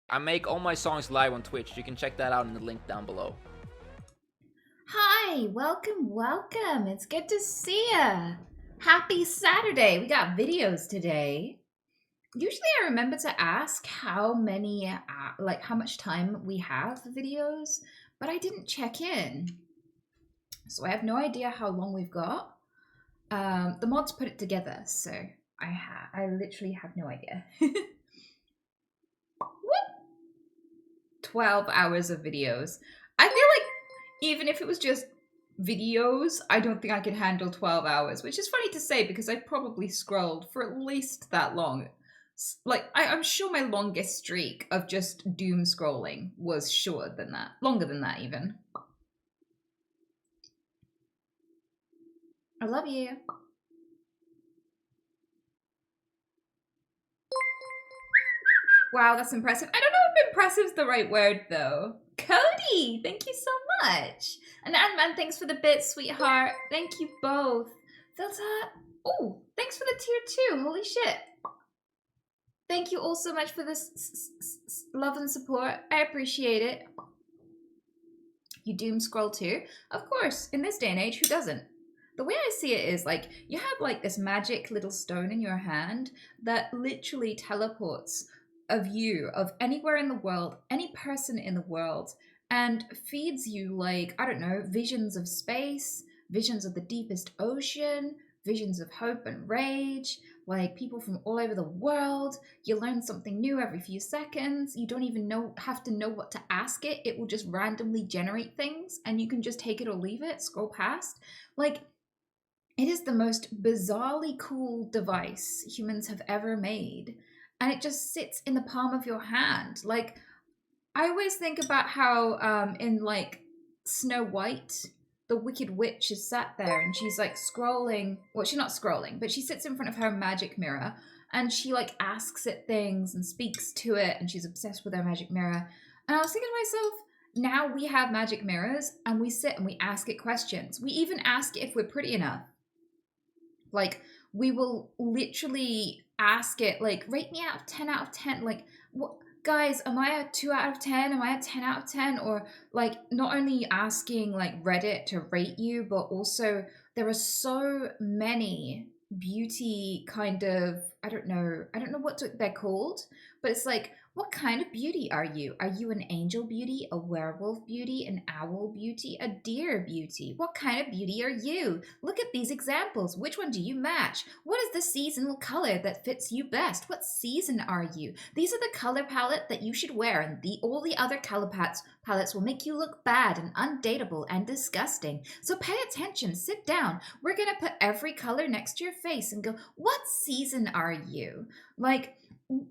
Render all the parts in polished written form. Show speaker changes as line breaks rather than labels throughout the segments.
I make all my songs live on Twitch. You can check that out in the link down below.
Hi, welcome. It's good to see ya. Happy Saturday. We got videos today. Usually I remember to ask how many, how much time we have for videos, but I didn't check in. So I have no idea how long we've got. The mods put it together, so I literally have no idea. 12 hours of videos. I feel like even if it was just videos, I don't think I could handle 12 hours, which is funny to say because I probably scrolled for at least that long. Like, I'm sure my longest streak of just doom scrolling was shorter than that. Longer than that, even. I love you. Wow, that's impressive. I don't know if impressive is the right word, though. Cody, thank you so much. And Ant-Man, thanks for the bit, sweetheart. Thank you both. Filter, oh, thanks for the tier 2. Holy shit. Thank you all so much for this love and support. I appreciate it. You doom scroll too? Of course, in this day and age, who doesn't? The way I see it is like you have like this magic little stone in your hand that literally teleports a view of anywhere in the world, any person in the world, and feeds you like, I don't know, visions of space, visions of the deepest ocean, visions of hope and rage, like people from all over the world. You learn something new every few seconds. You don't even have to know what to ask it. It will just randomly generate things and you can just take it or leave it, scroll past. Like, it is the most bizarrely cool device humans have ever made. And it just sits in the palm of your hand. Like, I always think about how in like Snow White, the Wicked Witch is sat there and she's like scrolling. Well, she's not scrolling, but she sits in front of her magic mirror and she like asks it things and speaks to it and she's obsessed with her magic mirror. And I was thinking to myself, now we have magic mirrors and we sit and we ask it questions. We even ask it if we're pretty enough. Like, we will literally ask it, like, rate me out of 10 out of 10. Like, what, guys, am I a 2 out of 10? Am I a 10 out of 10? Or, like, not only asking, like, Reddit to rate you, but also there are so many beauty kind of, I don't know what they're called, but it's like, what kind of beauty are you? Are you an angel beauty, a werewolf beauty, an owl beauty, a deer beauty? What kind of beauty are you? Look at these examples. Which one do you match? What is the seasonal color that fits you best? What season are you? These are the color palette that you should wear, and all the other color palettes will make you look bad and undateable and disgusting. So pay attention, sit down. We're gonna put every color next to your face and go, what season are you? Like,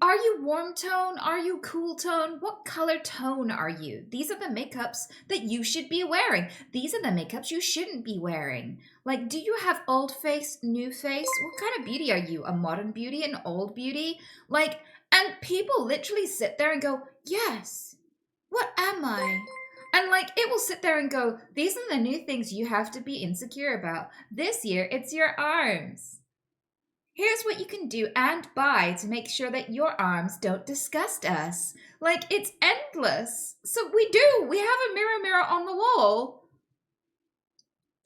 are you warm tone? Are you cool tone? What color tone are you? These are the makeups that you should be wearing. These are the makeups you shouldn't be wearing. Like, do you have old face, new face? What kind of beauty are you? A modern beauty, an old beauty? Like, and people literally sit there and go, yes, what am I? And like, it will sit there and go, these are the new things you have to be insecure about. This year, it's your arms. Here's what you can do and buy to make sure that your arms don't disgust us. Like, it's endless. So we have a mirror on the wall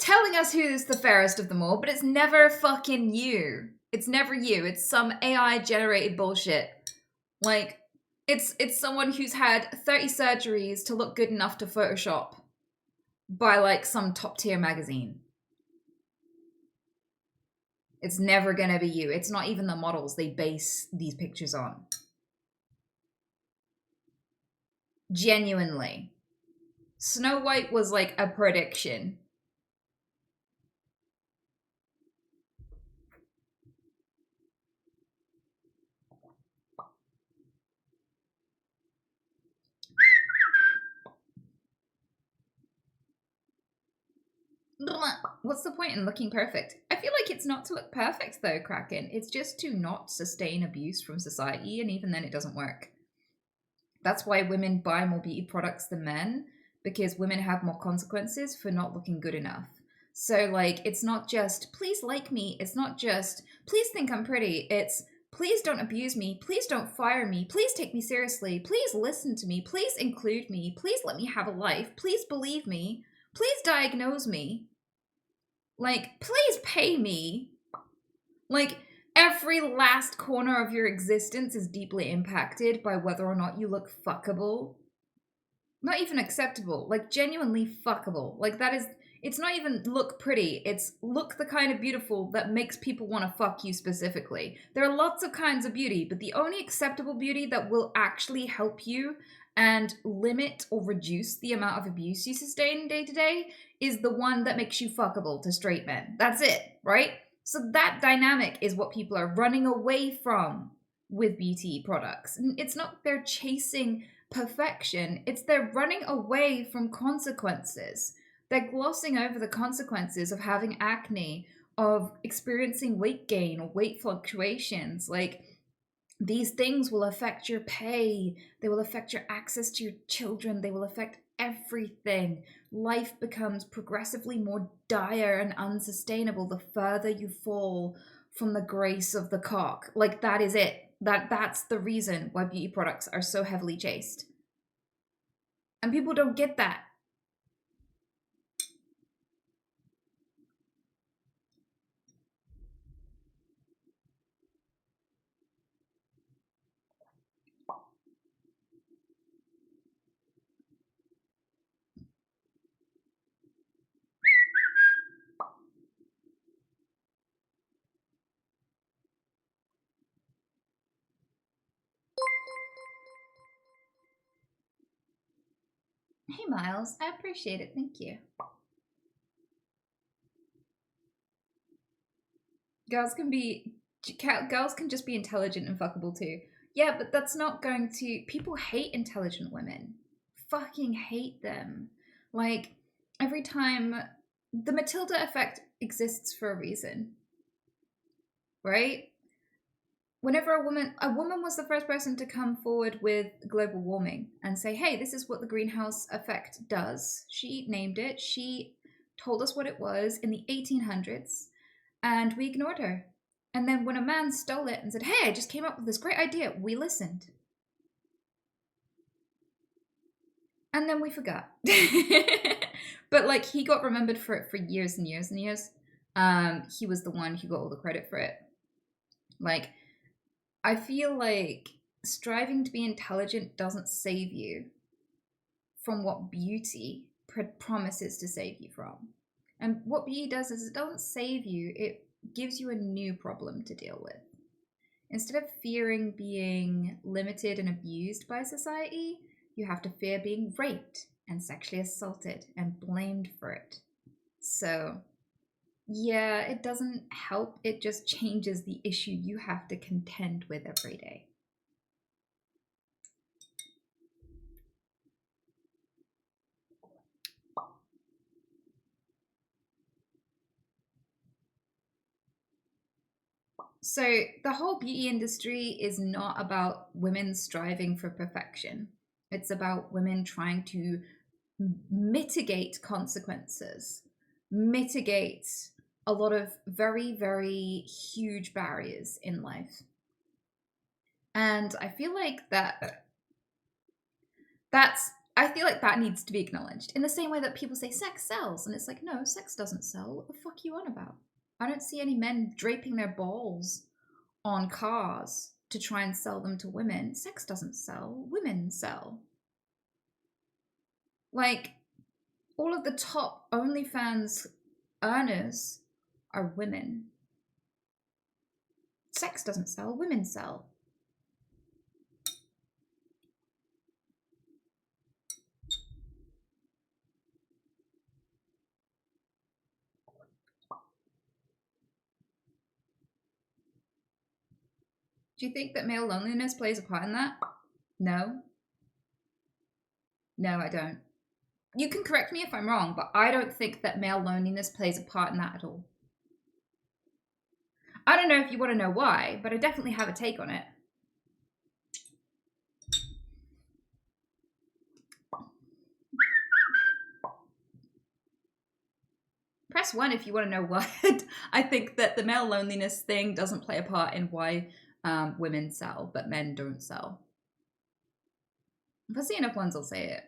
telling us who's the fairest of them all, but it's never fucking you. It's never you. It's some AI generated bullshit. Like, it's someone who's had 30 surgeries to look good enough to Photoshop by like some top tier magazine. It's never gonna be you. It's not even the models they base these pictures on. Genuinely. Snow White was like a prediction. What's the point in looking perfect? I feel like it's not to look perfect though, Kraken. It's just to not sustain abuse from society, and even then it doesn't work. That's why women buy more beauty products than men, because women have more consequences for not looking good enough. So like, it's not just, please like me. It's not just, please think I'm pretty. It's, please don't abuse me. Please don't fire me. Please take me seriously. Please listen to me. Please include me. Please let me have a life. Please believe me. Please diagnose me. Like, please pay me. Like, every last corner of your existence is deeply impacted by whether or not you look fuckable. Not even acceptable. Like, genuinely fuckable. Like, that is... It's not even look pretty. It's look the kind of beautiful that makes people want to fuck you specifically. There are lots of kinds of beauty, but the only acceptable beauty that will actually help you and limit or reduce the amount of abuse you sustain day to day is the one that makes you fuckable to straight men. That's it, right? So that dynamic is what people are running away from with beauty products. It's not they're chasing perfection, it's they're running away from consequences. They're glossing over the consequences of having acne, of experiencing weight gain or weight fluctuations. Like, these things will affect your pay. They will affect your access to your children. They will affect everything. Life becomes progressively more dire and unsustainable the further you fall from the grace of the cock. Like, that is it. That's the reason why beauty products are so heavily chased. And people don't get that. Hey, Miles. I appreciate it. Thank you. Girls can just be intelligent and fuckable too. Yeah, but that's not going to. People hate intelligent women. Fucking hate them. Like, every time. The Matilda effect exists for a reason. Right? Whenever a woman was the first person to come forward with global warming and say, hey, this is what the greenhouse effect does. She named it. She told us what it was in the 1800s, and we ignored her. And then when a man stole it and said, hey, I just came up with this great idea, we listened. And then we forgot. But like, he got remembered for it for years and years and years. He was the one who got all the credit for it. Like, I feel like striving to be intelligent doesn't save you from what beauty promises to save you from. And what beauty does is it doesn't save you, it gives you a new problem to deal with. Instead of fearing being limited and abused by society, you have to fear being raped and sexually assaulted and blamed for it. So, yeah, it doesn't help. It just changes the issue you have to contend with every day. So the whole beauty industry is not about women striving for perfection. It's about women trying to mitigate consequences, mitigate a lot of very, very huge barriers in life. And I feel like I feel like that needs to be acknowledged. In the same way that people say sex sells, and it's like, no, sex doesn't sell. What the fuck are you on about? I don't see any men draping their balls on cars to try and sell them to women. Sex doesn't sell, women sell. Like, all of the top OnlyFans earners are women. Sex doesn't sell, women sell. Do you think that male loneliness plays a part in that? No. No, I don't. You can correct me if I'm wrong, but I don't think that male loneliness plays a part in that at all. I don't know if you want to know why, but I definitely have a take on it. Press 1 if you want to know why. I think that the male loneliness thing doesn't play a part in why women sell, but men don't sell. If I see enough ones, I'll say it.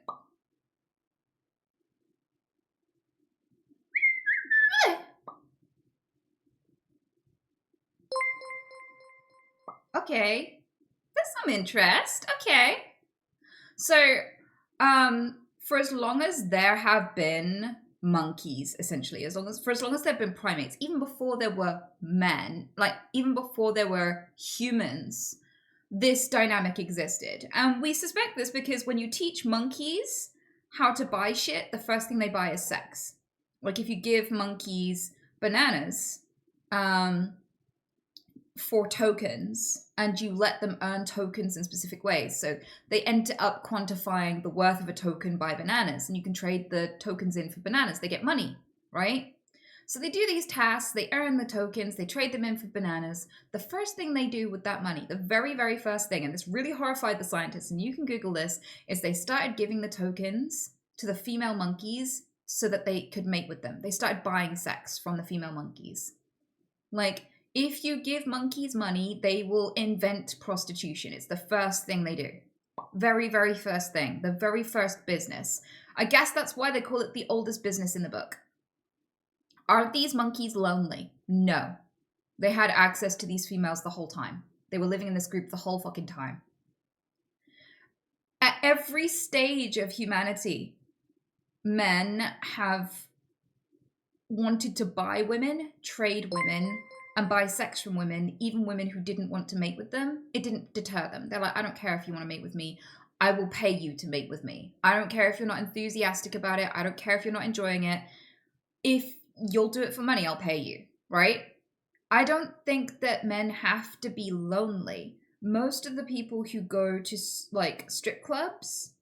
Okay, there's some interest. Okay, so for as long as there have been monkeys, essentially, for as long as there have been primates, even before there were men, like even before there were humans, this dynamic existed. And we suspect this because when you teach monkeys how to buy shit, the first thing they buy is sex. Like if you give monkeys bananas for tokens and you let them earn tokens in specific ways, so they end up quantifying the worth of a token by bananas, and you can trade the tokens in for bananas. They get money, right? So they do these tasks, they earn the tokens, they trade them in for bananas. The first thing they do with that money, the very, very first thing, and this really horrified the scientists, and you can Google this, is they started giving the tokens to the female monkeys so that they could mate with them. They started buying sex from the female monkeys. Like, if you give monkeys money, they will invent prostitution. It's the first thing they do. Very, very first thing. The very first business. I guess that's why they call it the oldest business in the book. Are these monkeys lonely? No. They had access to these females the whole time. They were living in this group the whole fucking time. At every stage of humanity, men have wanted to buy women, trade women, and buy sex from women, even women who didn't want to mate with them. It didn't deter them. They're like, I don't care if you want to mate with me. I will pay you to mate with me. I don't care if you're not enthusiastic about it. I don't care if you're not enjoying it. If you'll do it for money, I'll pay you, right? I don't think that men have to be lonely. Most of the people who go to like strip clubs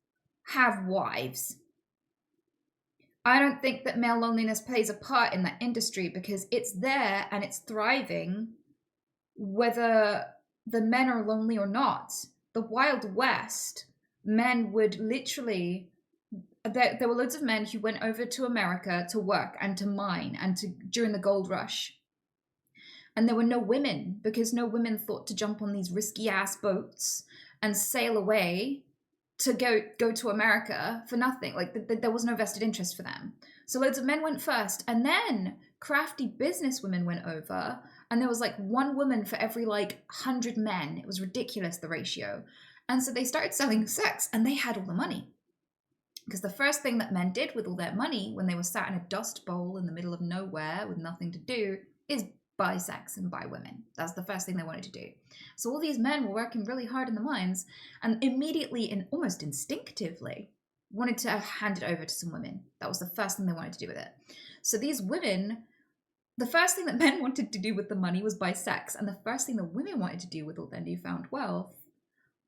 have wives. I don't think that male loneliness plays a part in that industry because it's there and it's thriving whether the men are lonely or not. The Wild West, men would literally, there were loads of men who went over to America to work and to mine and to during the gold rush. And there were no women because no women thought to jump on these risky ass boats and sail away to go to America for nothing. Like there was no vested interest for them. So loads of men went first, and then crafty businesswomen went over, and there was like one woman for every like 100 men. It was ridiculous, the ratio. And so they started selling sex, and they had all the money. Because the first thing that men did with all their money when they were sat in a dust bowl in the middle of nowhere with nothing to do is buy sex and buy women. That's the first thing they wanted to do. So all these men were working really hard in the mines and immediately and almost instinctively wanted to hand it over to some women. That was the first thing they wanted to do with it. So these women, the first thing that men wanted to do with the money was buy sex. And the first thing that women wanted to do with all their newfound wealth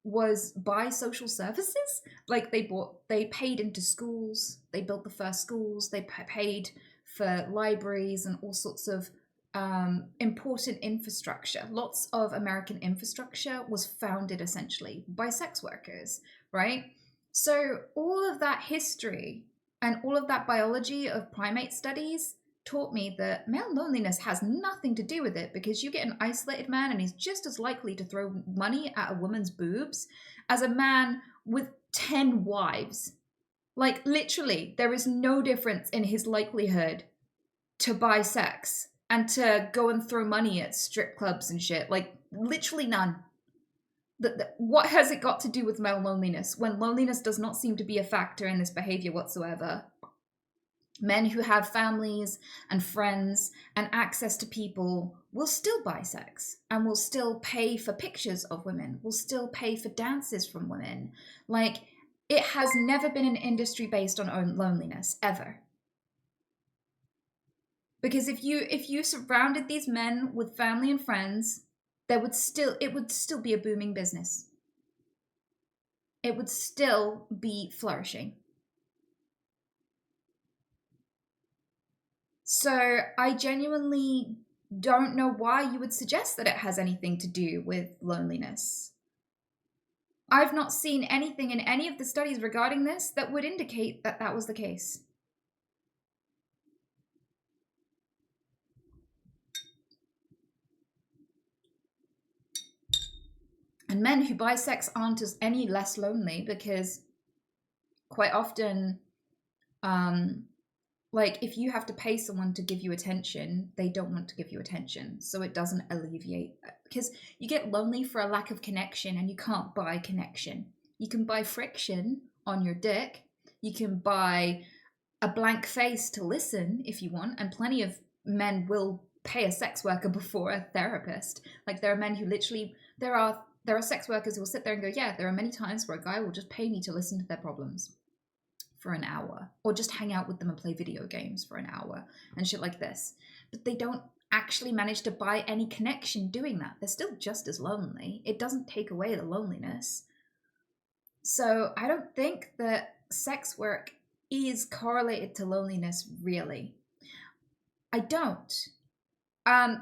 was buy social services. Like they paid into schools, they built the first schools, they paid for libraries and all sorts of important infrastructure. Lots of American infrastructure was founded essentially by sex workers, right? So all of that history and all of that biology of primate studies taught me that male loneliness has nothing to do with it, because you get an isolated man and he's just as likely to throw money at a woman's boobs as a man with 10 wives. Like literally, there is no difference in his likelihood to buy sex and to go and throw money at strip clubs and shit. Like, literally none. What has it got to do with male loneliness when loneliness does not seem to be a factor in this behavior whatsoever? Men who have families and friends and access to people will still buy sex and will still pay for pictures of women, will still pay for dances from women. Like, it has never been an industry based on loneliness, ever. Because if you surrounded these men with family and friends, it would still be a booming business. It would still be flourishing. So I genuinely don't know why you would suggest that it has anything to do with loneliness. I've not seen anything in any of the studies regarding this that would indicate that that was the case. And men who buy sex aren't any less lonely, because quite often, like if you have to pay someone to give you attention, they don't want to give you attention. So it doesn't alleviate, because you get lonely for a lack of connection, and you can't buy connection. You can buy friction on your dick. You can buy a blank face to listen if you want. And plenty of men will pay a sex worker before a therapist. Like there are men who literally, there are sex workers who will sit there and go, yeah, there are many times where a guy will just pay me to listen to their problems for an hour, or just hang out with them and play video games for an hour and shit like this. But they don't actually manage to buy any connection doing that. They're still just as lonely. It doesn't take away the loneliness. So I don't think that sex work is correlated to loneliness, really. I don't.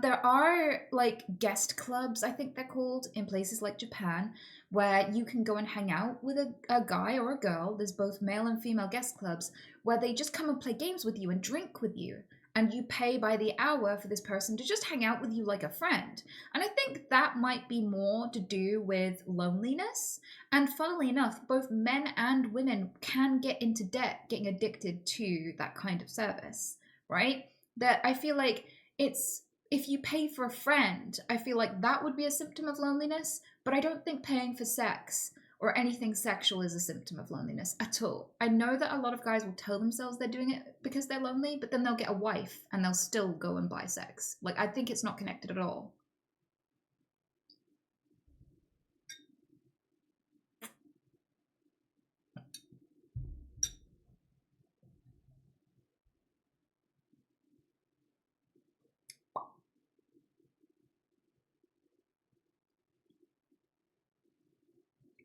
There are like guest clubs, I think they're called, in places like Japan, where you can go and hang out with a guy or a girl. There's both male and female guest clubs where they just come and play games with you and drink with you. And you pay by the hour for this person to just hang out with you like a friend. And I think that might be more to do with loneliness. And funnily enough, both men and women can get into debt getting addicted to that kind of service, right? That I feel like it's, if you pay for a friend, I feel like that would be a symptom of loneliness, but I don't think paying for sex or anything sexual is a symptom of loneliness at all. I know that a lot of guys will tell themselves they're doing it because they're lonely, but then they'll get a wife and they'll still go and buy sex. Like, I think it's not connected at all.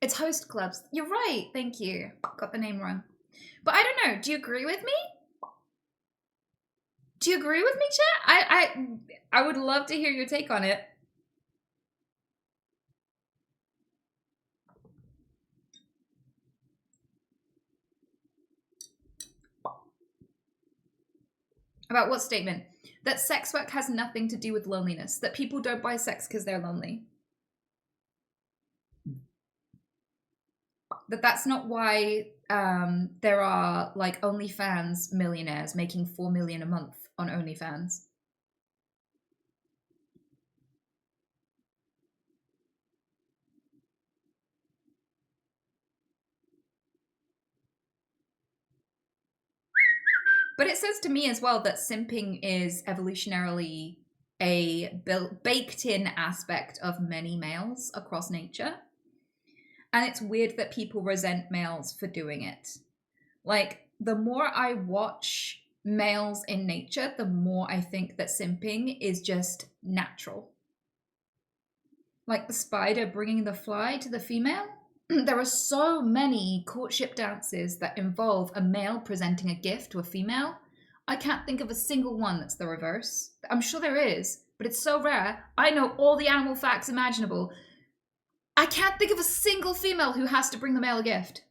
It's host clubs. You're right. Thank you. Got the name wrong. But I don't know. Do you agree with me? Do you agree with me, chat? I would love to hear your take on it. About what statement? That sex work has nothing to do with loneliness. That people don't buy sex because they're lonely. That's not why there are like OnlyFans millionaires making 4 million a month on OnlyFans. But it says to me as well that simping is evolutionarily a baked-in aspect of many males across nature. And it's weird that people resent males for doing it. Like, the more I watch males in nature, the more I think that simping is just natural. Like the spider bringing the fly to the female. There are so many courtship dances that involve a male presenting a gift to a female. I can't think of a single one that's the reverse. I'm sure there is, but it's so rare. I know all the animal facts imaginable. I can't think of a single female who has to bring the male a gift.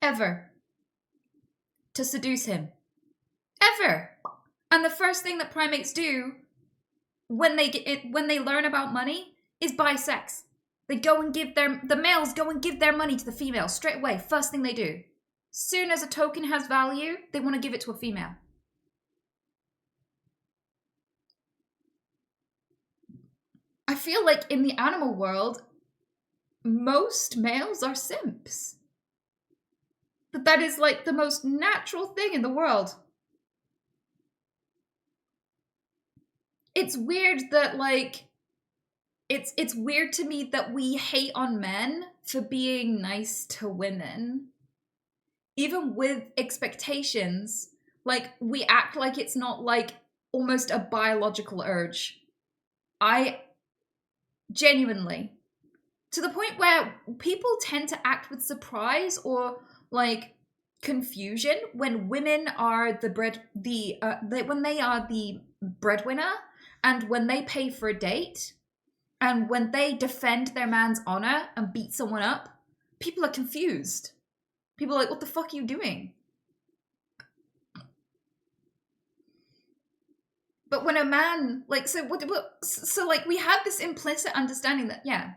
Ever. To seduce him. Ever. And the first thing that primates do when they learn about money is buy sex. They go and give the males go and give their money to the female straight away. First thing they do. Soon as a token has value, they want to give it to a female. I feel like in the animal world, most males are simps. That is like the most natural thing in the world. It's weird that like it's weird to me that we hate on men for being nice to women. Even with expectations, like we act like it's not like almost a biological urge. I genuinely, to the point where people tend to act with surprise or like confusion when women are when they are the breadwinner and when they pay for a date and when they defend their man's honor and beat someone up. People are confused. People are like, what the fuck are you doing? But when a man, like, so like we have this implicit understanding that, yeah,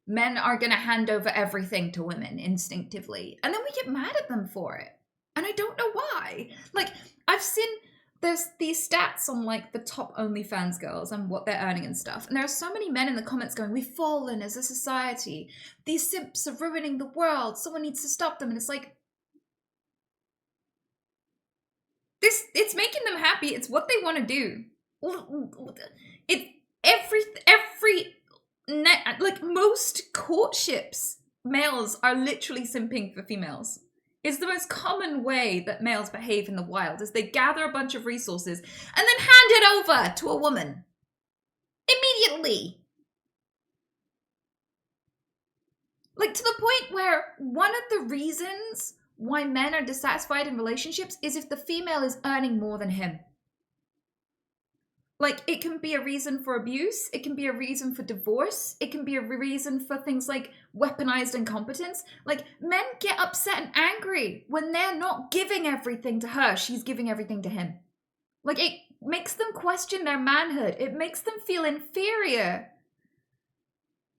men are going to hand over everything to women instinctively. And then we get mad at them for it. And I don't know why. Like, I've seen there's these stats on like the top OnlyFans girls and what they're earning and stuff. And there are so many men in the comments going, we've fallen as a society. These simps are ruining the world. Someone needs to stop them. And it's like, it's making them happy. It's what they want to do. Like most courtships, males are literally simping for females. It's the most common way that males behave in the wild is they gather a bunch of resources and then hand it over to a woman. Immediately. Like to the point where one of the reasons why men are dissatisfied in relationships is if the female is earning more than him. Like, it can be a reason for abuse, it can be a reason for divorce, it can be a reason for things like weaponized incompetence. Like, men get upset and angry when they're not giving everything to her, she's giving everything to him. Like, it makes them question their manhood, it makes them feel inferior.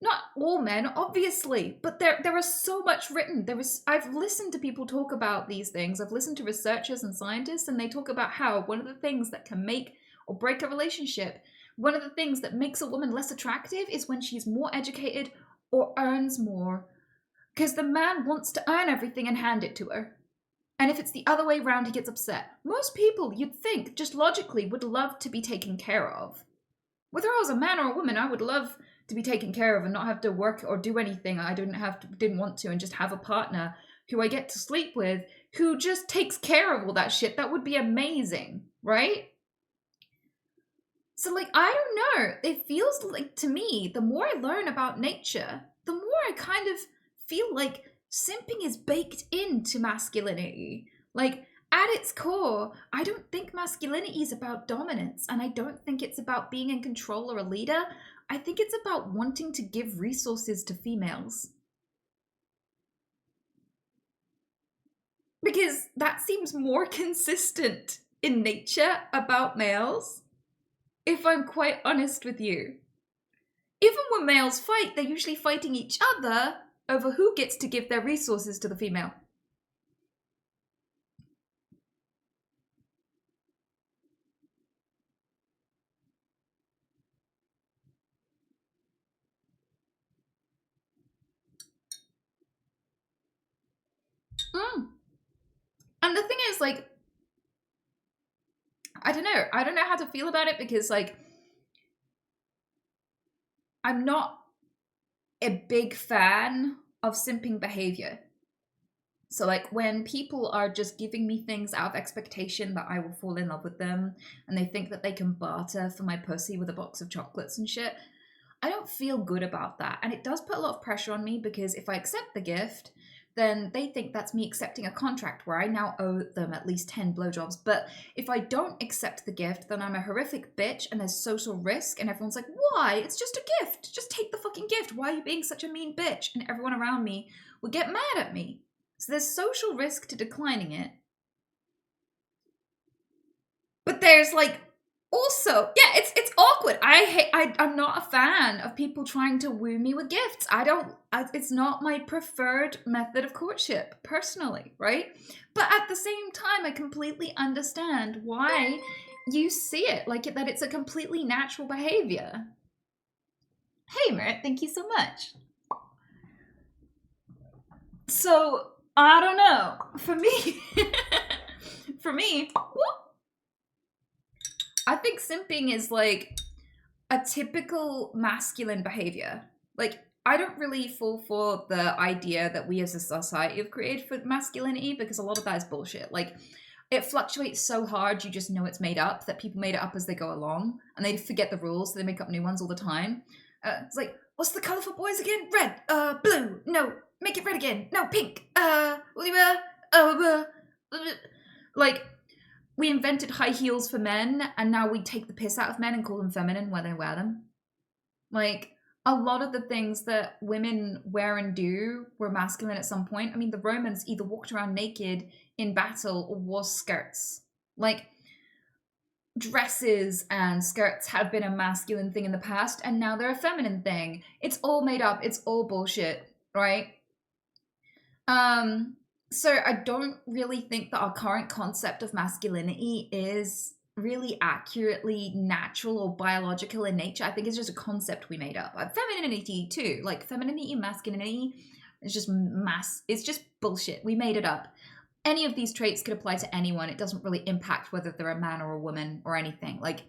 Not all men, obviously, but there is so much written. I've listened to people talk about these things, I've listened to researchers and scientists, and they talk about how one of the things that can make or break a relationship, one of the things that makes a woman less attractive is when she's more educated or earns more. Because the man wants to earn everything and hand it to her. And if it's the other way around, he gets upset. Most people, you'd think, just logically, would love to be taken care of. Whether I was a man or a woman, I would love to be taken care of and not have to work or do anything I didn't want to, and just have a partner who I get to sleep with who just takes care of all that shit. That would be amazing, right? So, like, I don't know. It feels like, to me, the more I learn about nature, the more I kind of feel like simping is baked into masculinity. Like, at its core, I don't think masculinity is about dominance, and I don't think it's about being in control or a leader. I think it's about wanting to give resources to females. Because that seems more consistent in nature about males, if I'm quite honest with you. Even when males fight, they're usually fighting each other over who gets to give their resources to the female. And the thing is, like, I don't know how to feel about it, because, like, I'm not a big fan of simping behavior. So, like, when people are just giving me things out of expectation that I will fall in love with them, and they think that they can barter for my pussy with a box of chocolates and shit, I don't feel good about that. And it does put a lot of pressure on me, because if I accept the gift, then they think that's me accepting a contract where I now owe them at least 10 blowjobs. But if I don't accept the gift, then I'm a horrific bitch and there's social risk, and everyone's like, why? It's just a gift. Just take the fucking gift. Why are you being such a mean bitch? And everyone around me would get mad at me. So there's social risk to declining it. But there's, like, also, yeah, it's awkward. I'm not a fan of people trying to woo me with gifts. It's not my preferred method of courtship, personally, right? But at the same time, I completely understand why you see it like it, that it's a completely natural behavior. Hey, Merritt, thank you so much. So, I don't know. For me, I think simping is, like, a typical masculine behavior. Like, I don't really fall for the idea that we as a society have created for masculinity, because a lot of that is bullshit. Like, it fluctuates so hard, you just know it's made up, that people made it up as they go along, and they forget the rules, so they make up new ones all the time. It's like, what's the color for boys again? Red, blue, no, make it red again, no, pink, like, we invented high heels for men, and now we take the piss out of men and call them feminine when they wear them. Like, a lot of the things that women wear and do were masculine at some point. I mean, the Romans either walked around naked in battle or wore skirts. Like, dresses and skirts have been a masculine thing in the past, and now they're a feminine thing. It's all made up. It's all bullshit, right? So I don't really think that our current concept of masculinity is really accurately natural or biological in nature. I think it's just a concept we made up. Femininity too, like femininity and masculinity is just it's just bullshit. We made it up. Any of these traits could apply to anyone. It doesn't really impact whether they're a man or a woman or anything. Like,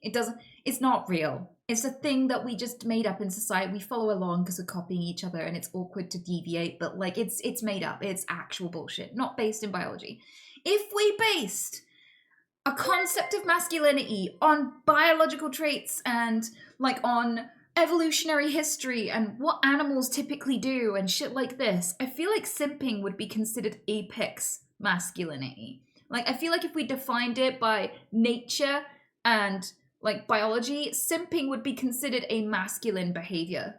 it's not real. It's a thing that we just made up in society. We follow along because we're copying each other, and it's awkward to deviate, but, like, it's made up. It's actual bullshit, not based in biology. If we based a concept of masculinity on biological traits and, like, on evolutionary history and what animals typically do and shit like this, I feel like simping would be considered apex masculinity. Like, I feel like if we defined it by nature and, like, biology, simping would be considered a masculine behavior.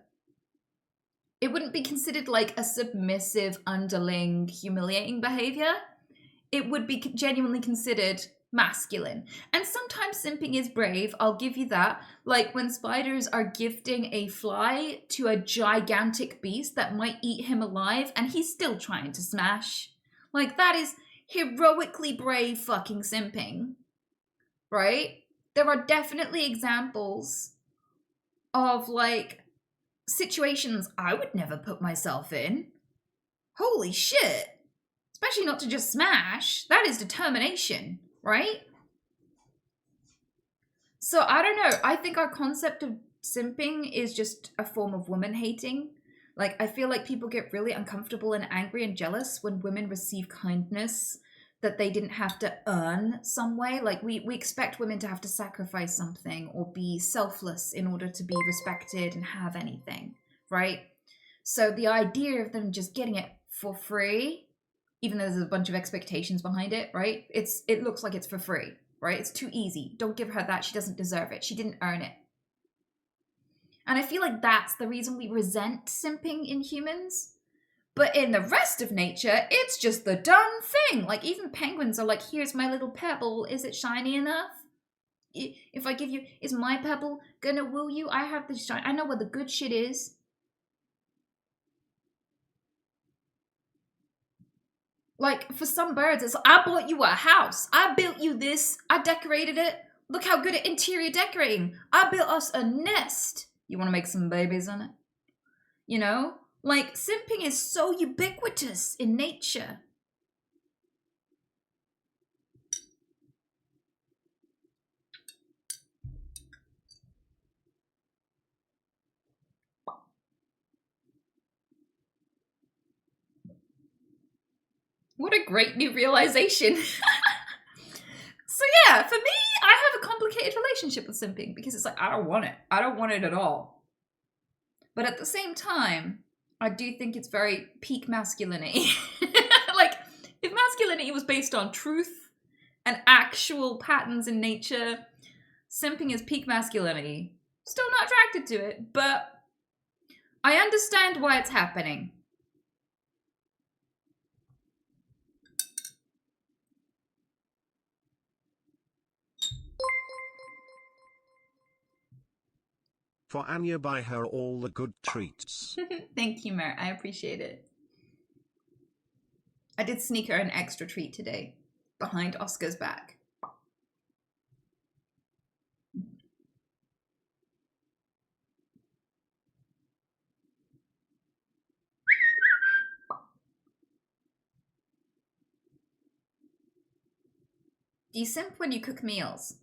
It wouldn't be considered, like, a submissive, underling, humiliating behavior. It would be genuinely considered masculine. And sometimes simping is brave, I'll give you that. Like, when spiders are gifting a fly to a gigantic beast that might eat him alive, and he's still trying to smash. Like, that is heroically brave fucking simping. Right? There are definitely examples of, like, situations I would never put myself in. Holy shit. Especially not to just smash. That is determination, right? So I don't know. I think our concept of simping is just a form of woman hating. Like, I feel like people get really uncomfortable and angry and jealous when women receive kindness that they didn't have to earn some way. Like, we expect women to have to sacrifice something or be selfless in order to be respected and have anything, right? So the idea of them just getting it for free, even though there's a bunch of expectations behind it, right? It looks like it's for free, right? It's too easy. Don't give her that. She doesn't deserve it. She didn't earn it. And I feel like that's the reason we resent simping in humans. But in the rest of nature, it's just the done thing. Like, even penguins are like, here's my little pebble. Is it shiny enough? If I give you, is my pebble gonna woo you? I have the shine. I know where the good shit is. Like, for some birds, it's like, I bought you a house. I built you this. I decorated it. Look how good at interior decorating. I built us a nest. You want to make some babies on it? You know? Like, simping is so ubiquitous in nature. What a great new realization. So yeah, for me, I have a complicated relationship with simping because it's like, I don't want it. I don't want it at all. But at the same time, I do think it's very peak masculinity. Like, if masculinity was based on truth and actual patterns in nature, simping is peak masculinity. Still not attracted to it, but I understand why it's happening.
For Anya, buy her all the good treats.
Thank you, Mer. I appreciate it. I did sneak her an extra treat today, behind Oscar's back. Do you simp when you cook meals?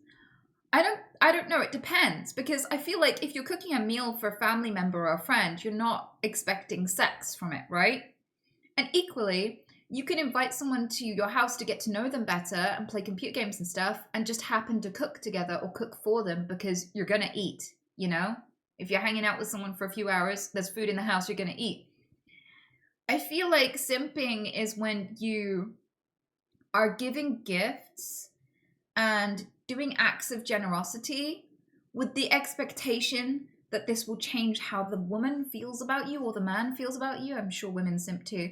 I don't know, it depends, because I feel like if you're cooking a meal for a family member or a friend, you're not expecting sex from it, right? And equally, you can invite someone to your house to get to know them better and play computer games and stuff, and just happen to cook together or cook for them because you're gonna eat, you know? If you're hanging out with someone for a few hours, there's food in the house, you're gonna eat. I feel like simping is when you are giving gifts and doing acts of generosity with the expectation that this will change how the woman feels about you or the man feels about you. I'm sure women simp too.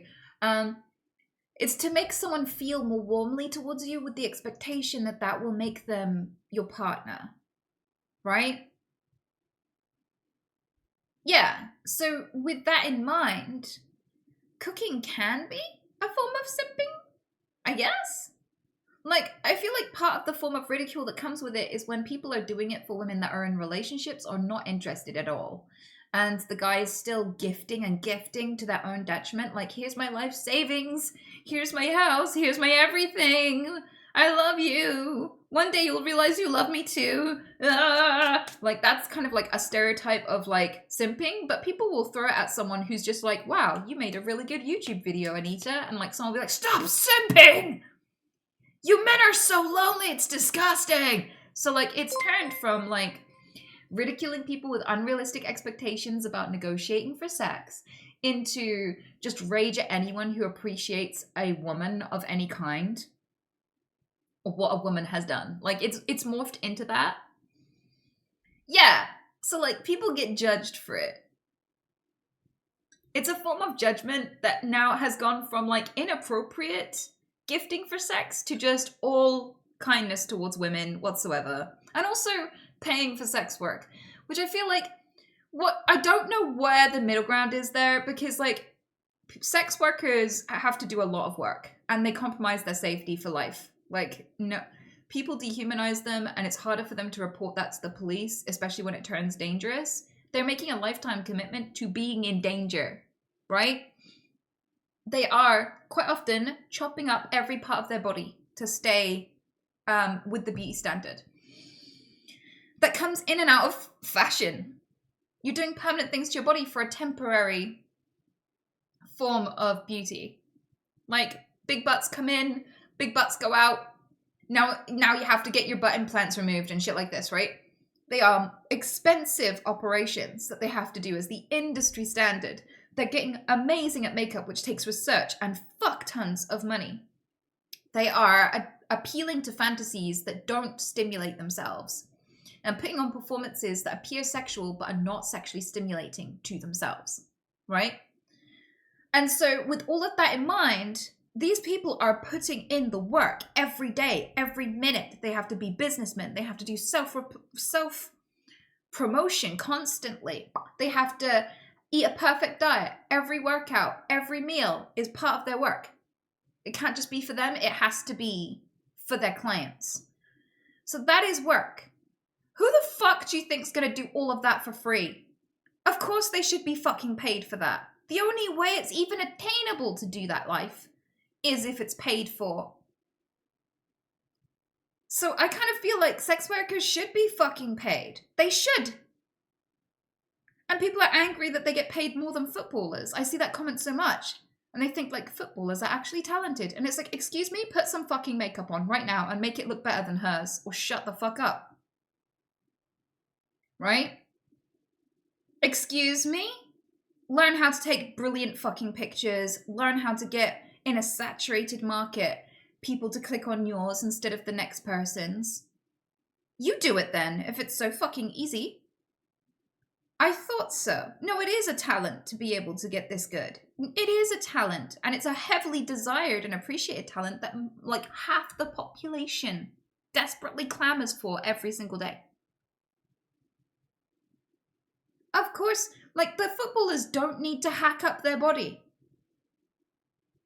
It's to make someone feel more warmly towards you with the expectation that that will make them your partner, right? Yeah, so with that in mind, cooking can be a form of simping, I guess. Like, I feel like part of the form of ridicule that comes with it is when people are doing it for women that are in relationships or not interested at all. And the guy is still gifting and gifting to their own detriment. Like, here's my life savings. Here's my house. Here's my everything. I love you. One day you'll realize you love me too. Ah! Like, that's kind of like a stereotype of like simping, but people will throw it at someone who's just like, wow, you made a really good YouTube video, Anita. And like, someone will be like, stop simping! You men are so lonely, it's disgusting. So like, it's turned from like ridiculing people with unrealistic expectations about negotiating for sex into just rage at anyone who appreciates a woman of any kind or what a woman has done. Like, it's morphed into that. Yeah, so like, people get judged for it. It's a form of judgment that now has gone from like inappropriate gifting for sex to just all kindness towards women whatsoever, and also paying for sex work, which I feel like I don't know where the middle ground is there, because like sex workers have to do a lot of work and they compromise their safety for life. Like, no, people dehumanize them and it's harder for them to report that to the police, especially when it turns dangerous. They're making a lifetime commitment to being in danger, right? They are quite often chopping up every part of their body to stay with the beauty standard that comes in and out of fashion. You're doing permanent things to your body for a temporary form of beauty. Like, big butts come in, big butts go out. Now you have to get your butt implants removed and shit like this, right? They are expensive operations that they have to do as the industry standard. They're getting amazing at makeup, which takes research and fuck tons of money. They are appealing to fantasies that don't stimulate themselves and putting on performances that appear sexual but are not sexually stimulating to themselves, right? And so with all of that in mind, these people are putting in the work every day, every minute. They have to be businessmen. They have to do self-promotion constantly. They have to eat a perfect diet. Every workout, every meal is part of their work. It can't just be for them. It has to be for their clients. So that is work. Who the fuck do you think's going to do all of that for free? Of course they should be fucking paid for that. The only way it's even attainable to do that life is if it's paid for. So I kind of feel like sex workers should be fucking paid. They should. And people are angry that they get paid more than footballers. I see that comment so much. And they think like footballers are actually talented. And it's like, excuse me, put some fucking makeup on right now and make it look better than hers. Or shut the fuck up. Right? Excuse me? Learn how to take brilliant fucking pictures. Learn how to get in a saturated market people to click on yours instead of the next person's. You do it then, if it's so fucking easy. I thought so. No, it is a talent to be able to get this good. It is a talent, and it's a heavily desired and appreciated talent that like half the population desperately clamors for every single day. Of course, like the footballers don't need to hack up their body.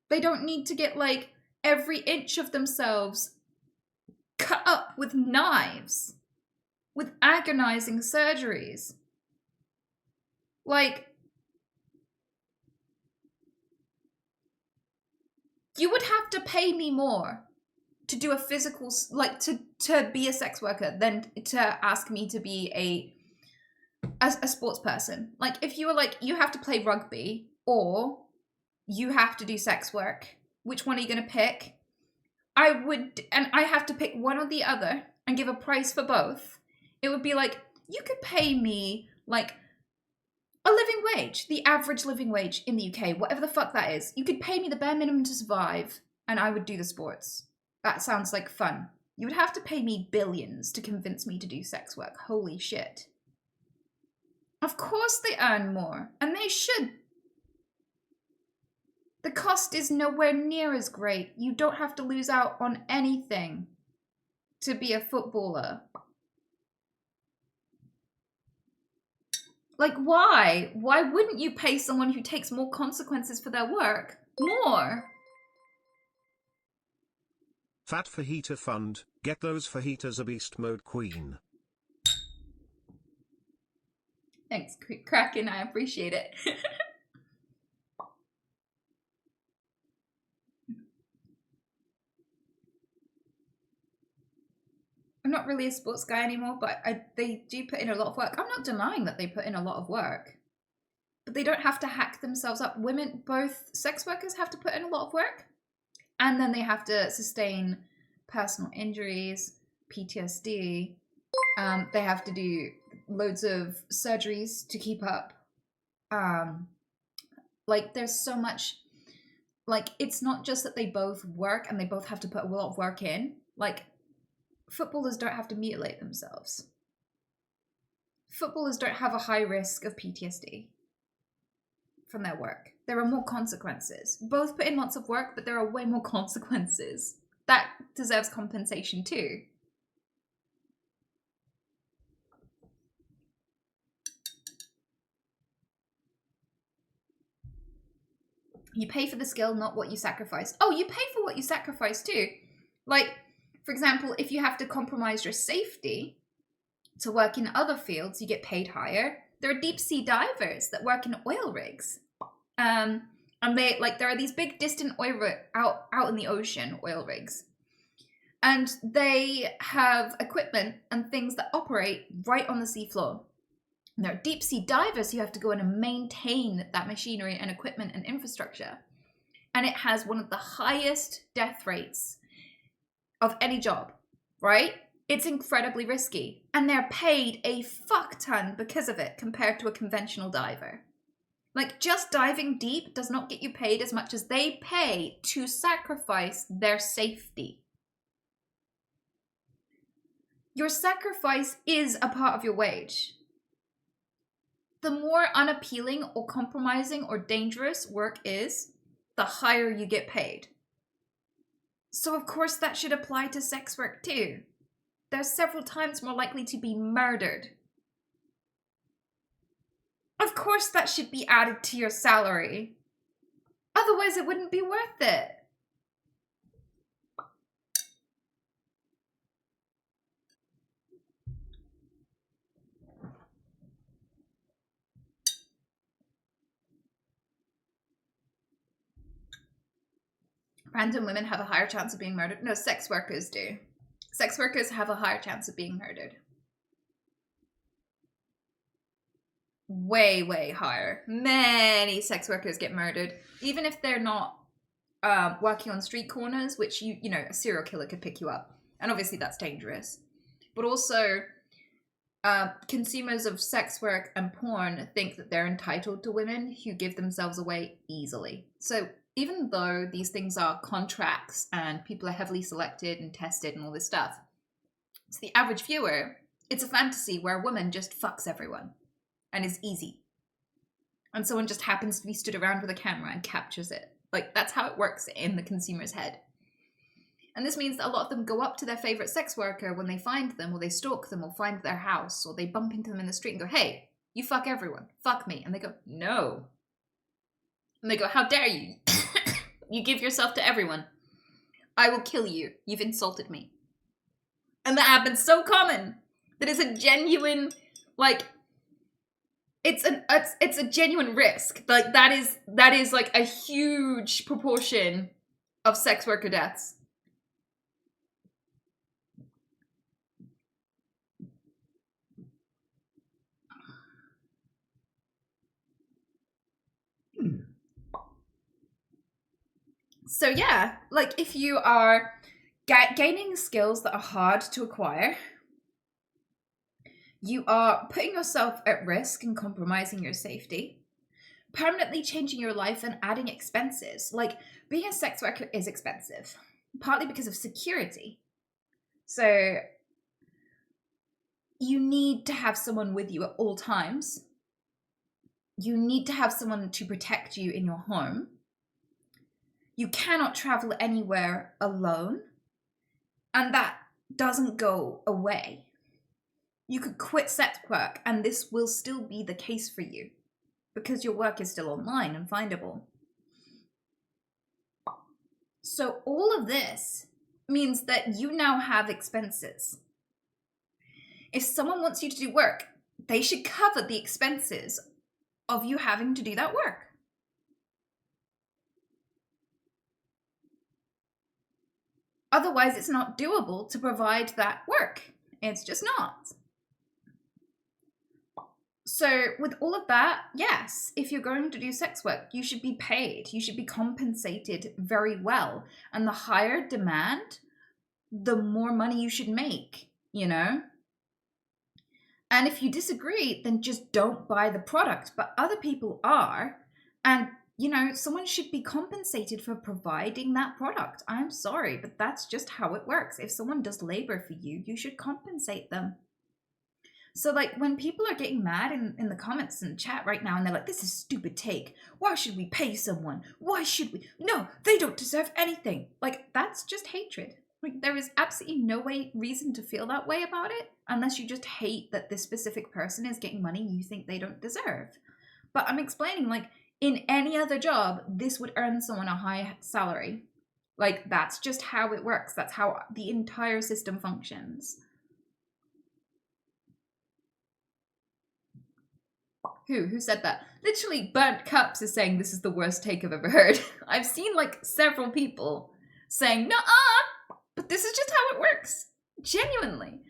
They don't need to get like every inch of themselves cut up with knives, with agonizing surgeries. Like, you would have to pay me more to do a physical, like to be a sex worker than to ask me to be a sports person. Like, if you were like, you have to play rugby or you have to do sex work, which one are you going to pick? I would, and I have to pick one or the other and give a price for both. It would be like, you could pay me like a living wage, the average living wage in the UK, whatever the fuck that is. You could pay me the bare minimum to survive and I would do the sports. That sounds like fun. You would have to pay me billions to convince me to do sex work. Holy shit. Of course they earn more, and they should. The cost is nowhere near as great. You don't have to lose out on anything to be a footballer. Like, why? Why wouldn't you pay someone who takes more consequences for their work more?
Fat Fajita Fund, get those fajitas a beast mode queen.
Thanks, Kraken. I appreciate it. I'm not really a sports guy anymore, but they do put in a lot of work. I'm not denying that they put in a lot of work, but they don't have to hack themselves up. Women, both sex workers have to put in a lot of work, and then they have to sustain personal injuries, PTSD. They have to do loads of surgeries to keep up. Like, there's so much. Like, it's not just that they both work and they both have to put a lot of work in. Like, footballers don't have to mutilate themselves. Footballers don't have a high risk of PTSD from their work. There are more consequences. Both put in lots of work, but there are way more consequences. That deserves compensation too. You pay for the skill, not what you sacrifice. Oh, you pay for what you sacrifice too. Like, for example, if you have to compromise your safety to work in other fields, you get paid higher. There are deep sea divers that work in oil rigs. And they, like, there are these big distant oil out in the ocean, oil rigs. And they have equipment and things that operate right on the seafloor. And there are deep sea divers who have to go in and maintain that machinery and equipment and infrastructure. And it has one of the highest death rates of any job, right? It's incredibly risky. And they're paid a fuck ton because of it compared to a conventional diver. Like, just diving deep does not get you paid as much as they pay to sacrifice their safety. Your sacrifice is a part of your wage. The more unappealing or compromising or dangerous work is, the higher you get paid. So of course that should apply to sex work too. They're several times more likely to be murdered. Of course that should be added to your salary. Otherwise it wouldn't be worth it. Random women have a higher chance of being murdered. No, sex workers do. Sex workers have a higher chance of being murdered. Way, way higher. Many sex workers get murdered, even if they're not working on street corners, which you know, a serial killer could pick you up, and obviously that's dangerous. But also, consumers of sex work and porn think that they're entitled to women who give themselves away easily. So even though these things are contracts and people are heavily selected and tested and all this stuff, to the average viewer, it's a fantasy where a woman just fucks everyone and is easy. And someone just happens to be stood around with a camera and captures it. Like, that's how it works in the consumer's head. And this means that a lot of them go up to their favorite sex worker when they find them, or they stalk them, or find their house, or they bump into them in the street and go, "Hey, you fuck everyone. Fuck me." And they go, "No." And they go, "How dare you? You give yourself to everyone. I will kill you. You've insulted me." And that happens so common that it's a genuine, like, it's a genuine risk. Like, that is like a huge proportion of sex worker deaths. So yeah, like, if you are gaining skills that are hard to acquire, you are putting yourself at risk and compromising your safety, permanently changing your life and adding expenses. Like, being a sex worker is expensive, partly because of security. So you need to have someone with you at all times. You need to have someone to protect you in your home. You cannot travel anywhere alone, and that doesn't go away. You could quit sex work and this will still be the case for you because your work is still online and findable. So all of this means that you now have expenses. If someone wants you to do work, they should cover the expenses of you having to do that work. Otherwise, it's not doable to provide that work. It's just not. So with all of that, yes, if you're going to do sex work, you should be paid. You should be compensated very well. And the higher demand, the more money you should make, you know? And if you disagree, then just don't buy the product. But other people are. And, you know, someone should be compensated for providing that product. I'm sorry, but that's just how it works. If someone does labor for you, you should compensate them. So, like, when people are getting mad in the comments and chat right now, and they're like, "This is a stupid take. Why should we pay someone? Why should we? No, they don't deserve anything." Like, that's just hatred. Like, there is absolutely no reason to feel that way about it, unless you just hate that this specific person is getting money you think they don't deserve. But I'm explaining, like, in any other job, this would earn someone a high salary. Like, that's just how it works. That's how the entire system functions. Who said that? Literally, Burnt Cups is saying this is the worst take I've ever heard. I've seen, like, several people saying, "Nuh-uh, but this is just how it works." Genuinely.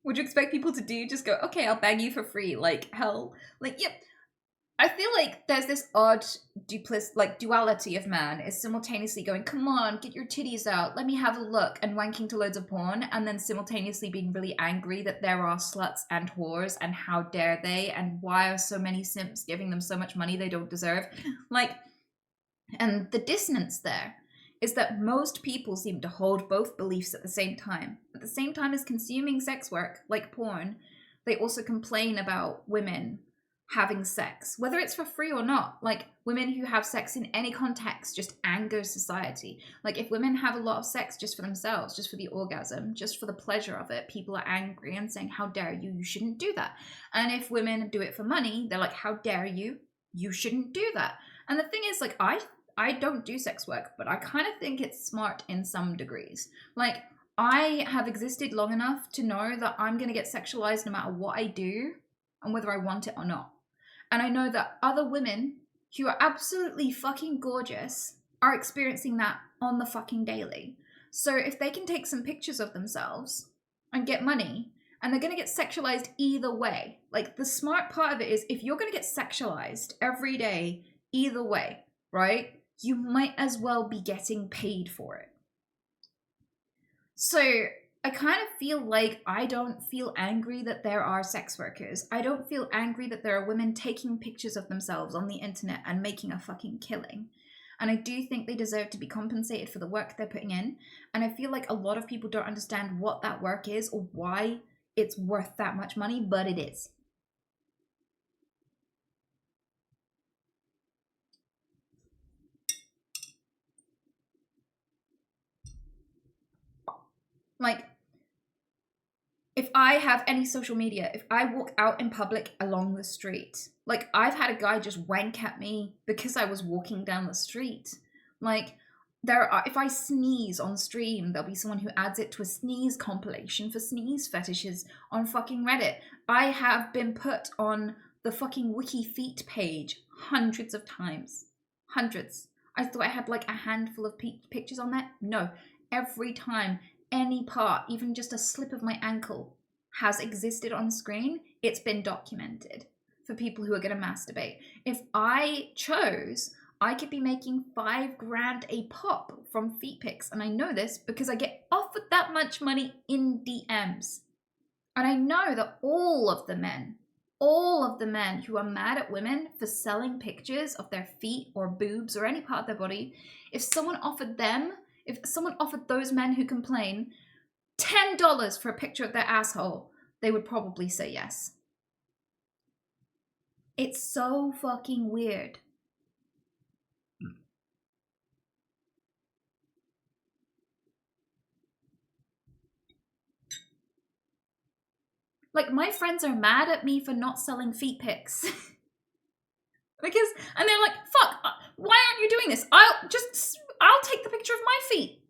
Would you expect people to do? Just go, okay, I'll bag you for free. Like, hell. Like, yep. I feel like there's this odd duality of man is simultaneously going, come on, get your titties out, let me have a look, and wanking to loads of porn, and then simultaneously being really angry that there are sluts and whores, and how dare they, and why are so many simps giving them so much money they don't deserve. Like, and the dissonance there is that most people seem to hold both beliefs at the same time. At the same time as consuming sex work, like porn, they also complain about women having sex, whether it's for free or not. Like, women who have sex in any context just angers society. Like, if women have a lot of sex just for themselves, just for the orgasm, just for the pleasure of it, people are angry and saying, how dare you, you shouldn't do that. And if women do it for money, they're like, how dare you, you shouldn't do that. And the thing is, like, I don't do sex work, but I kind of think it's smart in some degrees. Like, I have existed long enough to know that I'm going to get sexualized no matter what I do and whether I want it or not. And I know that other women who are absolutely fucking gorgeous are experiencing that on the fucking daily. So if they can take some pictures of themselves and get money, and they're going to get sexualized either way. Like, the smart part of it is, if you're going to get sexualized every day either way, right? You might as well be getting paid for it. So I kind of feel like I don't feel angry that there are sex workers. I don't feel angry that there are women taking pictures of themselves on the internet and making a fucking killing. And I do think they deserve to be compensated for the work they're putting in. And I feel like a lot of people don't understand what that work is or why it's worth that much money, but it is. Like, if I have any social media, if I walk out in public along the street, like, I've had a guy just wank at me because I was walking down the street. Like, if I sneeze on stream, there'll be someone who adds it to a sneeze compilation for sneeze fetishes on fucking Reddit. I have been put on the fucking Wiki Feet page hundreds of times. Hundreds. I thought I had like a handful of pictures on there. No. Every time any part, even just a slip of my ankle, has existed on screen, it's been documented for people who are going to masturbate. If I chose, I could be making $5,000 a pop from feet pics. And I know this because I get offered that much money in DMs. And I know that all of the men who are mad at women for selling pictures of their feet or boobs or any part of their body, if someone offered those men who complain $10 for a picture of their asshole, they would probably say yes. It's so fucking weird. Like, my friends are mad at me for not selling feet pics. And they're like, fuck, why aren't you doing this? I'll take the picture of my feet.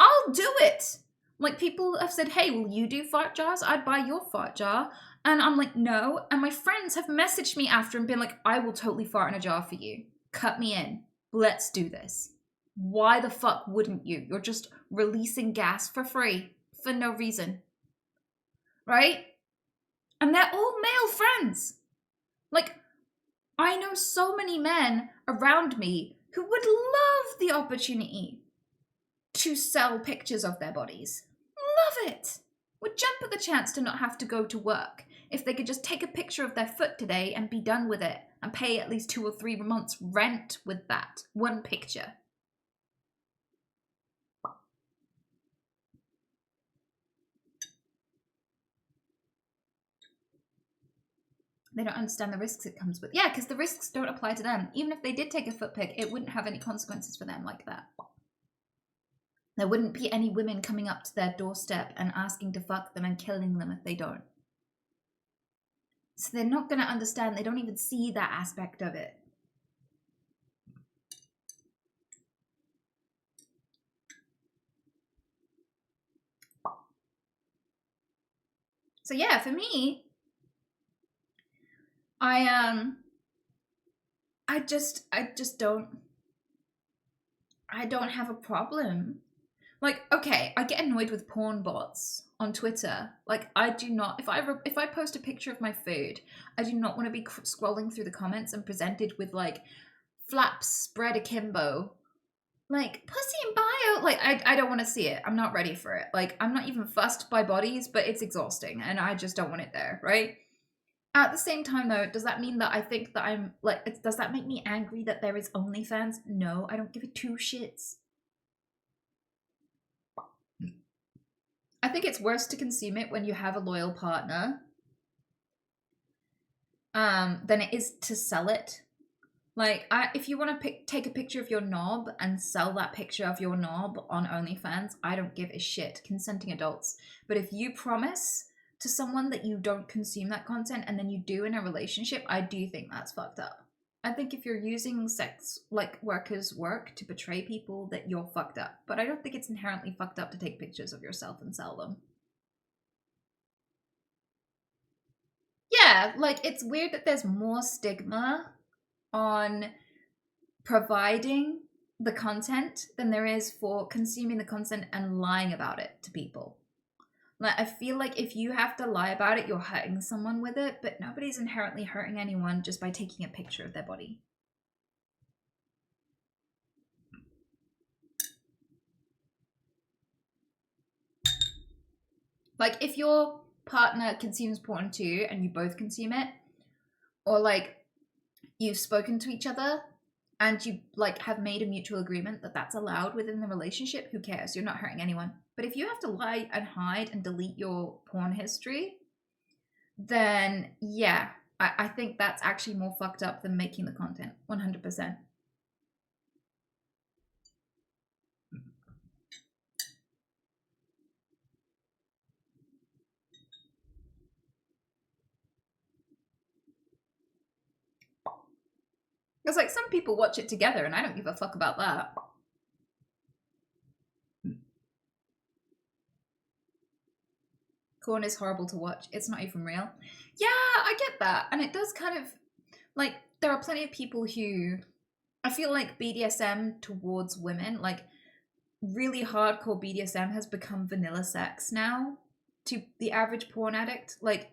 I'll do it. Like, people have said, hey, will you do fart jars? I'd buy your fart jar. And I'm like, no. And my friends have messaged me after and been like, I will totally fart in a jar for you. Cut me in. Let's do this. Why the fuck wouldn't you? You're just releasing gas for free for no reason. Right? And they're all male friends. Like, I know so many men around me who would love the opportunity to sell pictures of their bodies. Love it. Would jump at the chance to not have to go to work if they could just take a picture of their foot today and be done with it and pay at least 2 or 3 months rent with that one picture. They don't understand the risks it comes with. Yeah, because the risks don't apply to them. Even if they did take a foot pic, it wouldn't have any consequences for them like that. There wouldn't be any women coming up to their doorstep and asking to fuck them and killing them if they don't. So they're not going to understand. They don't even see that aspect of it. So yeah, for me, I don't have a problem Like, okay, I get annoyed with porn bots on Twitter. Like, I do not. If I post a picture of my food, I do not want to be scrolling through the comments and presented with like flaps spread akimbo, like pussy in bio. Like, I don't want to see it. I'm not ready for it. Like, I'm not even fussed by bodies, but it's exhausting, and I just don't want it there, right? At the same time, though, does that mean that I think that I'm like? Does that make me angry that there is OnlyFans? No, I don't give it two shits. I think it's worse to consume it when you have a loyal partner than it is to sell it. Like, if you want to take a picture of your knob and sell that picture of your knob on OnlyFans, I don't give a shit. Consenting adults. But if you promise to someone that you don't consume that content and then you do in a relationship, I do think that's fucked up. I think if you're using sex like workers' work to betray people, that you're fucked up. But I don't think it's inherently fucked up to take pictures of yourself and sell them. Yeah, like, it's weird that there's more stigma on providing the content than there is for consuming the content and lying about it to people. Like, I feel like if you have to lie about it, you're hurting someone with it, but nobody's inherently hurting anyone just by taking a picture of their body. Like, if your partner consumes porn too, and you both consume it, or like you've spoken to each other and you like have made a mutual agreement that that's allowed within the relationship, who cares? You're not hurting anyone. But if you have to lie and hide and delete your porn history, then yeah, I think that's actually more fucked up than making the content. 100%. Because like some people watch it together and I don't give a fuck about that. Porn is horrible to watch. It's not even real. Yeah, I get that. And it does kind of, like, there are plenty of people who, I feel like BDSM towards women, like, really hardcore BDSM has become vanilla sex now to the average porn addict. Like,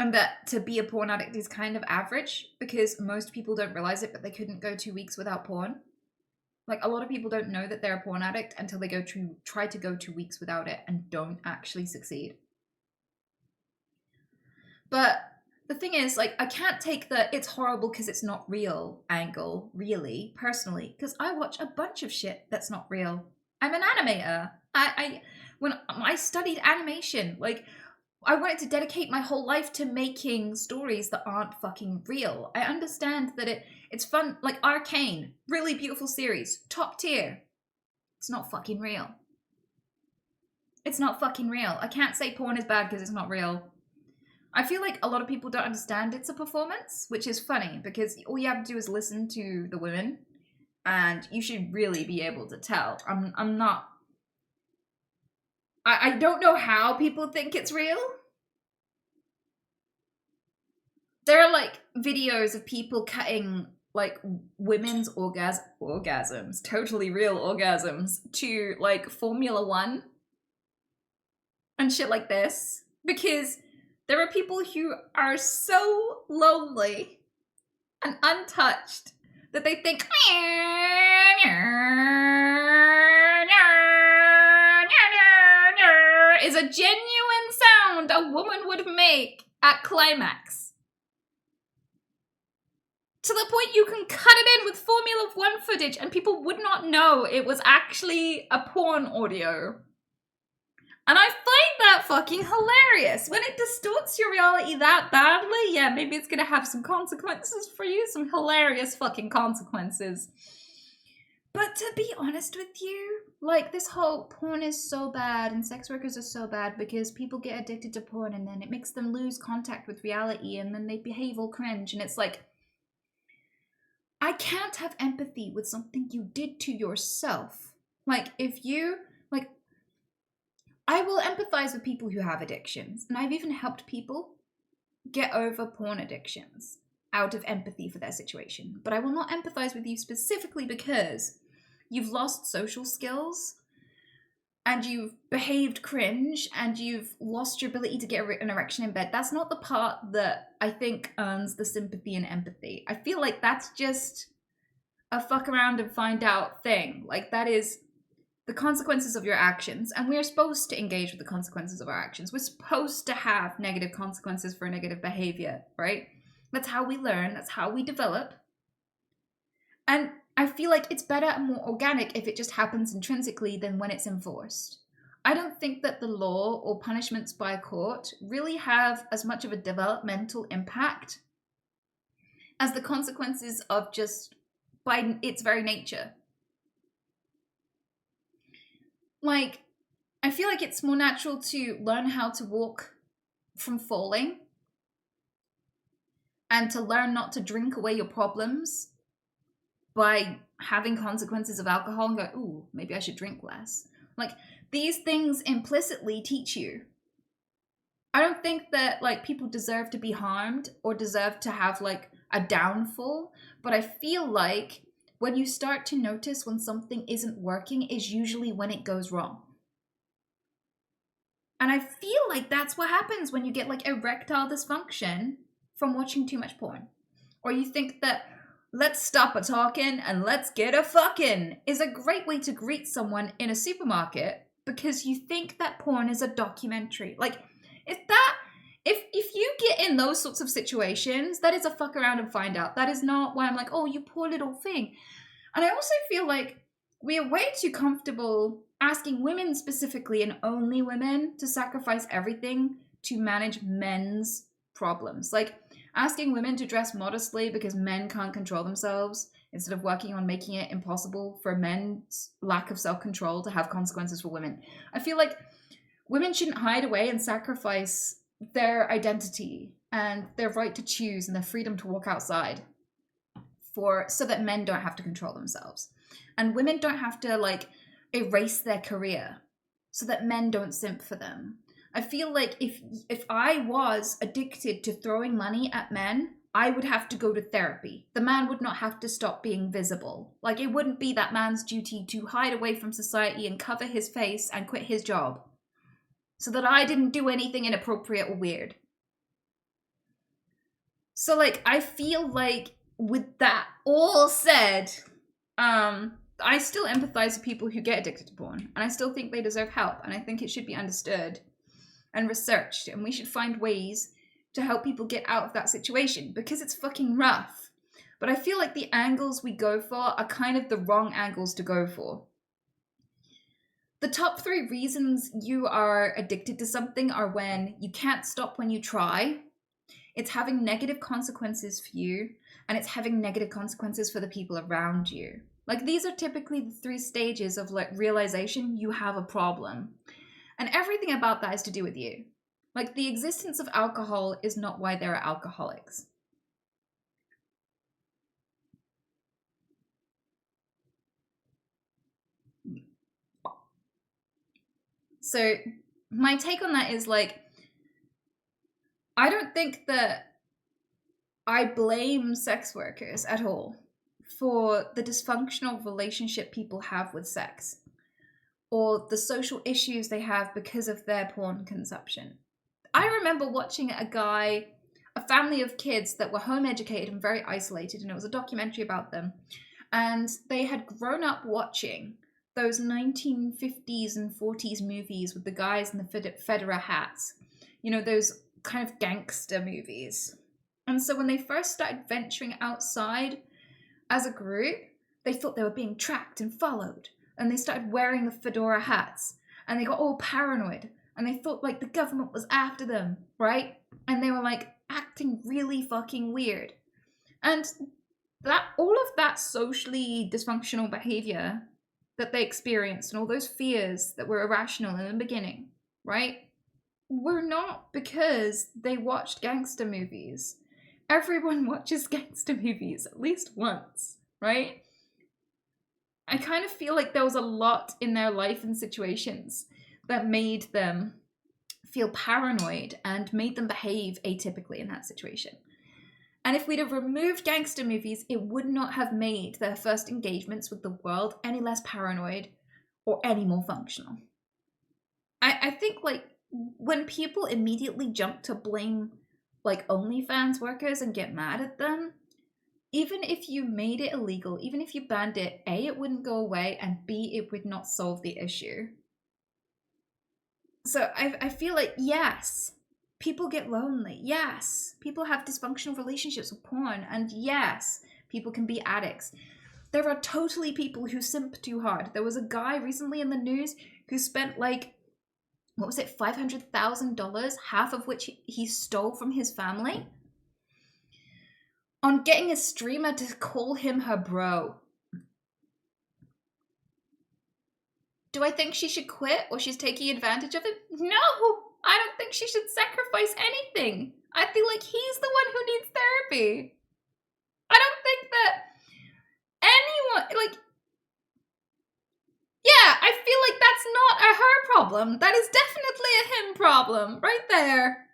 and that to be a porn addict is kind of average because most people don't realize it, but they couldn't go 2 weeks without porn. Like, a lot of people don't know that they're a porn addict until they try to go 2 weeks without it and don't actually succeed. But the thing is, like, I can't take the it's horrible because it's not real angle, really, personally, because I watch a bunch of shit that's not real. I'm an animator. When I studied animation, like, I wanted to dedicate my whole life to making stories that aren't fucking real. I understand that it's fun, like Arcane, really beautiful series, top tier. It's not fucking real. It's not fucking real. I can't say porn is bad because it's not real. I feel like a lot of people don't understand it's a performance, which is funny because all you have to do is listen to the women and you should really be able to tell. I'm not... I don't know how people think it's real. There are like videos of people cutting like women's orgasms, totally real orgasms, to like Formula One and shit like this, because there are people who are so lonely and untouched that they think is a genuine sound a woman would make at climax. To the point you can cut it in with Formula One footage and people would not know it was actually a porn audio. And I find that fucking hilarious. When it distorts your reality that badly, yeah, maybe it's gonna have some consequences for you, some hilarious fucking consequences. But to be honest with you, like, this whole porn is so bad and sex workers are so bad because people get addicted to porn and then it makes them lose contact with reality and then they behave all cringe, and it's like, I can't have empathy with something you did to yourself. Like, if you, like, I will empathize with people who have addictions, and I've even helped people get over porn addictions out of empathy for their situation. But I will not empathize with you specifically because you've lost social skills and you've behaved cringe and you've lost your ability to get an erection in bed, that's not the part that I think earns the sympathy and empathy. I feel like that's just a fuck around and find out thing. Like, that is the consequences of your actions, and we're supposed to engage with the consequences of our actions. We're supposed to have negative consequences for negative behavior, right? That's how we learn, that's how we develop. And I feel like it's better and more organic if it just happens intrinsically than when it's enforced. I don't think that the law or punishments by a court really have as much of a developmental impact as the consequences of just by its very nature. Like, I feel like it's more natural to learn how to walk from falling and to learn not to drink away your problems by having consequences of alcohol and go, ooh, maybe I should drink less. Like, these things implicitly teach you. I don't think that, like, people deserve to be harmed or deserve to have, like, a downfall, but I feel like when you start to notice when something isn't working is usually when it goes wrong. And I feel like that's what happens when you get, like, erectile dysfunction from watching too much porn. Or you think that let's stop a talking and let's get a fucking is a great way to greet someone in a supermarket because you think that porn is a documentary. Like, if you get in those sorts of situations, that is a fuck around and find out. That is not why I'm like, oh, you poor little thing. And I also feel like we are way too comfortable asking women specifically, and only women, to sacrifice everything to manage men's problems. Like, asking women to dress modestly because men can't control themselves, instead of working on making it impossible for men's lack of self-control to have consequences for women. I feel like women shouldn't hide away and sacrifice their identity and their right to choose and their freedom to walk outside so that men don't have to control themselves. And women don't have to, like, erase their career so that men don't simp for them. I feel like if I was addicted to throwing money at men, I would have to go to therapy. The man would not have to stop being visible. Like, it wouldn't be that man's duty to hide away from society and cover his face and quit his job so that I didn't do anything inappropriate or weird. So, like, I feel like with that all said, I still empathize with people who get addicted to porn, and I still think they deserve help, and I think it should be understood and researched, and we should find ways to help people get out of that situation, because it's fucking rough. But I feel like the angles we go for are kind of the wrong angles to go for. The top 3 reasons you are addicted to something are when you can't stop when you try, it's having negative consequences for you, and it's having negative consequences for the people around you. Like, these are typically the 3 stages of, like, realization you have a problem. And everything about that is to do with you. Like, the existence of alcohol is not why there are alcoholics. So my take on that is, like, I don't think that I blame sex workers at all for the dysfunctional relationship people have with sex or the social issues they have because of their porn consumption. I remember watching a family of kids that were home educated and very isolated, and it was a documentary about them. And they had grown up watching those 1950s and 40s movies with the guys in the Federer hats. You know, those kind of gangster movies. And so when they first started venturing outside as a group, they thought they were being tracked and followed. And they started wearing the fedora hats. And they got all paranoid. And they thought, like, the government was after them, right? And they were, like, acting really fucking weird. And all of that socially dysfunctional behavior that they experienced and all those fears that were irrational in the beginning, right, were not because they watched gangster movies. Everyone watches gangster movies at least once, right? I kind of feel like there was a lot in their life and situations that made them feel paranoid and made them behave atypically in that situation. And if we'd have removed gangster movies, it would not have made their first engagements with the world any less paranoid or any more functional. I think like when people immediately jump to blame like OnlyFans workers and get mad at them, even if you made it illegal, even if you banned it, A, it wouldn't go away, and B, it would not solve the issue. So I feel like, yes, people get lonely. Yes, people have dysfunctional relationships with porn. And yes, people can be addicts. There are totally people who simp too hard. There was a guy recently in the news who spent like, what was it, $500,000, half of which he stole from his family, on getting a streamer to call him her bro. Do I think she should quit or she's taking advantage of it? No, I don't think she should sacrifice anything. I feel like he's the one who needs therapy. I don't think that anyone, like, yeah, I feel like that's not a her problem. That is definitely a him problem, right there.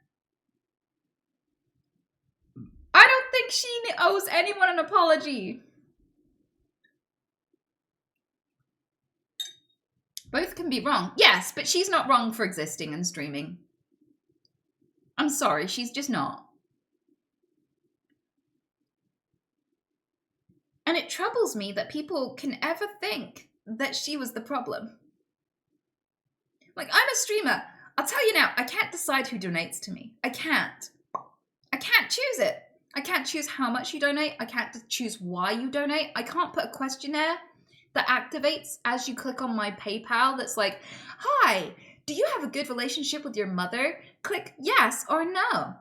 I don't think she owes anyone an apology. Both can be wrong. Yes, but she's not wrong for existing and streaming. I'm sorry, she's just not. And it troubles me that people can ever think that she was the problem. Like, I'm a streamer. I'll tell you now, I can't decide who donates to me. I can't. I can't choose it. I can't choose how much you donate. I can't choose why you donate. I can't put a questionnaire that activates as you click on my PayPal that's like, hi, do you have a good relationship with your mother? Click yes or no.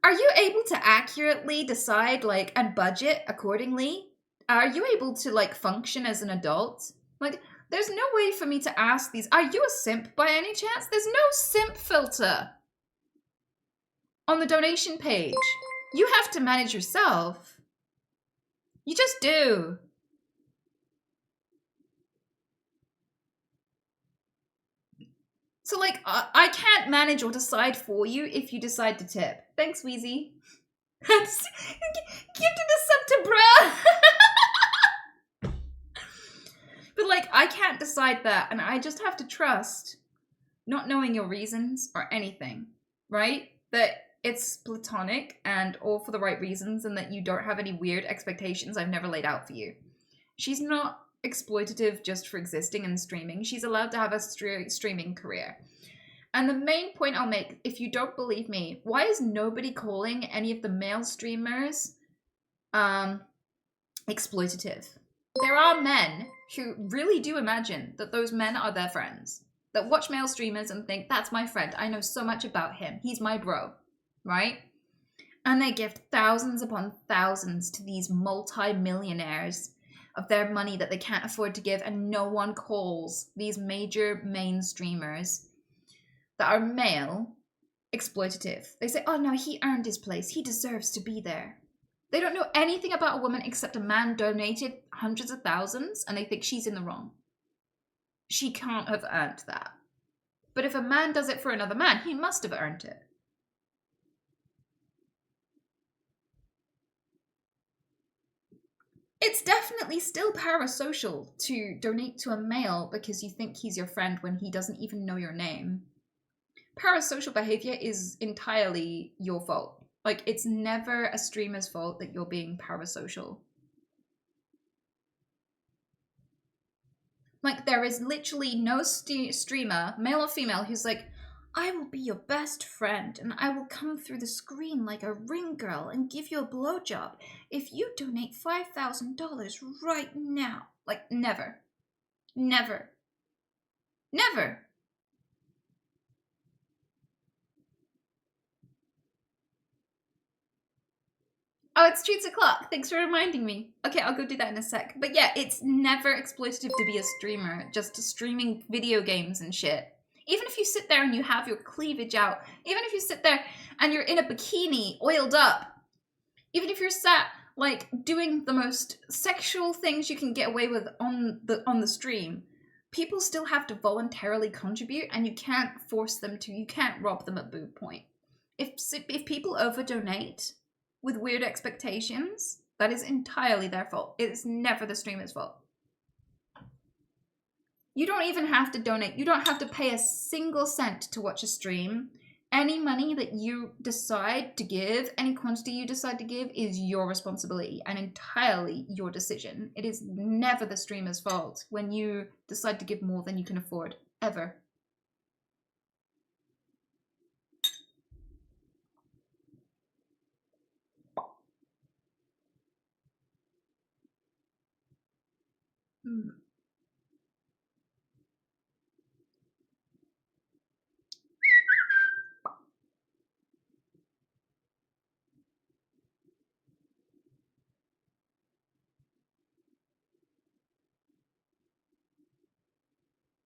Are you able to accurately decide, like, and budget accordingly? Are you able to, like, function as an adult? Like, there's no way for me to ask these. Are you a simp by any chance? There's no simp filter on the donation page. You have to manage yourself. You just do. So, like, I can't manage or decide for you if you decide to tip. Thanks, Wheezy. Gifted a sub to bruh. But, like, I can't decide that, and I just have to trust, not knowing your reasons or anything, right? That it's platonic and all for the right reasons, and that you don't have any weird expectations I've never laid out for you. She's not exploitative just for existing and streaming. She's allowed to have a streaming career. And the main point I'll make, if you don't believe me, why is nobody calling any of the male streamers exploitative? There are men who really do imagine that those men are their friends, that watch male streamers and think, that's my friend, I know so much about him, he's my bro, right? And they give thousands upon thousands to these multi-millionaires of their money that they can't afford to give, and no one calls these major main streamers that are male exploitative. They say, oh no, he earned his place, he deserves to be there. They don't know anything about a woman except a man donated hundreds of thousands, and they think she's in the wrong. She can't have earned that. But if a man does it for another man, he must have earned it. It's definitely still parasocial to donate to a male because you think he's your friend when he doesn't even know your name. Parasocial behavior is entirely your fault. Like, it's never a streamer's fault that you're being parasocial. Like, there is literally no streamer, male or female, who's like, I will be your best friend and I will come through the screen like a ring girl and give you a blowjob if you donate $5,000 right now. Like, never. Never. Never. Oh, it's Streets O'Clock. Thanks for reminding me. Okay, I'll go do that in a sec. But yeah, it's never exploitative to be a streamer, just streaming video games and shit. Even if you sit there and you have your cleavage out, even if you sit there and you're in a bikini, oiled up, even if you're sat, like, doing the most sexual things you can get away with on the stream, people still have to voluntarily contribute, and you can't force them to. You can't rob them at boob point. If people over-donate with weird expectations, that is entirely their fault. It is never the streamer's fault. You don't even have to donate. You don't have to pay a single cent to watch a stream. Any money that you decide to give, any quantity you decide to give, is your responsibility and entirely your decision. It is never the streamer's fault when you decide to give more than you can afford, ever.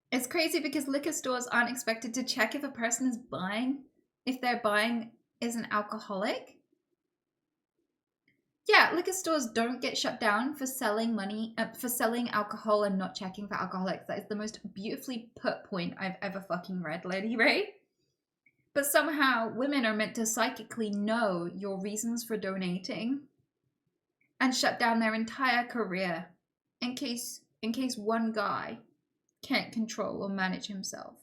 It's crazy because liquor stores aren't expected to check if a person is buying, if they're buying is an alcoholic. Yeah, liquor stores don't get shut down for selling selling alcohol and not checking for alcoholics. That is the most beautifully put point I've ever fucking read, Lady Ray. But somehow women are meant to psychically know your reasons for donating and shut down their entire career in case one guy can't control or manage himself.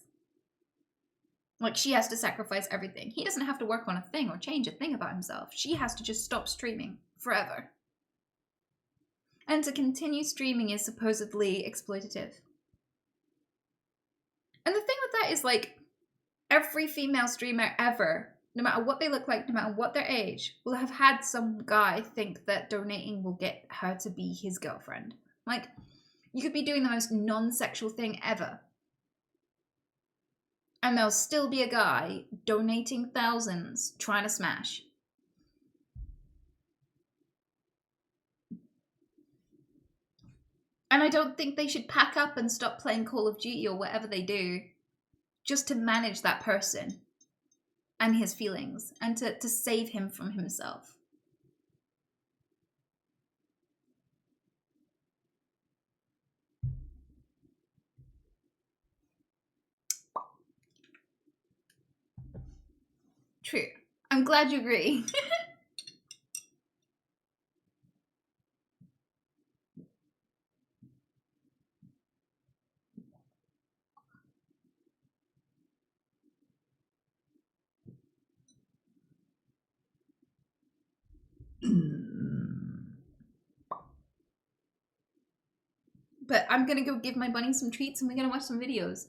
Like, she has to sacrifice everything. He doesn't have to work on a thing or change a thing about himself. She has to just stop streaming forever. And to continue streaming is supposedly exploitative. And the thing with that is, like, every female streamer ever, no matter what they look like, no matter what their age, will have had some guy think that donating will get her to be his girlfriend. Like, you could be doing the most non-sexual thing ever, and there'll still be a guy donating thousands trying to smash. And I don't think they should pack up and stop playing Call of Duty or whatever they do just to manage that person and his feelings and to save him from himself. True. I'm glad you agree. But I'm gonna go give my bunny some treats and we're gonna watch some videos.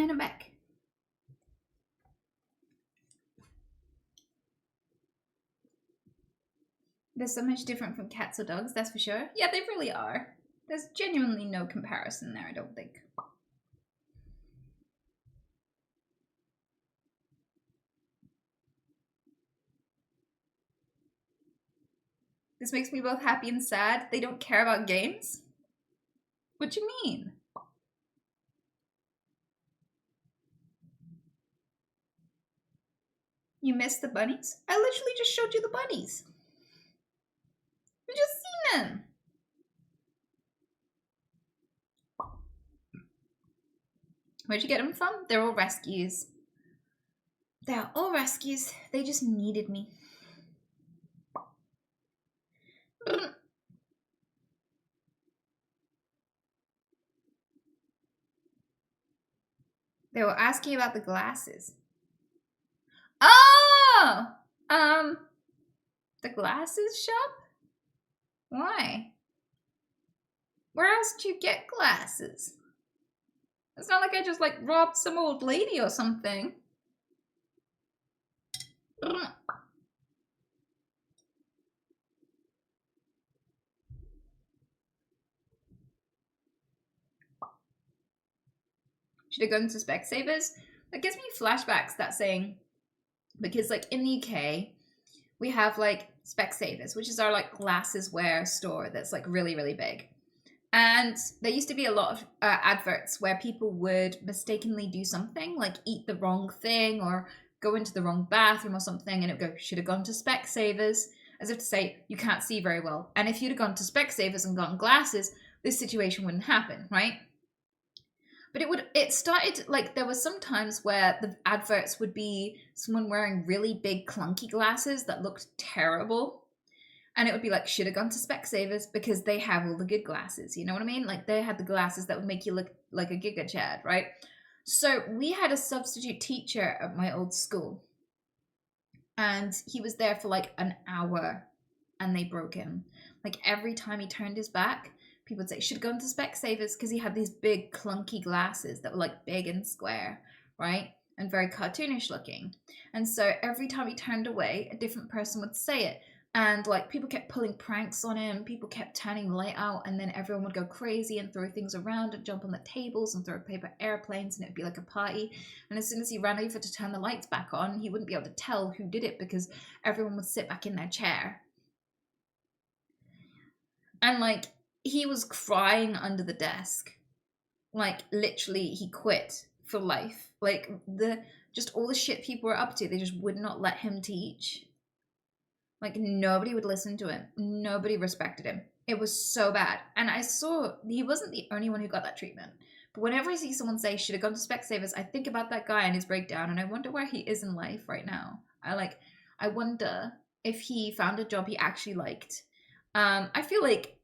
and I'm back. They're so much different from cats or dogs, that's for sure. Yeah, they really are. There's genuinely no comparison there, I don't think. This makes me both happy and sad. They don't care about games? What do you mean? You missed the bunnies? I literally just showed you the bunnies. You just seen them. Where'd you get them from? They're all rescues. They're all rescues. They just needed me. They were asking about the glasses. Oh! The glasses shop? Why? Where else do you get glasses? It's not like I just like robbed some old lady or something. Should have gone to Specsavers. That gives me flashbacks, that saying, because like in the UK, we have like Specsavers, which is our like glasses wear store that's like really, really big. And there used to be a lot of adverts where people would mistakenly do something, like eat the wrong thing or go into the wrong bathroom or something, and it would go, should have gone to Specsavers, as if to say, you can't see very well. And if you'd have gone to Specsavers and gotten glasses, this situation wouldn't happen, right? But it started, like, there was some times where the adverts would be someone wearing really big clunky glasses that looked terrible. And it would be like, should have gone to Specsavers because they have all the good glasses. You know what I mean? Like, they had the glasses that would make you look like a Giga Chad, right? So we had a substitute teacher at my old school. And he was there for like an hour and they broke him. Like, every time he turned his back, people would say, should have gone to Specsavers because he had these big clunky glasses that were like big and square, right? And very cartoonish looking. And so every time he turned away, a different person would say it. And like people kept pulling pranks on him, people kept turning the light out, and then everyone would go crazy and throw things around and jump on the tables and throw paper airplanes, and it'd be like a party. And as soon as he ran over to turn the lights back on, he wouldn't be able to tell who did it because everyone would sit back in their chair. And like he was crying under the desk. Like literally he quit for life. Like just all the shit people were up to, they just would not let him teach. Like, nobody would listen to him. Nobody respected him. It was so bad. And I saw, he wasn't the only one who got that treatment. But whenever I see someone say, should have gone to Specsavers, I think about that guy and his breakdown, and I wonder where he is in life right now. I wonder if he found a job he actually liked. I feel like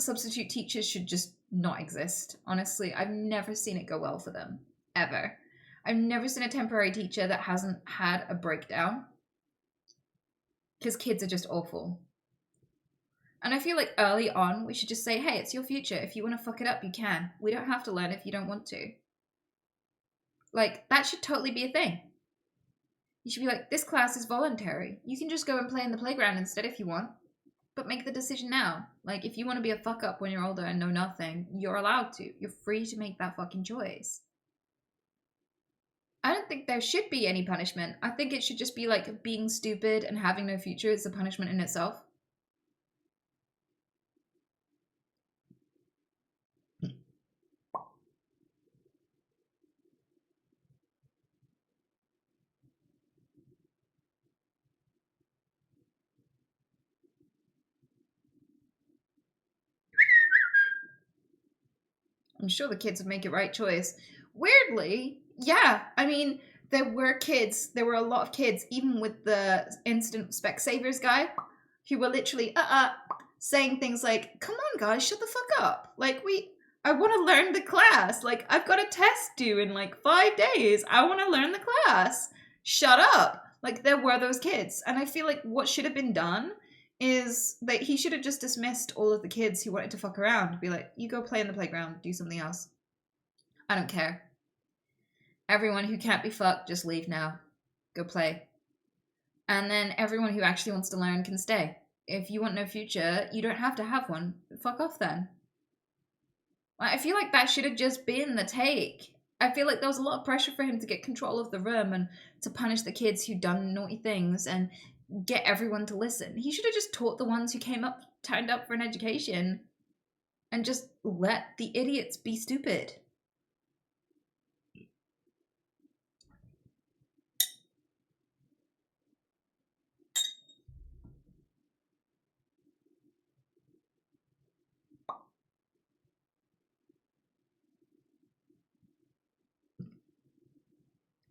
substitute teachers should just not exist. Honestly, I've never seen it go well for them. Ever. I've never seen a temporary teacher that hasn't had a breakdown. Because kids are just awful. And I feel like early on, we should just say, hey, it's your future. If you want to fuck it up, you can. We don't have to learn if you don't want to. Like, that should totally be a thing. You should be like, this class is voluntary. You can just go and play in the playground instead if you want. But make the decision now. Like, if you want to be a fuck up when you're older and know nothing, you're allowed to. You're free to make that fucking choice. I don't think there should be any punishment. I think it should just be like being stupid and having no future is a punishment in itself. I'm sure the kids would make a right choice. Weirdly, yeah, I mean, there were a lot of kids, even with the incident Specsavers guy, who were literally, saying things like, come on guys, shut the fuck up. Like, I want to learn the class. Like, I've got a test due in like 5 days. I want to learn the class. Shut up. Like, there were those kids. And I feel like what should have been done is that he should have just dismissed all of the kids who wanted to fuck around. Be like, you go play in the playground, do something else. I don't care. Everyone who can't be fucked, just leave now. Go play. And then everyone who actually wants to learn can stay. If you want no future, you don't have to have one. Fuck off then. I feel like that should have just been the take. I feel like there was a lot of pressure for him to get control of the room and to punish the kids who'd done naughty things and get everyone to listen. He should have just taught the ones who turned up for an education and just let the idiots be stupid.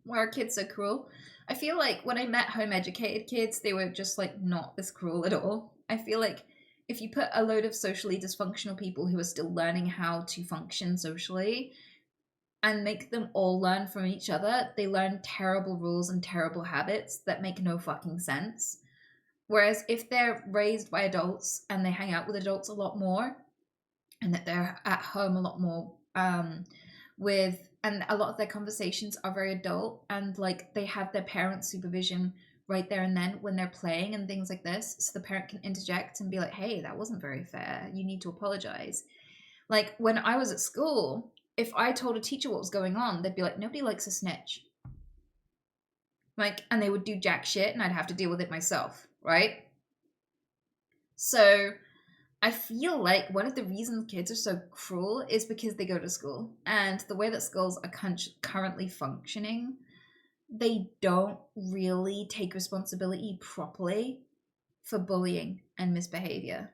Why are kids so cruel? I feel like when I met home educated kids, they were just like not this cruel at all. I feel like if you put a load of socially dysfunctional people who are still learning how to function socially and make them all learn from each other, they learn terrible rules and terrible habits that make no fucking sense. Whereas if they're raised by adults and they hang out with adults a lot more and that they're at home a lot more and a lot of their conversations are very adult and like they have their parents' supervision right there and then when they're playing and things like this, so the parent can interject and be like, hey, that wasn't very fair, you need to apologize. Like when I was at school, if I told a teacher what was going on, they'd be like, nobody likes a snitch. Like, and they would do jack shit and I'd have to deal with it myself, right? So I feel like one of the reasons kids are so cruel is because they go to school. And the way that schools are currently functioning, they don't really take responsibility properly for bullying and misbehavior.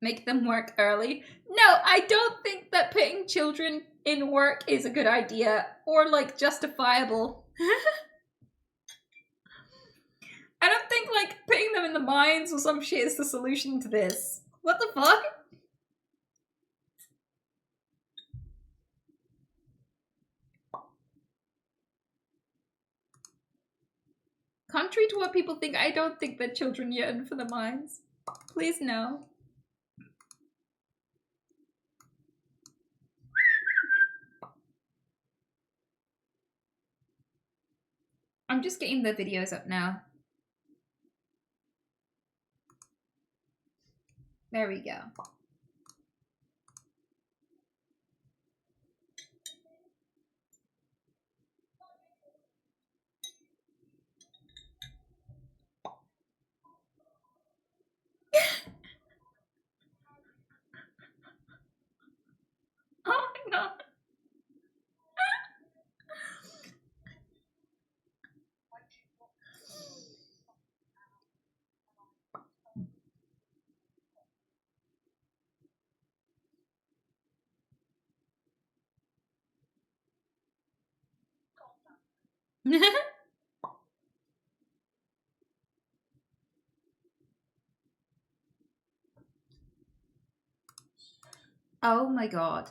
Make them work early. No, I don't think that putting children in work is a good idea or like justifiable. I don't think like putting them in the mines or some shit is the solution to this. What the fuck? Contrary to what people think, I don't think that children yearn for the mines. Please no. I'm just getting the videos up now. There we go. Oh my god. Oh my god.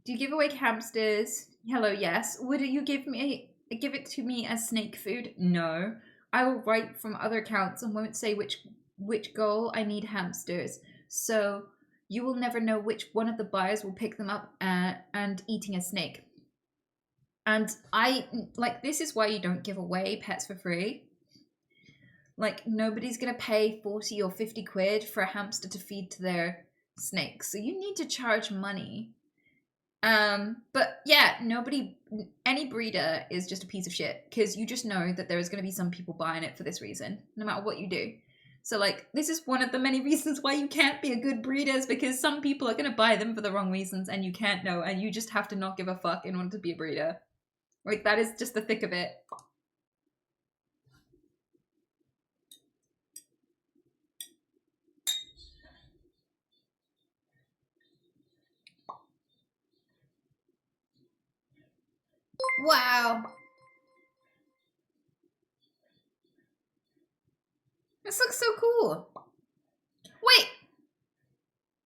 Do you give away hamsters? Hello, yes. Would you give it to me as snake food? No. I will write from other accounts and won't say which goal I need hamsters. So you will never know which one of the buyers will pick them up and eating a snake. And this is why you don't give away pets for free. Like, nobody's gonna pay 40 or 50 quid for a hamster to feed to their snakes. So you need to charge money. But yeah, any breeder is just a piece of shit because you just know that there is going to be some people buying it for this reason, no matter what you do. So like, this is one of the many reasons why you can't be a good breeder is because some people are going to buy them for the wrong reasons and you can't know and you just have to not give a fuck in order to be a breeder. Like, that is just the thick of it. Wow. This looks so cool. Wait.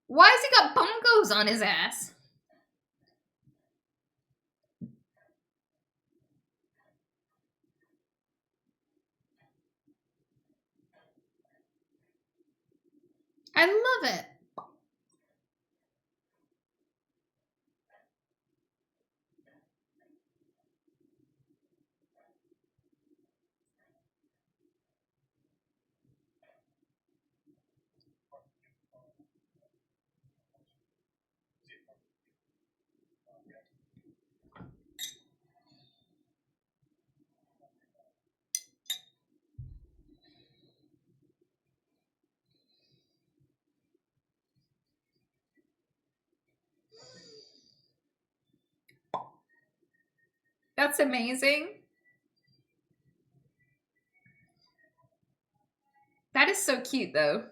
Why has he got bongos on his ass? I love it. That's amazing. That is so cute, though.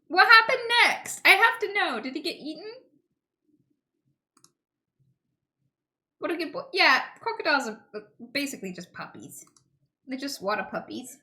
What happened next? I have to know. Did he get eaten? What a good boy. Yeah, crocodiles are basically just puppies. They're just water puppies.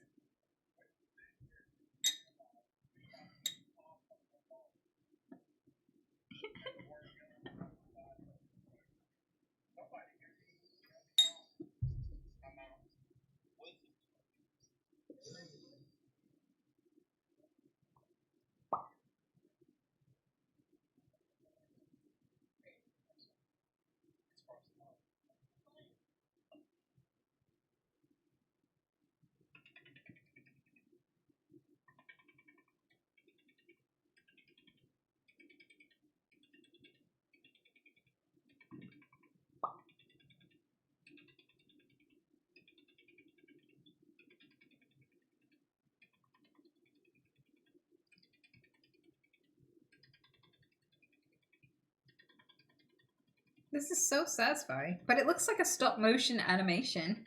This is so satisfying. But it looks like a stop motion animation.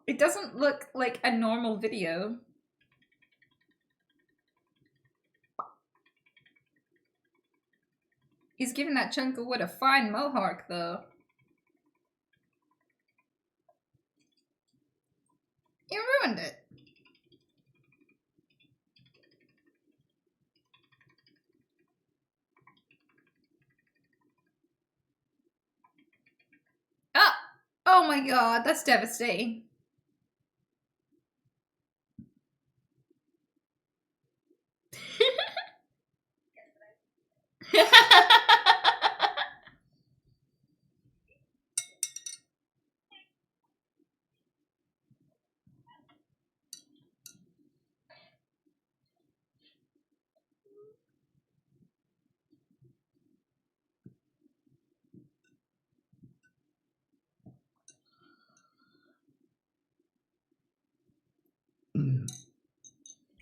It doesn't look like a normal video. He's giving that chunk of wood a fine mohawk, though. You ruined it. Ah! Oh my god, that's devastating.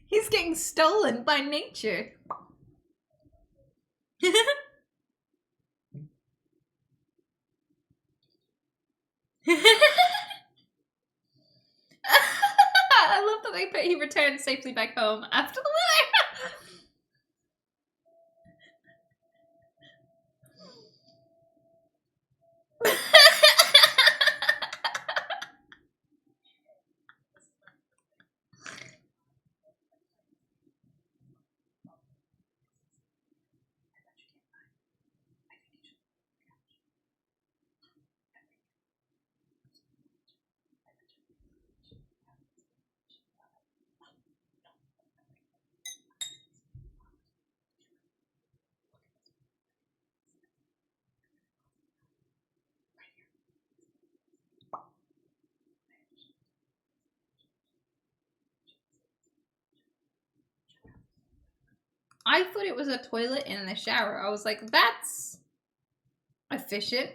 He's getting stolen by nature. I love that he returned safely back home after the winter. I thought it was a toilet in the shower. I was like, that's efficient.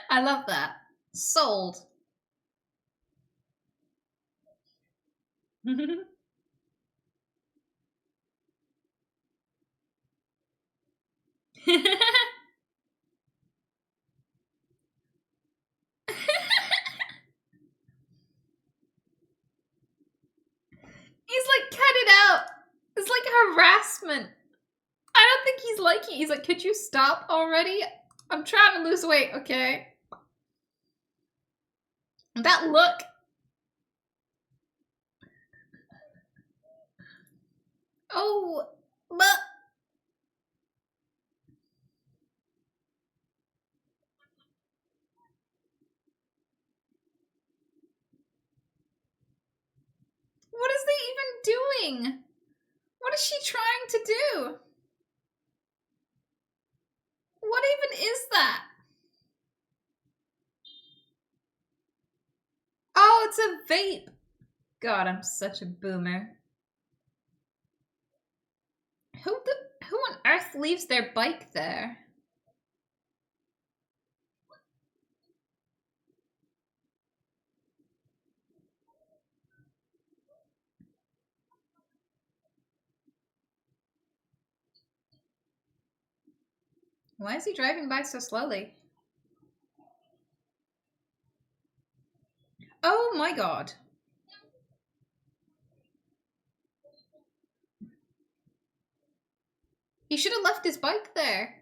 I love that. Sold. like, cut it out. It's like harassment. I don't think he's liking it. He's like, could you stop already? I'm trying to lose weight, okay? That look. Oh, but. What is they even doing? What is she trying to do? What even is that? Oh, it's a vape. God, I'm such a boomer. Who on earth leaves their bike there? Why is he driving by so slowly? Oh my god. He should have left his bike there.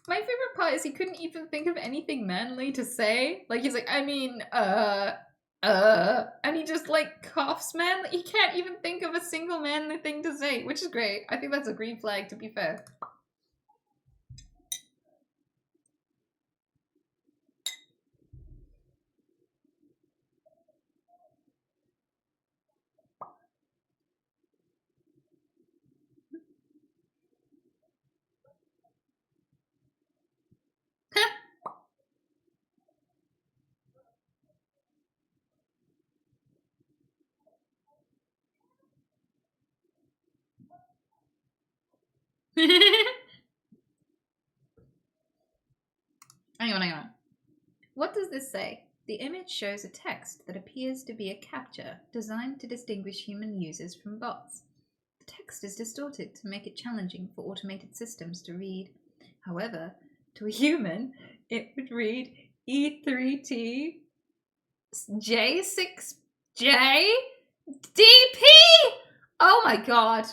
My favorite part is he couldn't even think of anything manly to say. Like, he's like, I mean, and he just, like, coughs manly. He can't even think of a single manly thing to say, which is great. I think that's a green flag, to be fair. Hang on. What does this say? The image shows a text that appears to be a captcha designed to distinguish human users from bots. The text is distorted to make it challenging for automated systems to read. However, to a human, it would read E3T J6J DP! Oh my god.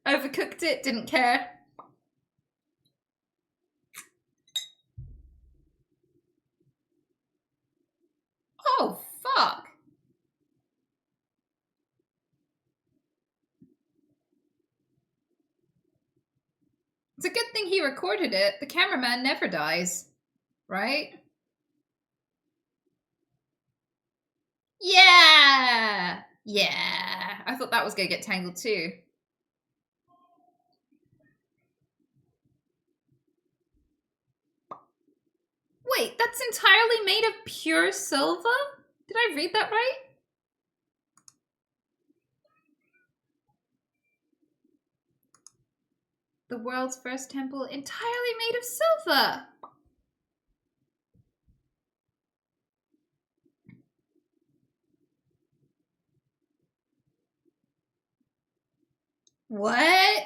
Overcooked it, didn't care. Oh, fuck. It's a good thing he recorded it. The cameraman never dies, right? Yeah! Yeah. I thought that was gonna get tangled too. Wait, that's entirely made of pure silver? Did I read that right? The world's first temple entirely made of silver! What?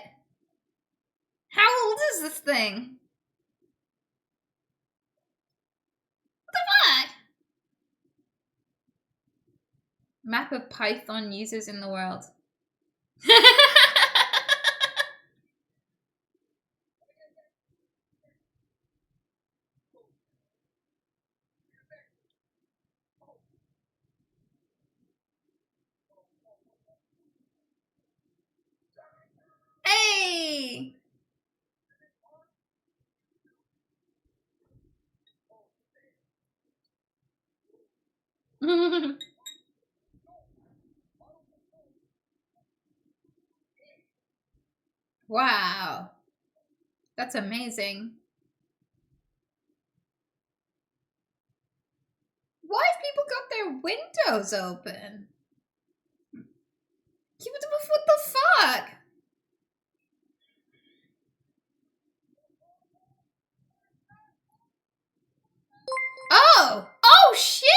How old is this thing? What the fuck? Map of Python users in the world. Hey! Wow. That's amazing. Why have people got their windows open? What the fuck? Oh! Oh shit!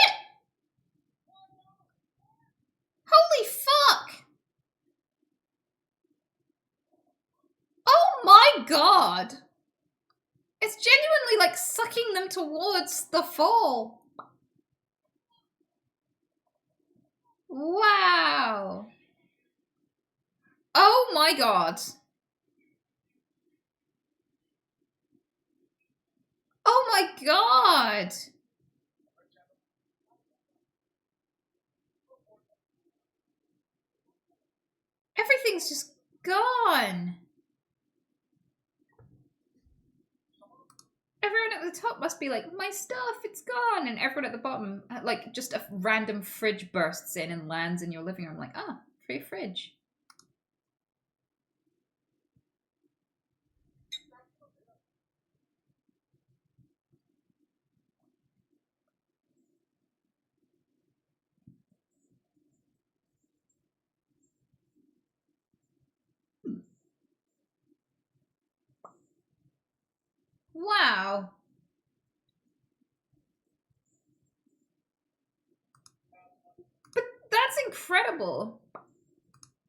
Holy fuck! Oh my god! It's genuinely like sucking them towards the fall. Wow. Oh my god. Oh my god. Everything's just gone. Everyone at the top must be like, my stuff, it's gone. And everyone at the bottom, like, just a random fridge bursts in and lands in your living room. Like, ah, free fridge. Wow. But that's incredible.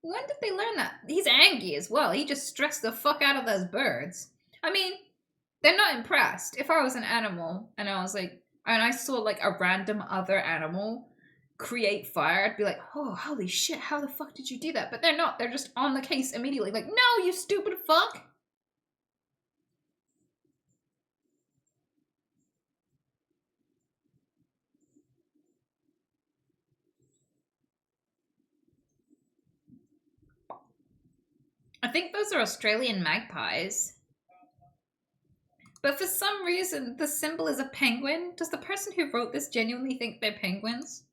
When did they learn that? He's angry as well. He just stressed the fuck out of those birds. I mean, they're not impressed. If I was an animal and I was like, and I saw like a random other animal create fire, I'd be like, oh, holy shit, how the fuck did you do that? But they're not. They're just on the case immediately. Like, no, you stupid fuck. I think those are Australian magpies. But for some reason, the symbol is a penguin. Does the person who wrote this genuinely think they're penguins?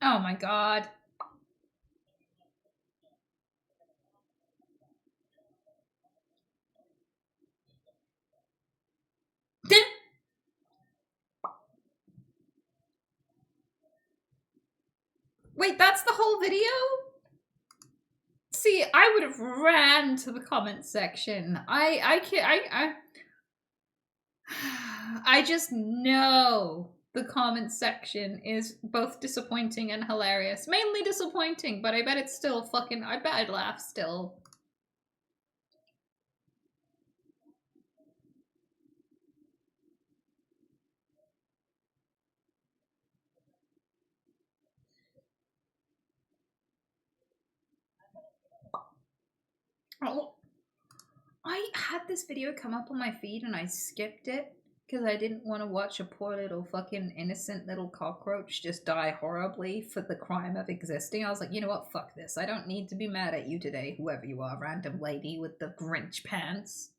Oh my god. Wait, that's the whole video? See, I would have ran to the comment section. I can't. I just know the comment section is both disappointing and hilarious. Mainly disappointing, but I bet it's still fucking. I bet I'd laugh still. Oh, I had this video come up on my feed and I skipped it because I didn't want to watch a poor little fucking innocent little cockroach just die horribly for the crime of existing. I was like, you know what? Fuck this. I don't need to be mad at you today, whoever you are, random lady with the Grinch pants.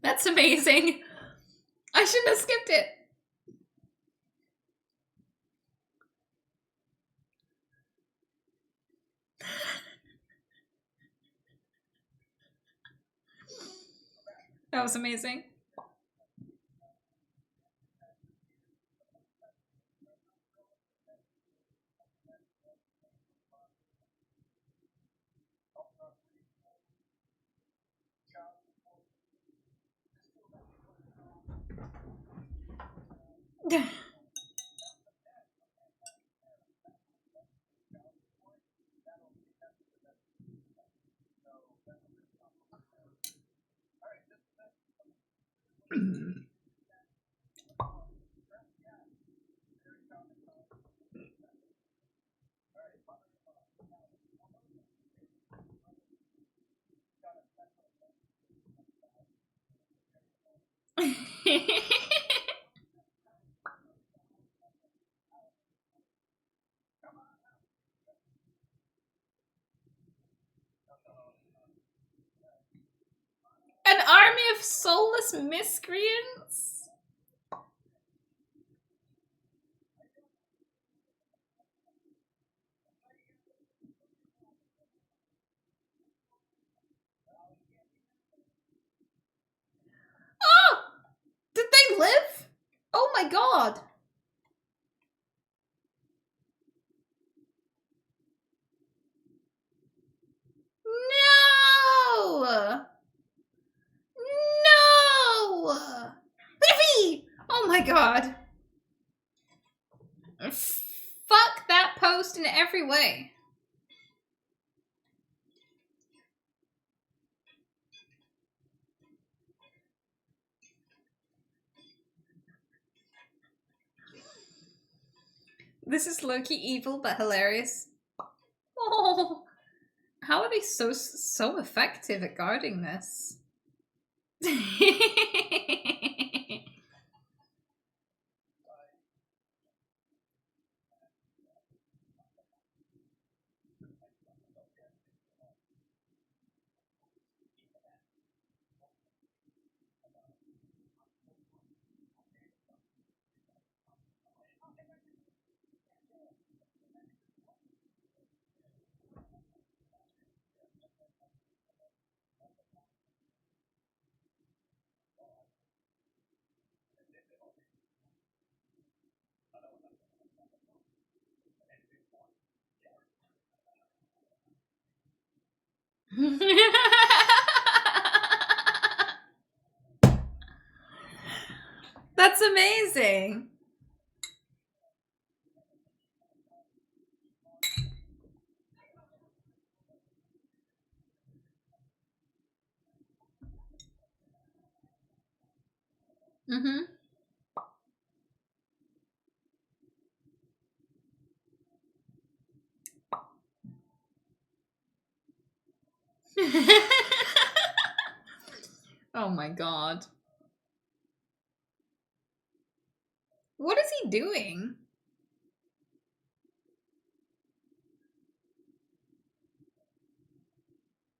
That's amazing. I shouldn't have skipped it. That was amazing. An army of soulless miscreants? Oh! Did they live? Oh my god. No! No! Livy! Oh my god. Fuck that post in every way. This is low-key evil but hilarious. Oh, how are they so effective at guarding this? That's amazing. Mm-hmm. Oh my god. What is he doing?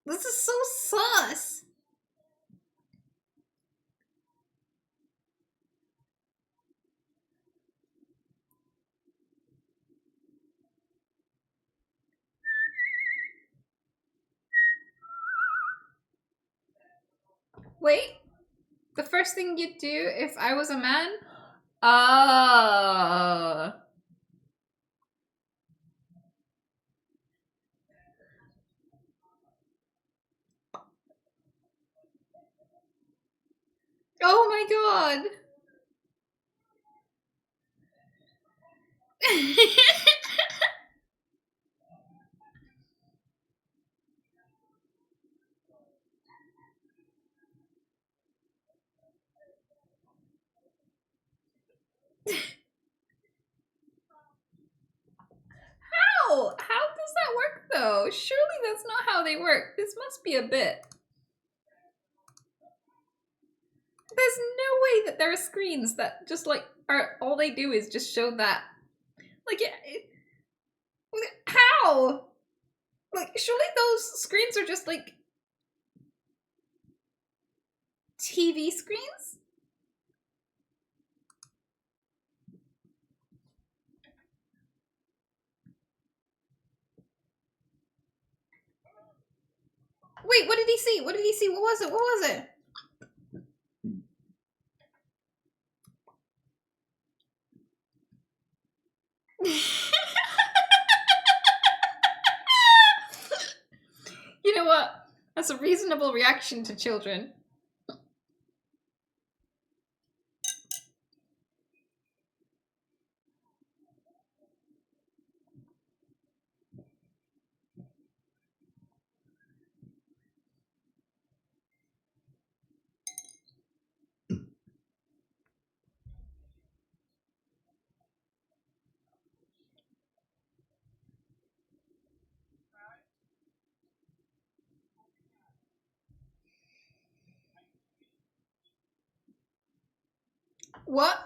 This is so sus. Wait, the first thing you'd do if I was a man? Oh my god. How? How does that work though? Surely that's not how they work. This must be a bit. There's no way that there are screens that just like are all they do is just show that. Like how? Like surely those screens are just like TV screens? Wait, what did he see? What did he see? What was it? What was it? You know what? That's a reasonable reaction to children. What?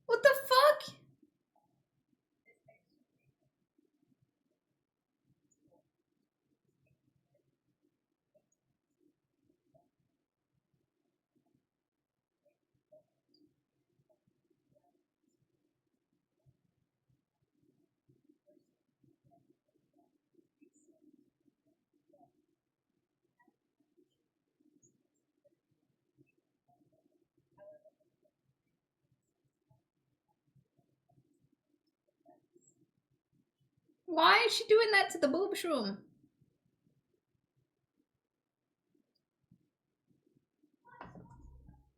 What the fuck? Why is she doing that to the boob shroom?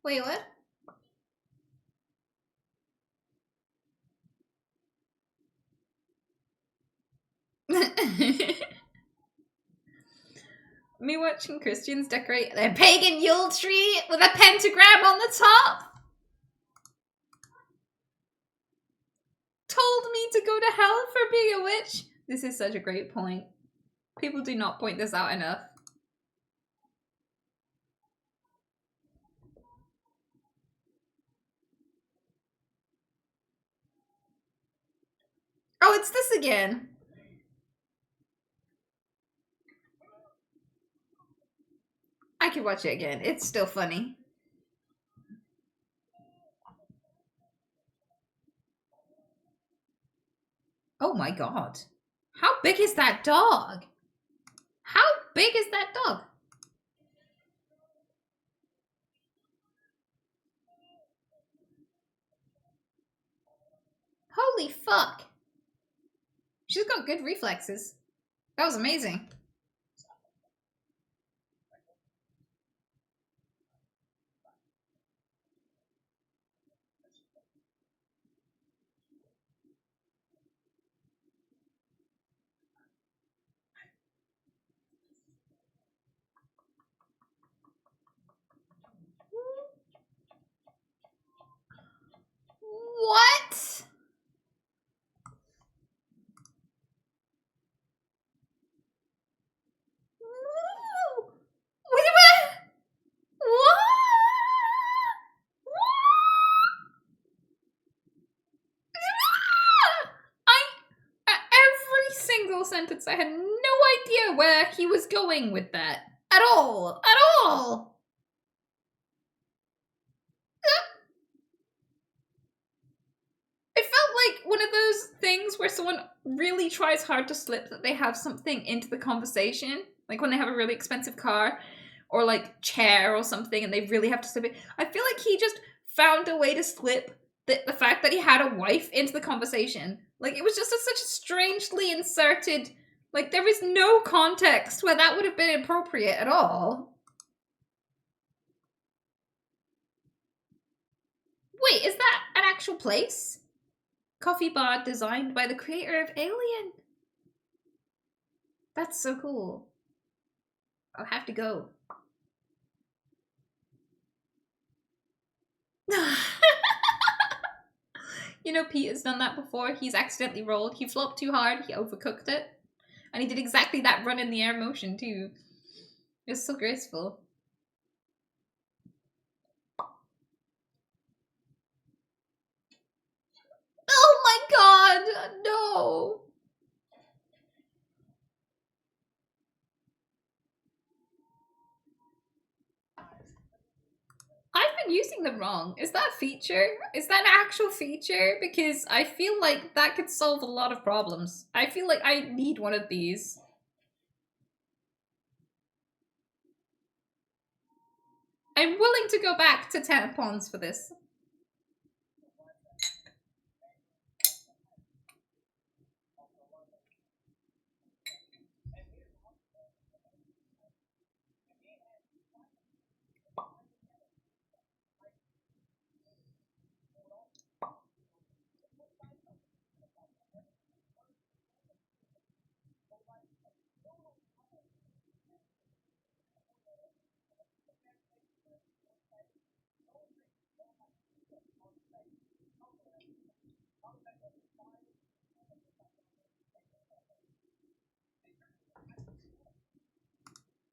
Wait, what? Me watching Christians decorate their pagan Yule tree with a pentagram on the top. Told me to go to hell for being a witch. This is such a great point. People do not point this out enough. Oh, it's this again. I could watch it again. It's still funny. Oh my god. How big is that dog? How big is that dog? Holy fuck. She's got good reflexes. That was amazing. What? Wait a minute. What? Every single sentence, I had no idea where he was going with that. At all. At all. It felt like one of those things where someone really tries hard to slip that they have something into the conversation. Like when they have a really expensive car or like chair or something and they really have to slip it. I feel like he just found a way to slip the fact that he had a wife into the conversation. Like it was just such a strangely inserted, like there was no context where that would have been appropriate at all. Wait, is that an actual place? Coffee bar designed by the creator of Alien. That's so cool. I'll have to go. You know, Pete has done that before. He's accidentally rolled. He flopped too hard. He overcooked it. And he did exactly that run in the air motion too. It was so graceful. Oh my god! No! I've been using the wrong? Is that a feature? Is that an actual feature? Because I feel like that could solve a lot of problems. I feel like I need one of these. I'm willing to go back to tampons for this.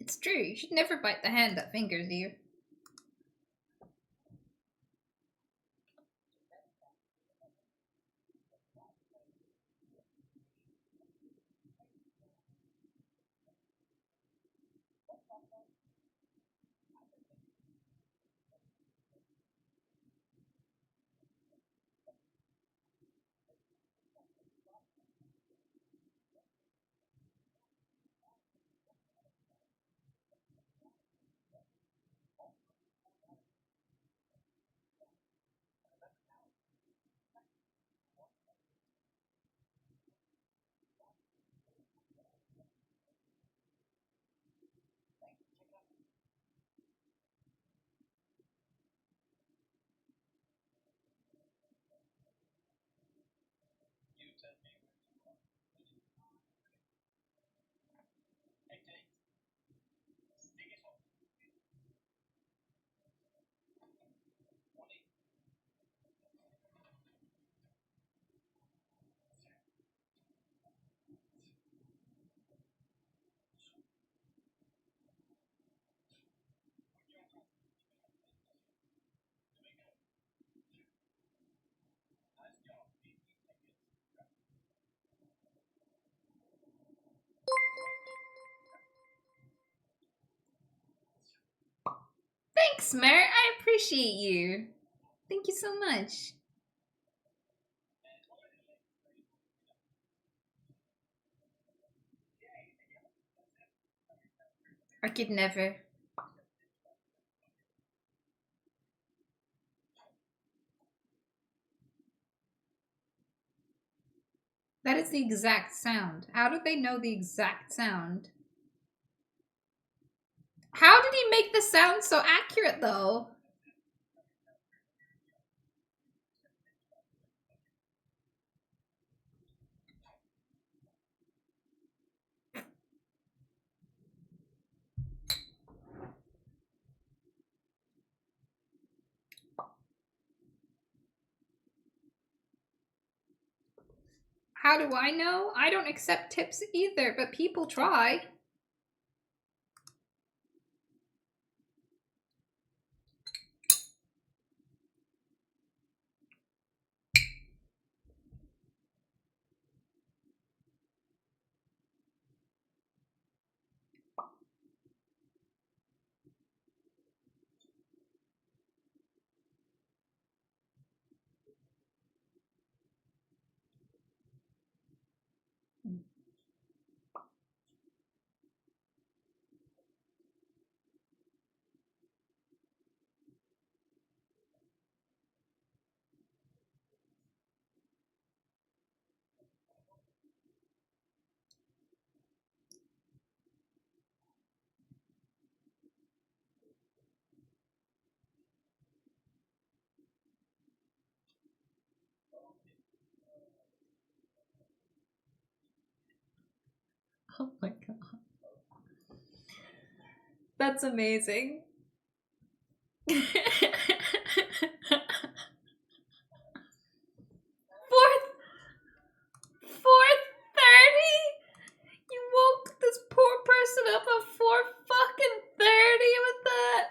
It's true, you should never bite the hand that fingers you. Thanks, Mert. I appreciate you. Thank you so much. I could never. That is the exact sound. How did they know the exact sound? How did he make the sound so accurate, though? How do I know? I don't accept tips either, but people try. Oh my god. That's amazing. 4:30? You woke this poor person up at 4:30 with that?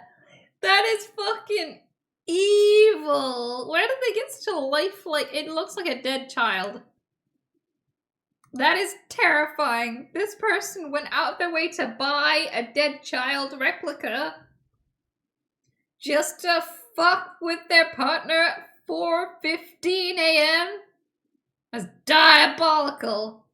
That is fucking evil. Where did they get such a lifelike? It looks like a dead child. That is terrifying. This person went out of their way to buy a dead child replica just to fuck with their partner at 4:15 a.m.? That's diabolical.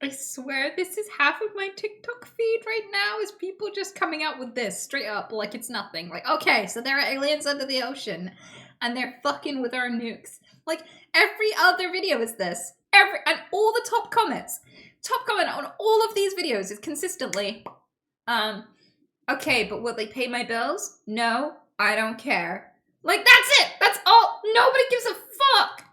I swear this is half of my TikTok feed right now is people just coming out with this straight up like it's nothing. Like, okay, so there are aliens under the ocean and they're fucking with our nukes. Like every other video is this. And all the top comments. Top comment on all of these videos is consistently okay, but will they pay my bills? No, I don't care. Like that's it. That's all. Nobody gives a fuck.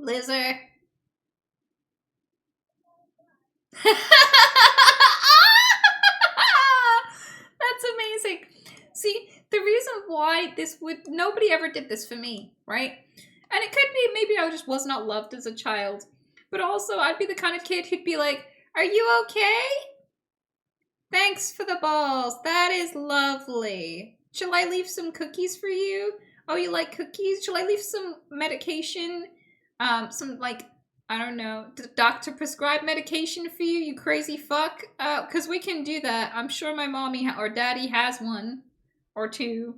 Lizard. That's amazing. See, the reason why this would nobody ever did this for me, right? And it could be maybe I just was not loved as a child, but also I'd be the kind of kid who'd be like, "Are you okay? Thanks for the balls. That is lovely. Shall I leave some cookies for you? Oh, you like cookies? Shall I leave some medication? Some like I don't know, doctor prescribed medication for you, you crazy fuck? Cause we can do that. I'm sure my mommy or daddy has one or two.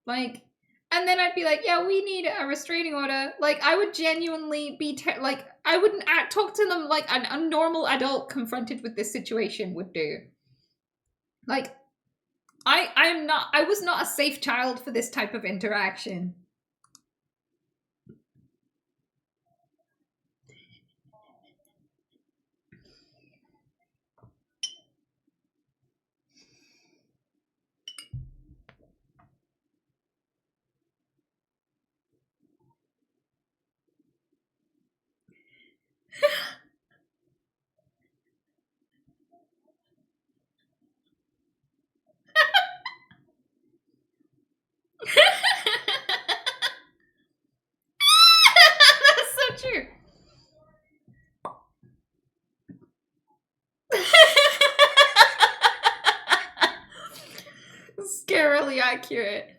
Like, and then I'd be like, yeah, we need a restraining order. Like, I would genuinely be like, I wouldn't talk to them like a normal adult confronted with this situation would do. Like, I was not a safe child for this type of interaction. That's so true. Scarily accurate.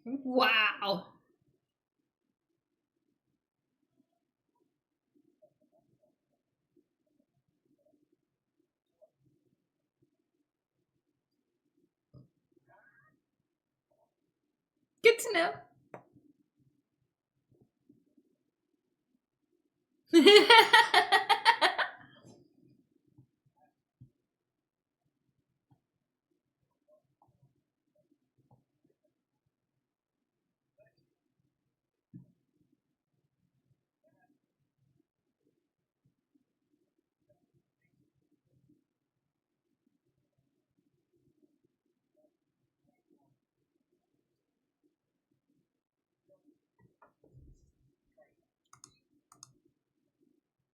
Wow. Good to know.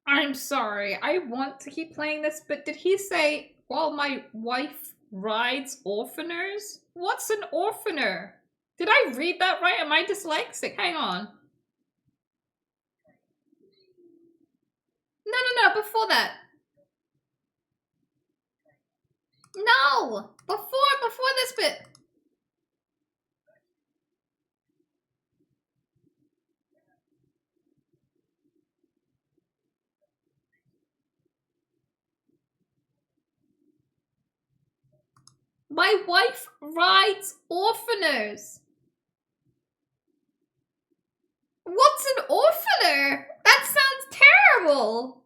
I'm sorry. I want to keep playing this, but did he say, while my wife rides orphaners? What's an orphaner? Did I read that right? Am I dyslexic? Hang on. No, before that. No! Before this bit. My wife rides orphaners. What's an orphaner? That sounds terrible.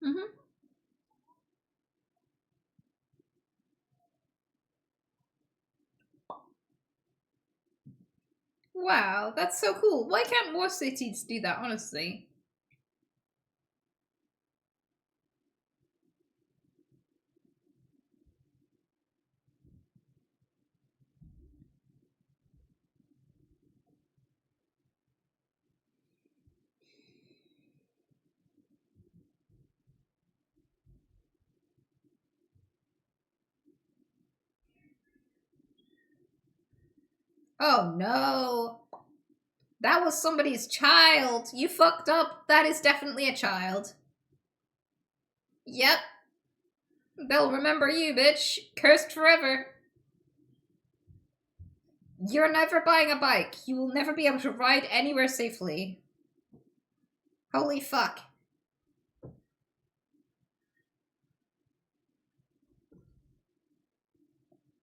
Mm-hmm. Wow, that's so cool. Why can't more cities do that, honestly? Oh no. That was somebody's child. You fucked up. That is definitely a child. Yep. They'll remember you, bitch. Cursed forever. You're never buying a bike. You will never be able to ride anywhere safely. Holy fuck.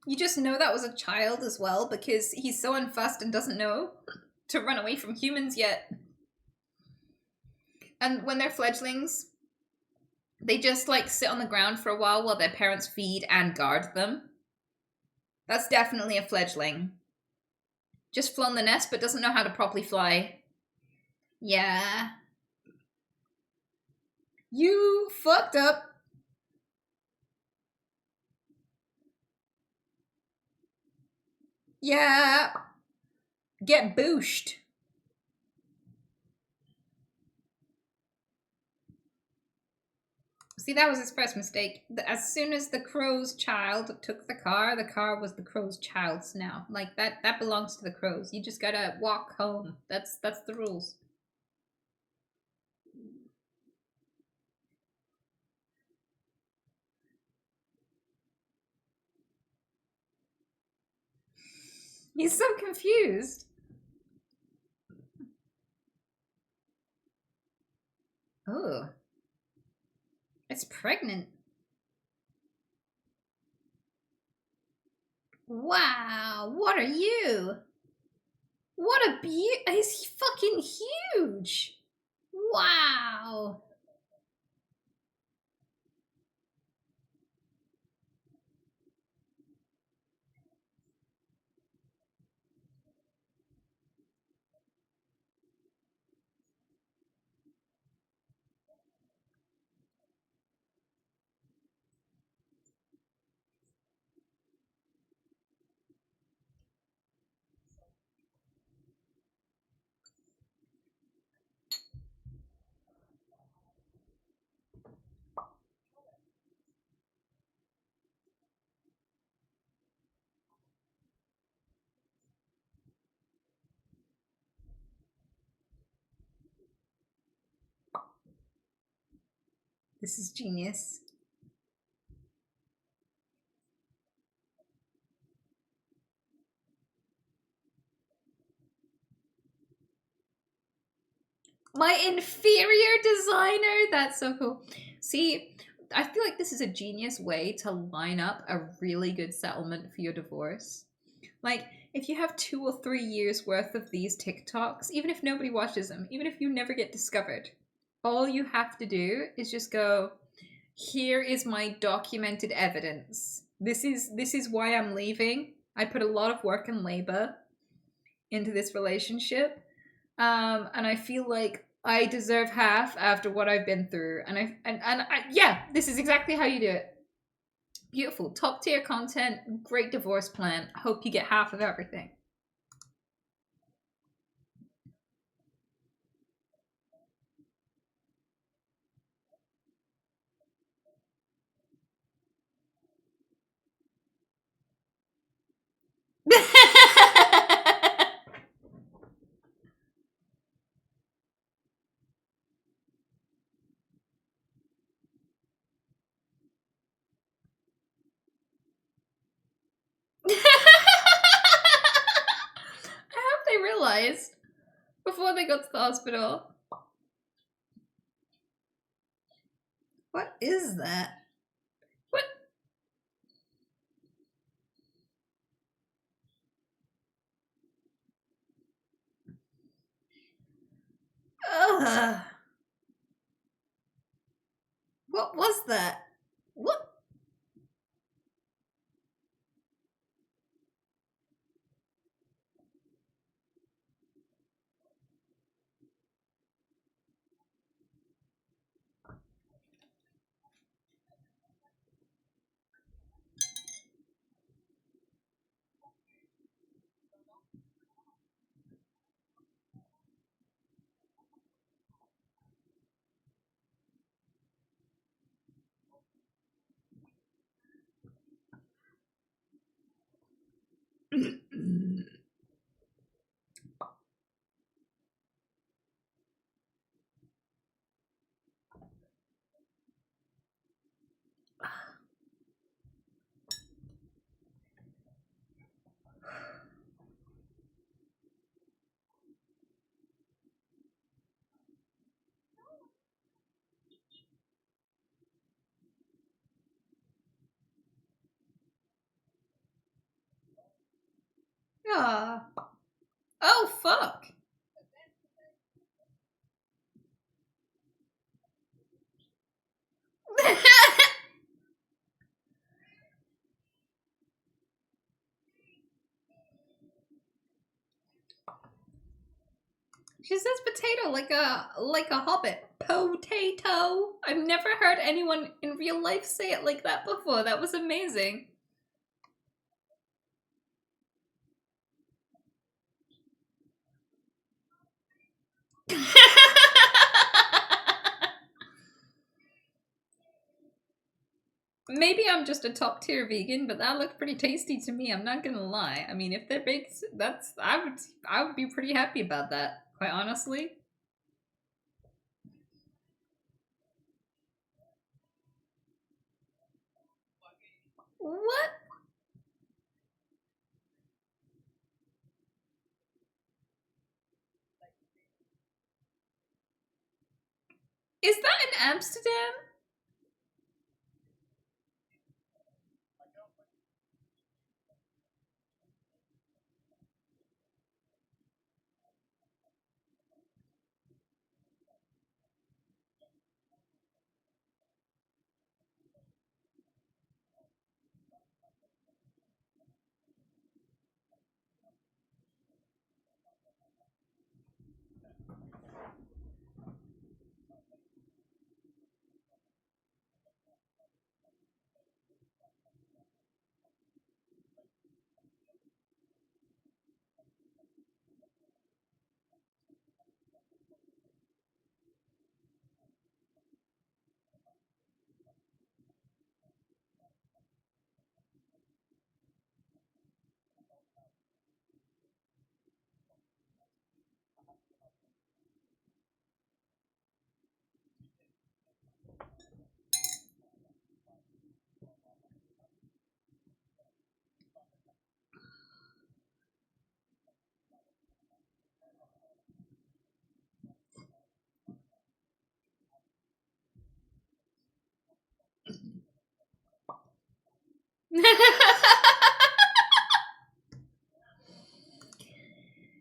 You just know that was a child as well because he's so unfussed and doesn't know to run away from humans yet. And when they're fledglings, they just like sit on the ground for a while their parents feed and guard them. That's definitely a fledgling. Just flown the nest but doesn't know how to properly fly. Yeah. You fucked up. Yeah. Get booshed. See, that was his first mistake. As soon as the crow's child took the car was the crow's child's now. Like that belongs to the crows. You just gotta walk home. That's the rules. He's so confused. Oh. It's pregnant. Wow, what are you? What a beaut! He's fucking huge! Wow! This is genius. My inferior designer? That's so cool. See, I feel like this is a genius way to line up a really good settlement for your divorce. Like, if you have 2 or 3 years worth of these TikToks, even if nobody watches them, even if you never get discovered, all you have to do is just go, here is my documented evidence. This is why I'm leaving. I put a lot of work and labor into this relationship. And I feel like I deserve half after what I've been through. Yeah, this is exactly how you do it. Beautiful. Top tier content, great divorce plan. Hope you get half of everything. I hope they realized before they got to the hospital. What is that? What? Ugh. What was that? What? Ah. Oh, fuck. She says potato like a hobbit. Potato. I've never heard anyone in real life say it like that before. That was amazing. Maybe I'm just a top tier vegan, but that looked pretty tasty to me. I'm not gonna lie. I mean, if they're baked, I would be pretty happy about that. Quite honestly. What? Is that in Amsterdam?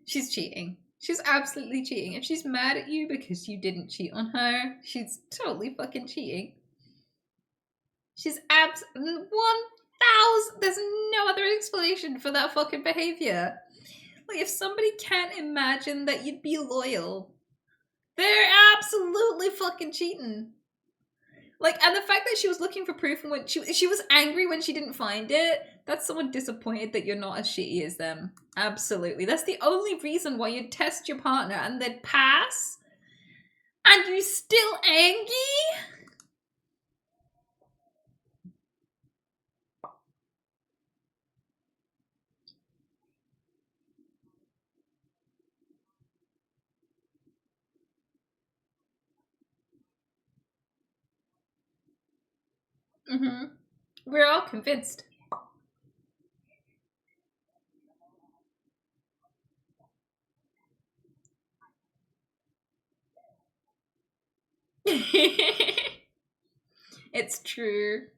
She's cheating. She's absolutely cheating. If she's mad at you because you didn't cheat on her, she's totally fucking cheating. She's There's no other explanation for that fucking behavior. Like, if somebody can't imagine that you'd be loyal, they're absolutely fucking cheating. Like, and the fact that she was looking for proof and when she was angry when she didn't find it, that's someone disappointed that you're not as shitty as them. Absolutely. That's the only reason why you'd test your partner and they'd pass, and you're still angry? Mm-hmm. We're all convinced. It's true.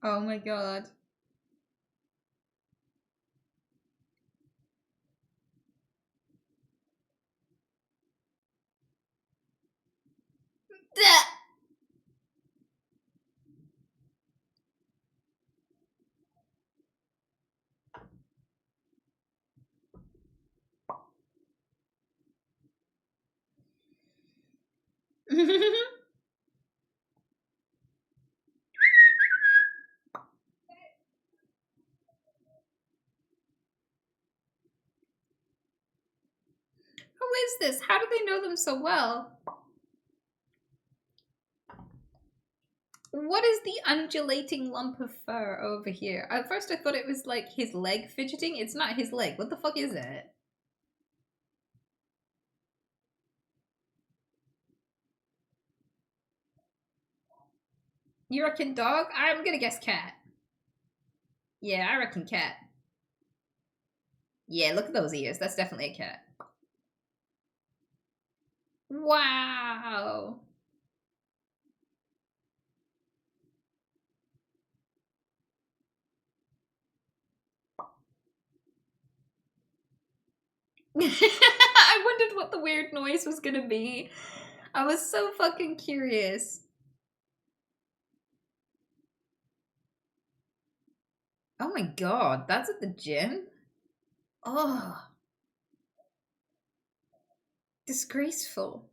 Oh my god. Who is this? How do they know them so well? What is the undulating lump of fur over here? At first I thought it was like his leg fidgeting. It's not his leg. What the fuck is it? You reckon dog? I'm gonna guess cat. Yeah, I reckon cat. Yeah, look at those ears. That's definitely a cat. Wow. I wondered what the weird noise was gonna be. I was so fucking curious. Oh my god, that's at the gym? Oh. Disgraceful.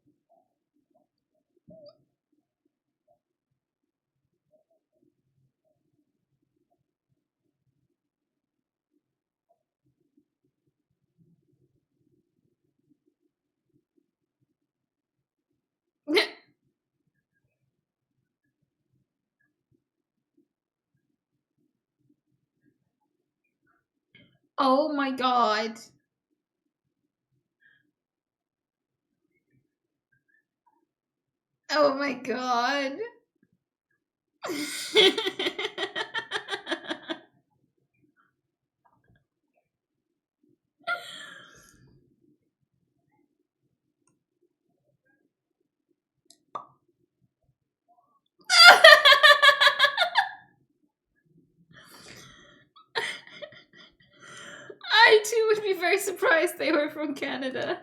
Oh my god. Oh my god. I too would be very surprised they were from Canada.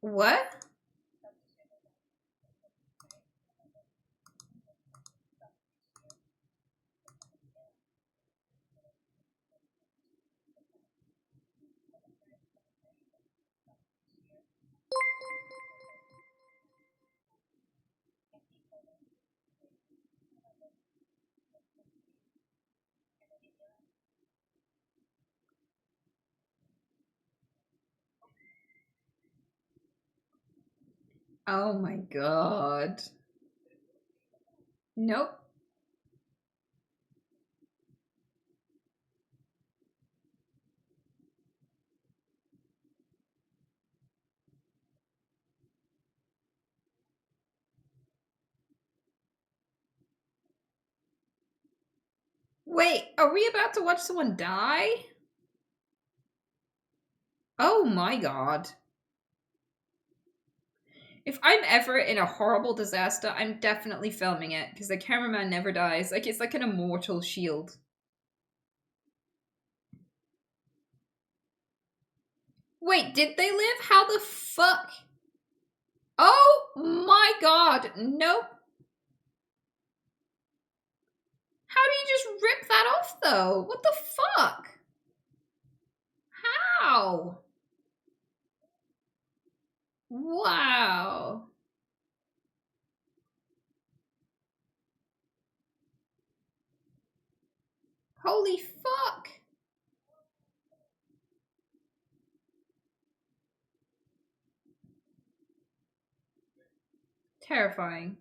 What? Oh my god. Nope. Wait, are we about to watch someone die? Oh my god. If I'm ever in a horrible disaster, I'm definitely filming it because the cameraman never dies. Like, it's like an immortal shield. Wait, did they live? How the fuck? Oh my god, nope. How do you just rip that off though? What the fuck? How? Wow. Holy fuck. Terrifying.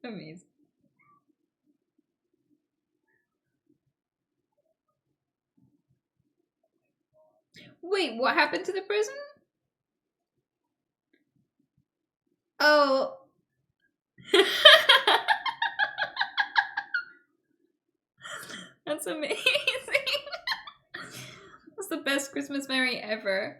Amazing. Wait, what happened to the prison? Oh. That's amazing. That's the best Christmas memory ever.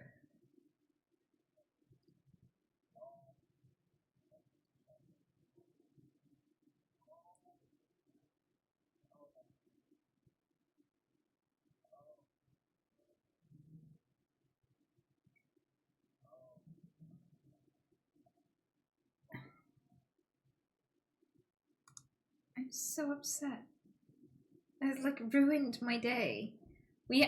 I'm so upset. It's like ruined my day.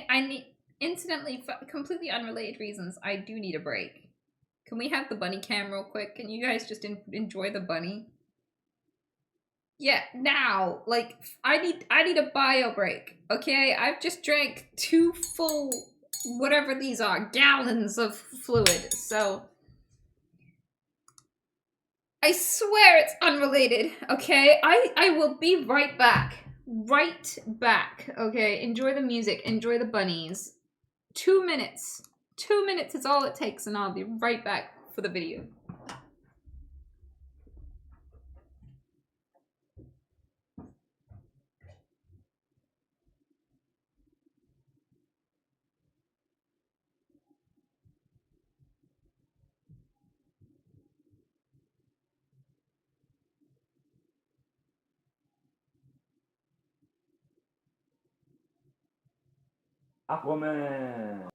I need, incidentally, for completely unrelated reasons, I do need a break. Can we have the bunny cam real quick? Can you guys just enjoy the bunny? Yeah, now. Like, I need a bio break. Okay, I've just drank 2 full, whatever these are, gallons of fluid. So I swear it's unrelated. Okay, I will be right back. Right back. Okay, enjoy the music. Enjoy the bunnies. 2 minutes. 2 minutes is all it takes, and I'll be right back for the video.
Aquaman.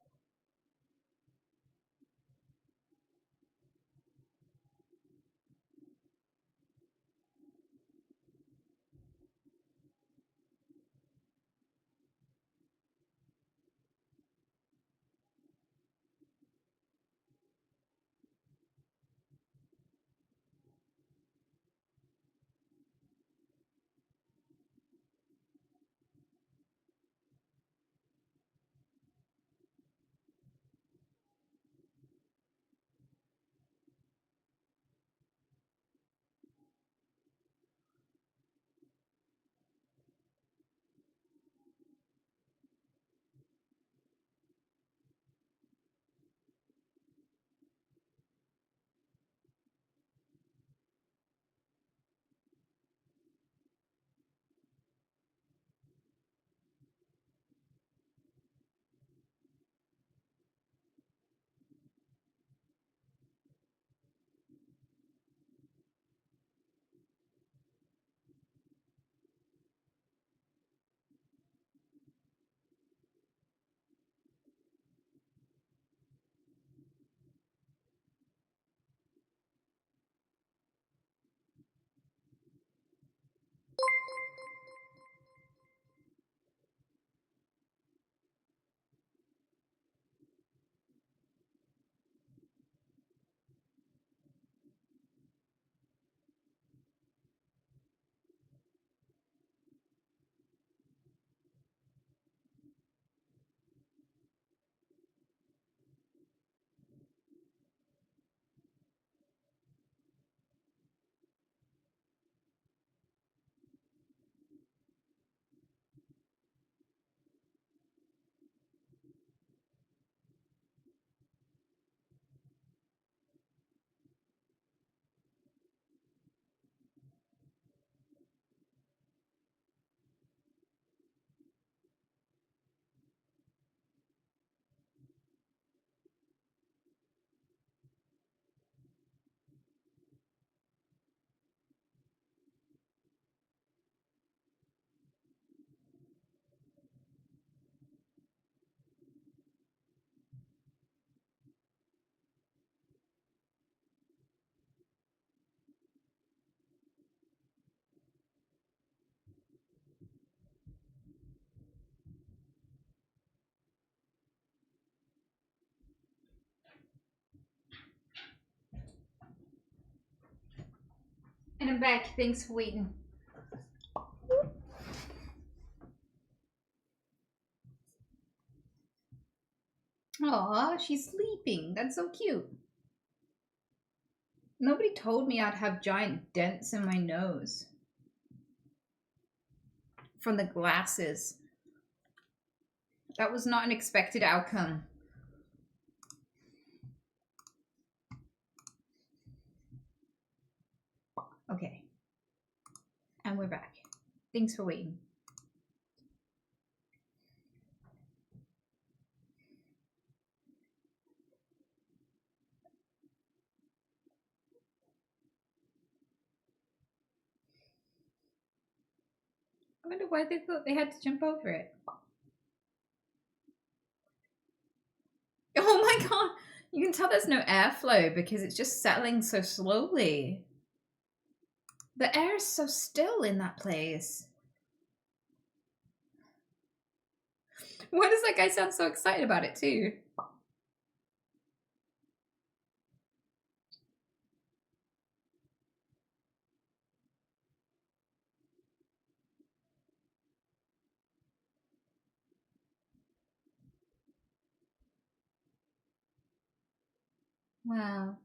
I'm back. Thanks for waiting. Aw, she's sleeping. That's so cute. Nobody told me I'd have giant dents in my nose from the glasses. That was not an expected outcome. Okay. And we're back. Thanks for waiting. I wonder why they thought they had to jump over it. Oh my god! You can tell there's no airflow because it's just settling so slowly. The air is so still in that place. Why does that guy sound so excited about it too? Wow.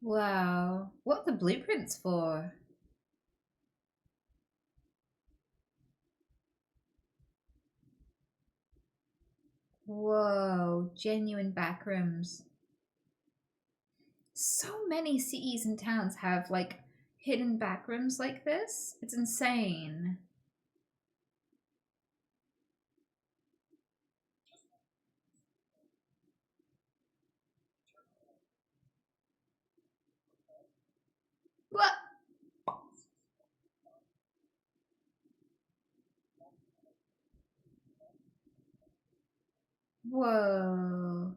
Wow. What are the blueprints for? Whoa, genuine backrooms. So many cities and towns have like hidden backrooms like this. It's insane. What? Whoa.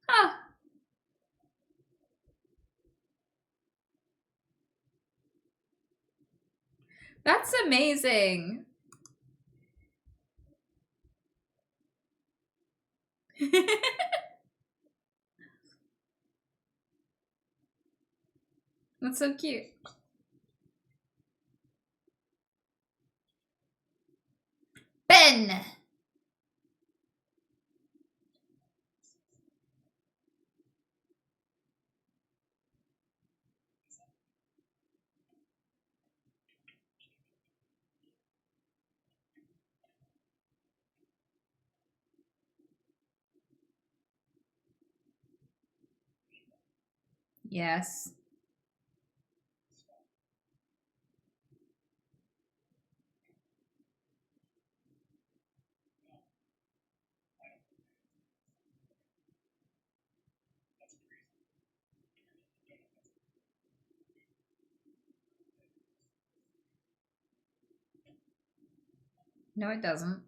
Huh. That's amazing. That's so cute. Ben! Yes. No, it doesn't.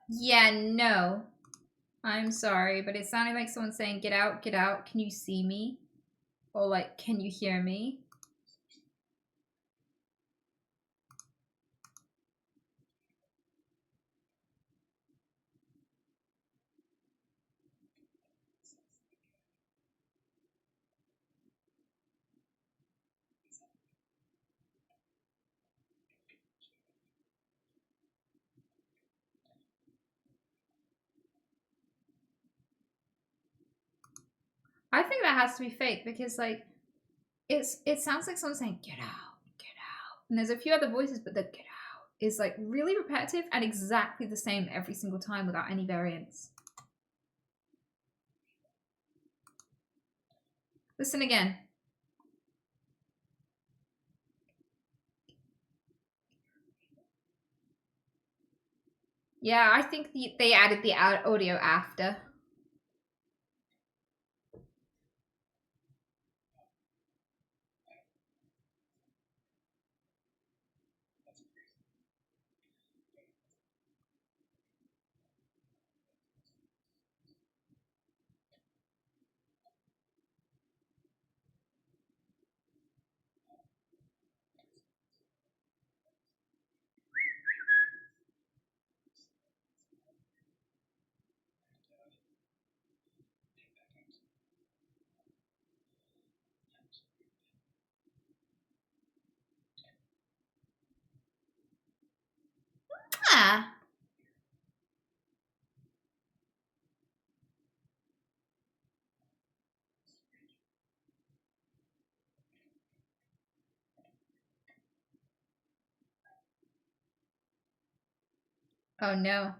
Yeah, no. I'm sorry, but it sounded like someone saying, get out, can you see me? Or like, can you hear me? I think that has to be fake because like it sounds like someone saying get out, get out. And there's a few other voices, but the get out is like really repetitive and exactly the same every single time without any variance. Listen again. Yeah, I think they added the audio after. Ah. Oh no.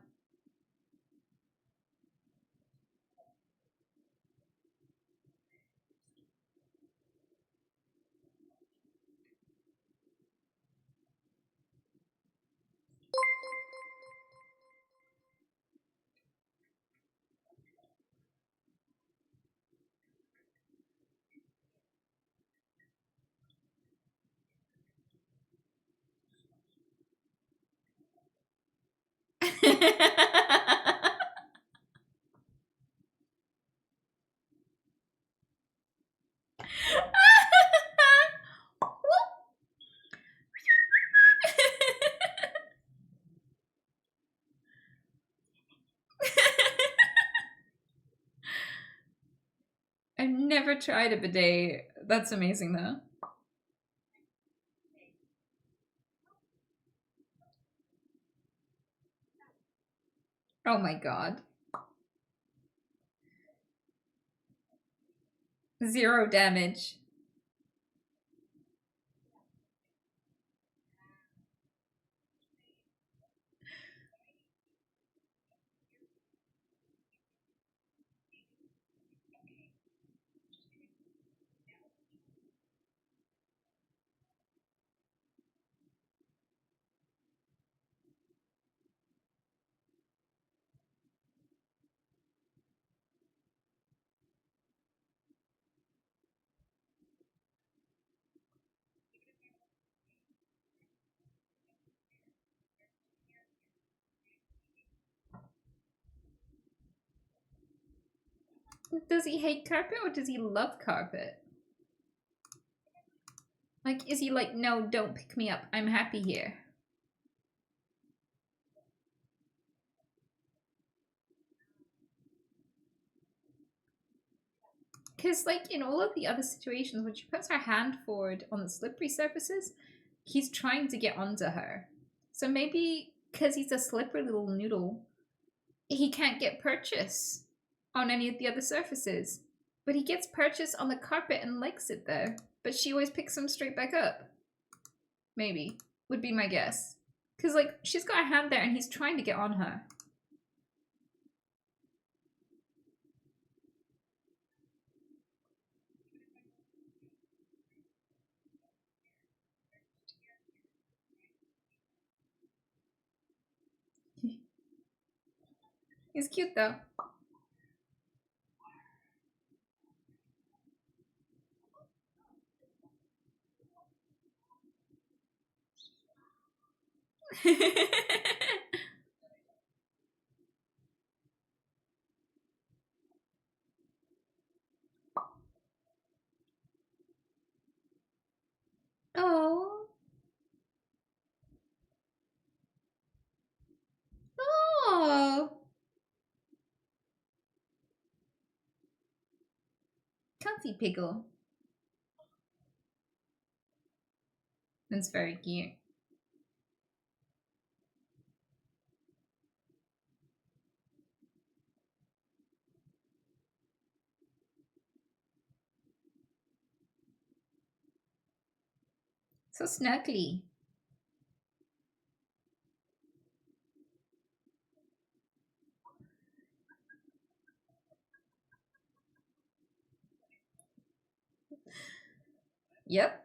I've never tried a bidet. That's amazing though. Oh my god. 0 damage. Does he hate carpet or does he love carpet? Like, is he like, no, don't pick me up. I'm happy here. Because, like, in all of the other situations, when she puts her hand forward on the slippery surfaces, he's trying to get onto her. So maybe because he's a slippery little noodle, he can't get purchase on any of the other surfaces. But he gets purchase on the carpet and likes it there. But she always picks him straight back up. Maybe. Would be my guess. Because, like, she's got a hand there and he's trying to get on her. He's cute, though. Oh. Oh. Comfy Piggle. That's very cute. So snuggly. Yep.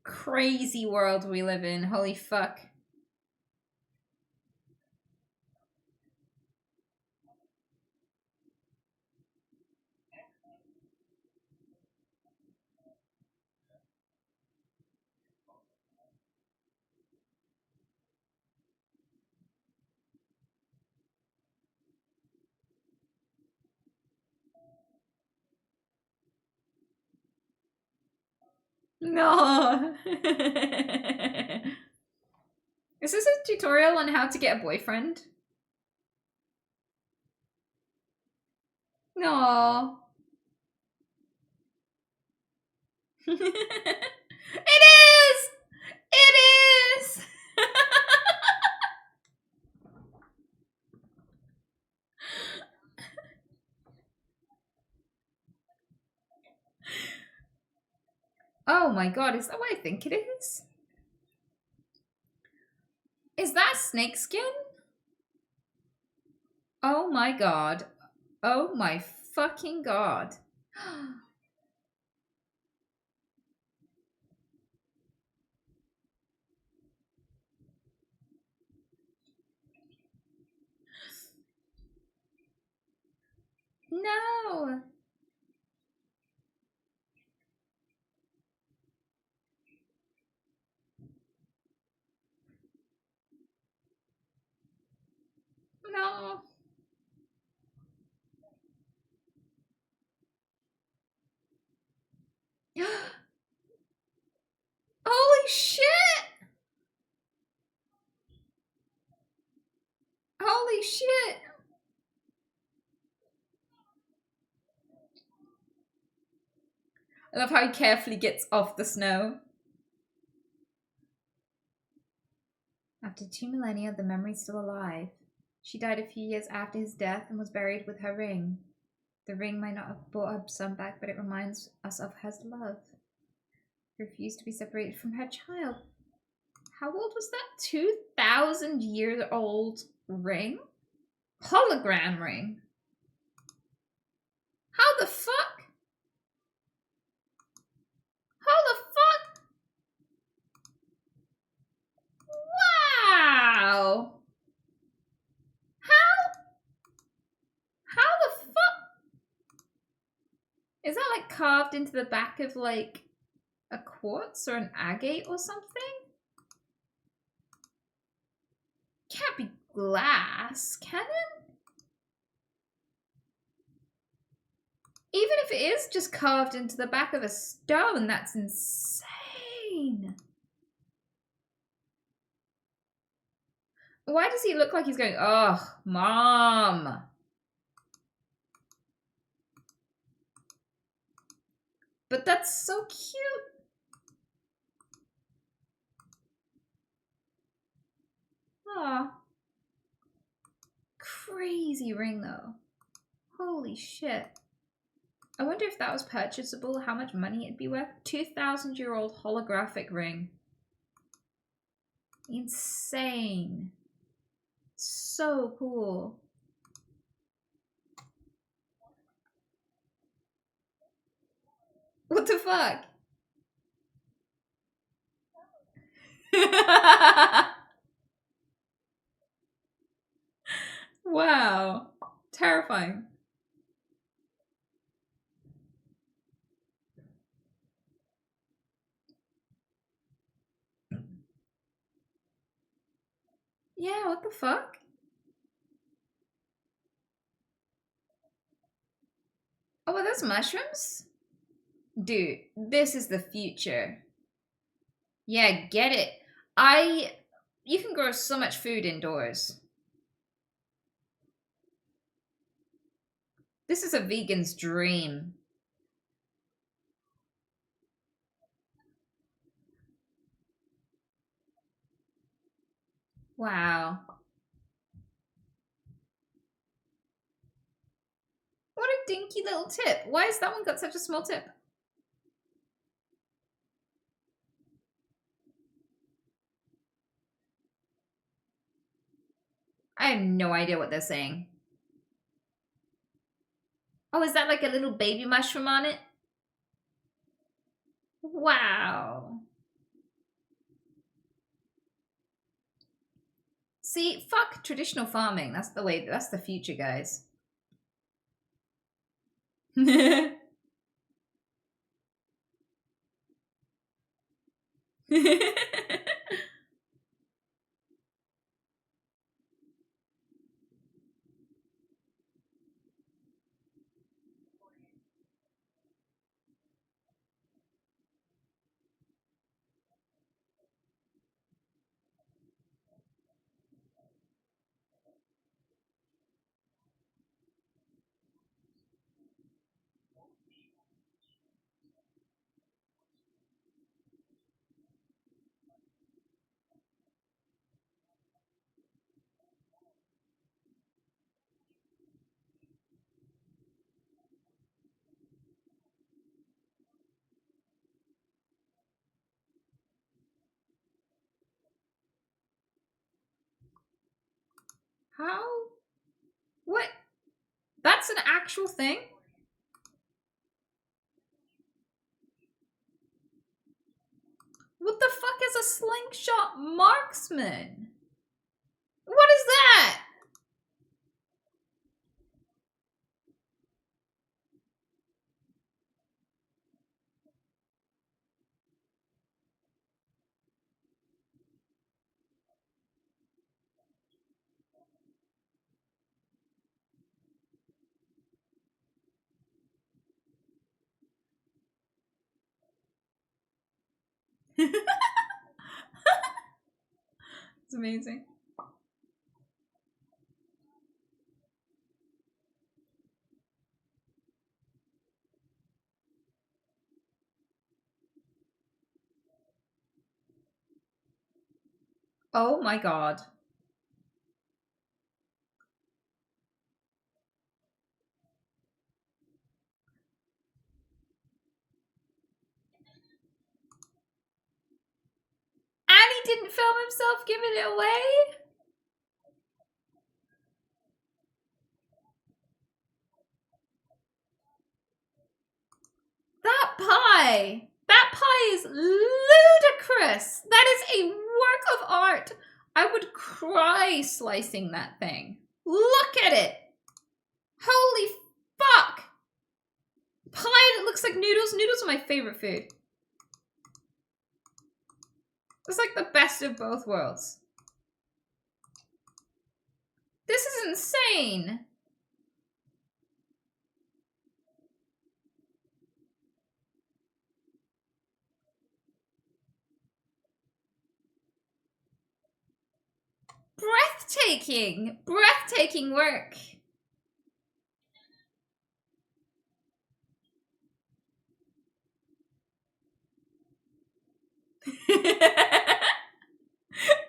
Crazy world we live in. Holy fuck. No. Is this a tutorial on how to get a boyfriend? No. It is! It is! Oh my god, is that what I think it is? Is that snakeskin? Oh my god. Oh my fucking god. No. No. Holy shit! Holy shit! I love how he carefully gets off the snow. After 2 millennia, the memory's still alive. She died a few years after his death and was buried with her ring. The ring might not have brought her son back, but it reminds us of her love. She refused to be separated from her child. How old was that? 2,000-year-old ring? Hologram ring. How the fuck? How the fuck? Wow. How the fuck? Is that like carved into the back of like a quartz or an agate or something? Can't be glass, can it? Even if it is just carved into the back of a stone, that's insane. Why does he look like he's going, oh, mom? But that's so cute. Aw. Crazy ring, though. Holy shit. I wonder if that was purchasable, how much money it'd be worth. 2,000-year-old holographic ring. Insane. So cool. What the fuck? Wow. Terrifying. Yeah, what the fuck? Oh, are those mushrooms? Dude, this is the future. Yeah, get it. You can grow so much food indoors. This is a vegan's dream. Wow. What a dinky little tip. Why has that one got such a small tip? I have no idea what they're saying. Oh, is that like a little baby mushroom on it? Wow. See, fuck traditional farming. That's the way, that's the future, guys. How? What? That's an actual thing? What the fuck is a slingshot marksman? What is that? It's amazing. Oh my god. And he didn't film himself giving it away? That pie! That pie is ludicrous! That is a work of art! I would cry slicing that thing. Look at it! Holy fuck! Pie that looks like noodles. Noodles are my favorite food. It's like the best of both worlds. This is insane! Breathtaking! Breathtaking work!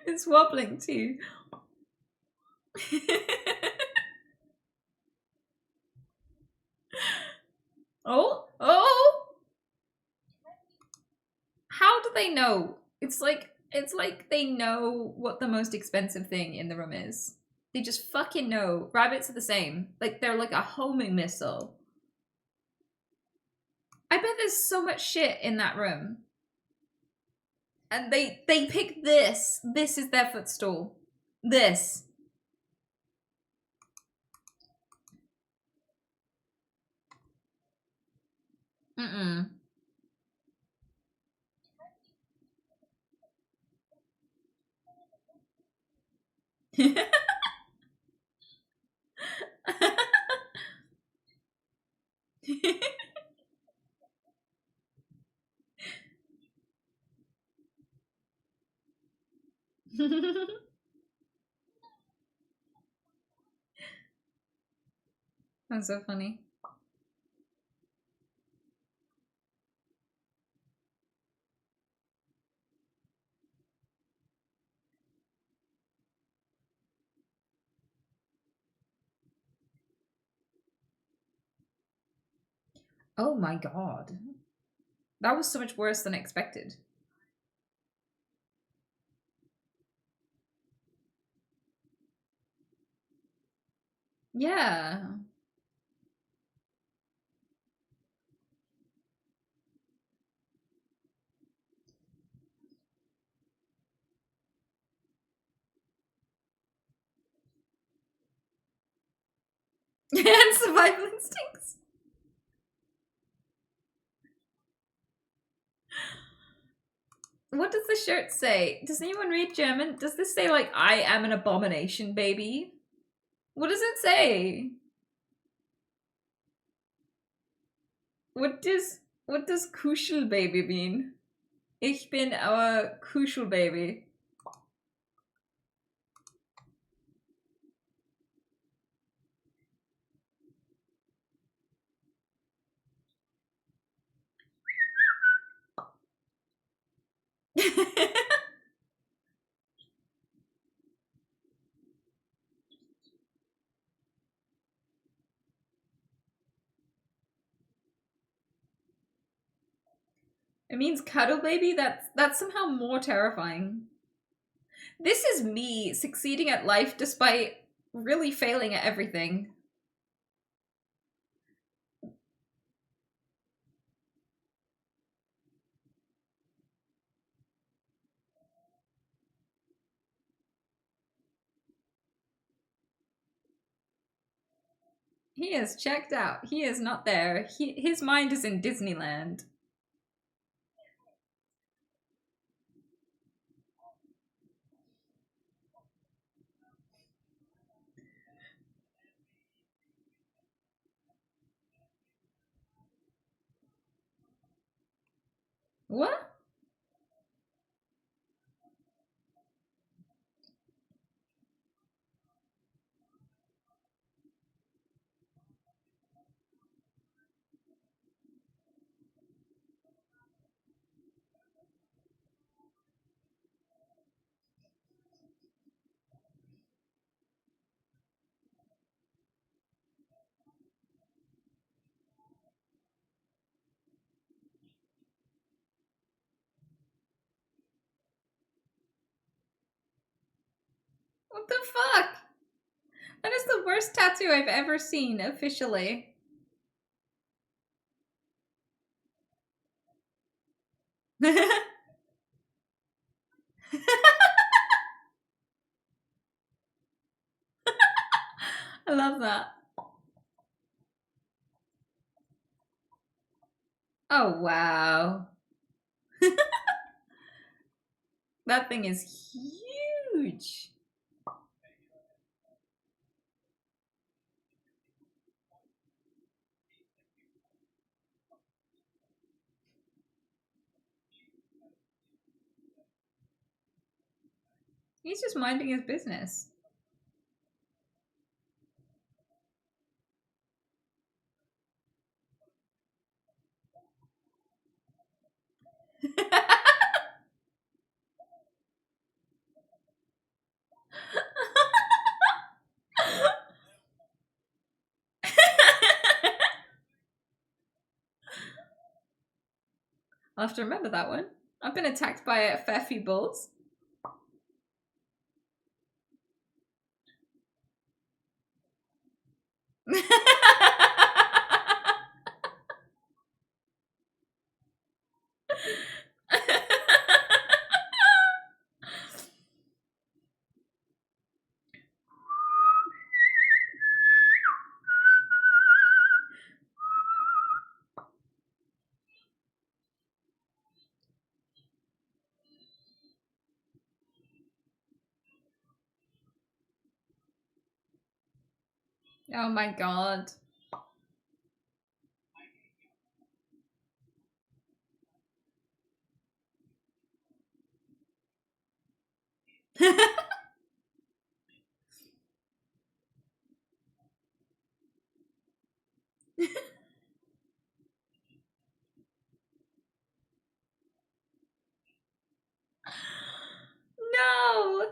It's wobbling too. Oh, oh! How do they know? It's like they know what the most expensive thing in the room is. They just fucking know. Rabbits are the same. Like they're like a homing missile. I bet there's so much shit in that room. And they pick this. This is their footstool. This. Mm-mm. That's so funny. Oh my god. That was so much worse than expected. Yeah. And survival instincts. What does the shirt say? Does anyone read German? Does this say like I am an abomination, baby? What does it say? What does Kuschelbaby mean? Ich bin our Kuschelbaby. It means cuddle baby? That's somehow more terrifying. This is me succeeding at life despite really failing at everything. He is checked out. He is not there. His mind is in Disneyland. What? What the fuck? That is the worst tattoo I've ever seen, officially. I love that. Oh, wow. That thing is huge. He's just minding his business. I'll have to remember that one. I've been attacked by a fair few bulls. Oh my god. No!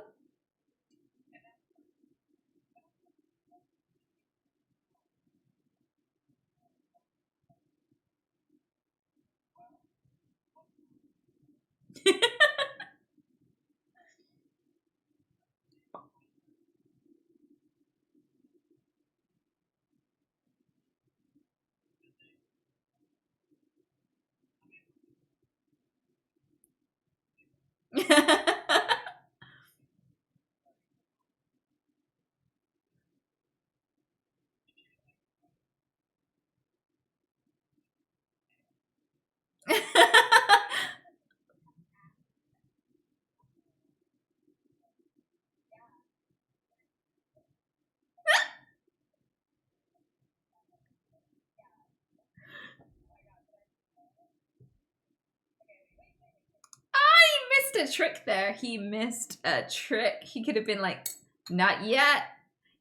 He missed a trick there. He missed a trick. He could have been like, not yet.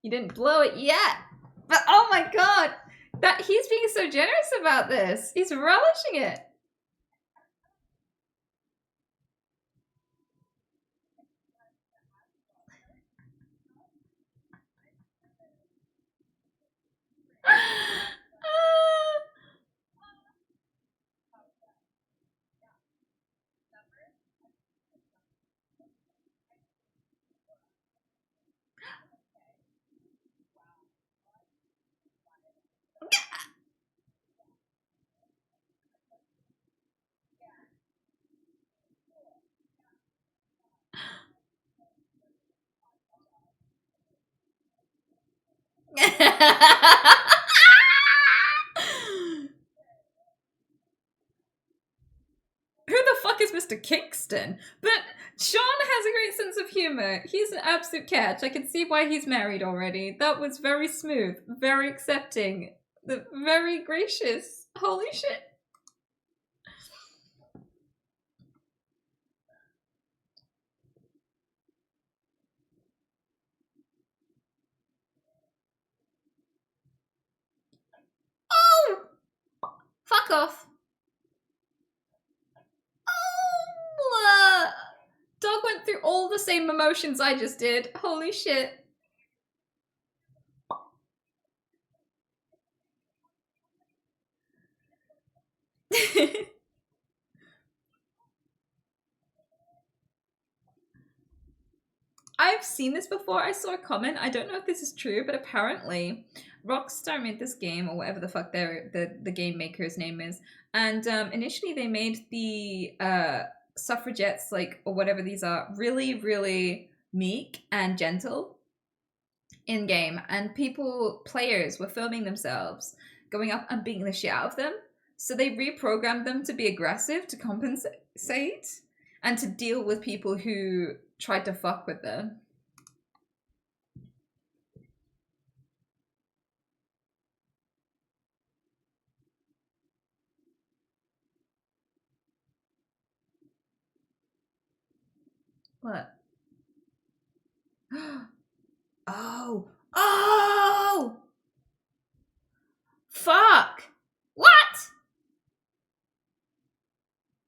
You didn't blow it yet. But oh my god, that he's being so generous about this. He's relishing it. Who the fuck is Mr. Kingston? But Sean has a great sense of humor. He's an absolute catch. I can see why he's married already. That was very smooth, very accepting, very gracious. Holy shit. Oh! Fuck off. Oh! Dog went through all the same emotions I just did. Holy shit. I've seen this before. I saw a comment. I don't know if this is true, but apparently Rockstar made this game, or whatever the fuck the game maker's name is. And initially they made the suffragettes, like, or whatever these are, really, really meek and gentle in game. And players were filming themselves going up and beating the shit out of them. So they reprogrammed them to be aggressive to compensate and to deal with people who tried to fuck with them. What? Oh! Oh! Fuck! What?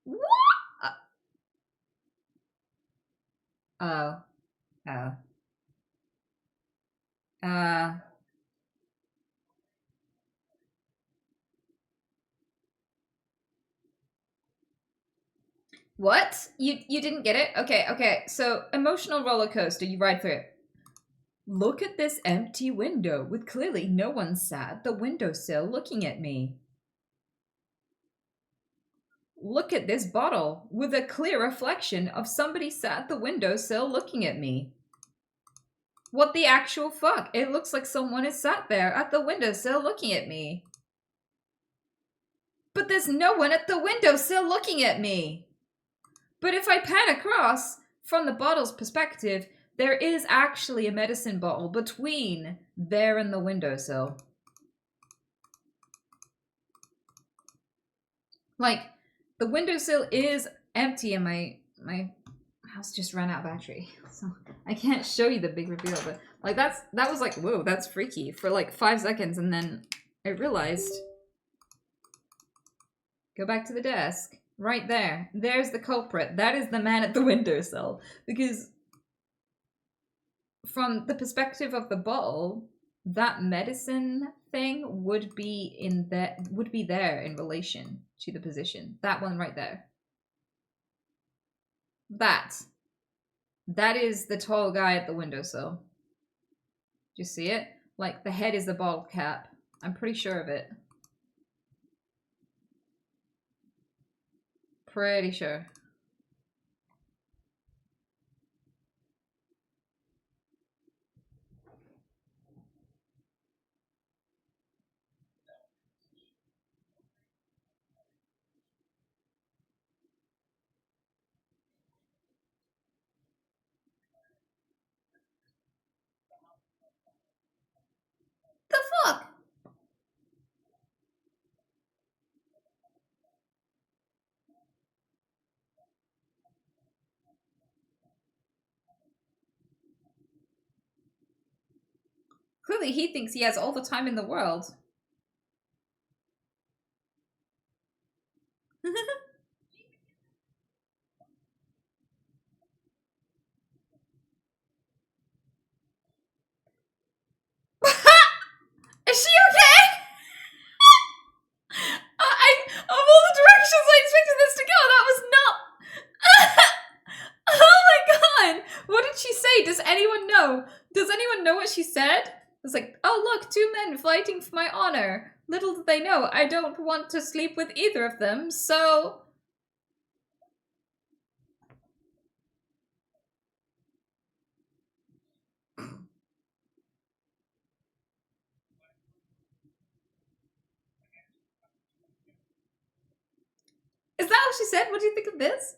What? Oh. Oh. What? You didn't get it? Okay. So, emotional roller coaster, you ride through it. Look at this empty window with clearly no one sat at the windowsill looking at me. Look at this bottle with a clear reflection of somebody sat at the windowsill looking at me. What the actual fuck? It looks like someone is sat there at the windowsill looking at me. But there's no one at the windowsill looking at me. But if I pan across, from the bottle's perspective, there is actually a medicine bottle between there and the windowsill. Like, the windowsill is empty and my house just ran out of battery. So I can't show you the big reveal, but like that was like, whoa, that's freaky for like 5 seconds, and then I realized, go back to the desk. Right there. There's the culprit. That is the man at the windowsill. Because from the perspective of the bottle, that medicine thing would be there in relation to the position. That one right there. That is the tall guy at the windowsill. Do you see it? Like, the head is the bottle cap. I'm pretty sure of it. Pretty sure. The fuck? Clearly he thinks he has all the time in the world. Is she okay? Of all the directions I expected this to go, that was not. Oh my god! What did she say? Does anyone know? Does anyone know what she said? It's like, oh look, 2 men fighting for my honor. Little did they know, I don't want to sleep with either of them, so... Is that what she said? What do you think of this?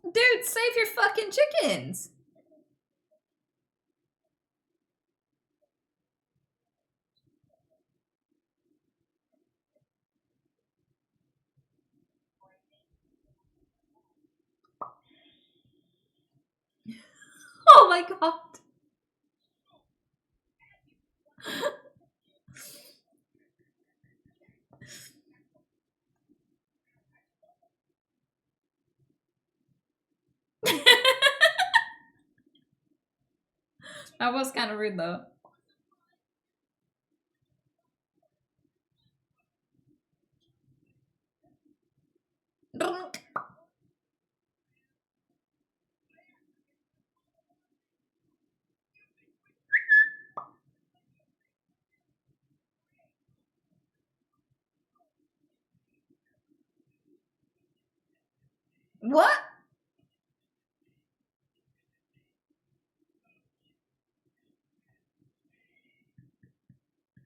Dude, save your fucking chickens! Oh my god. That was kind of rude though. What?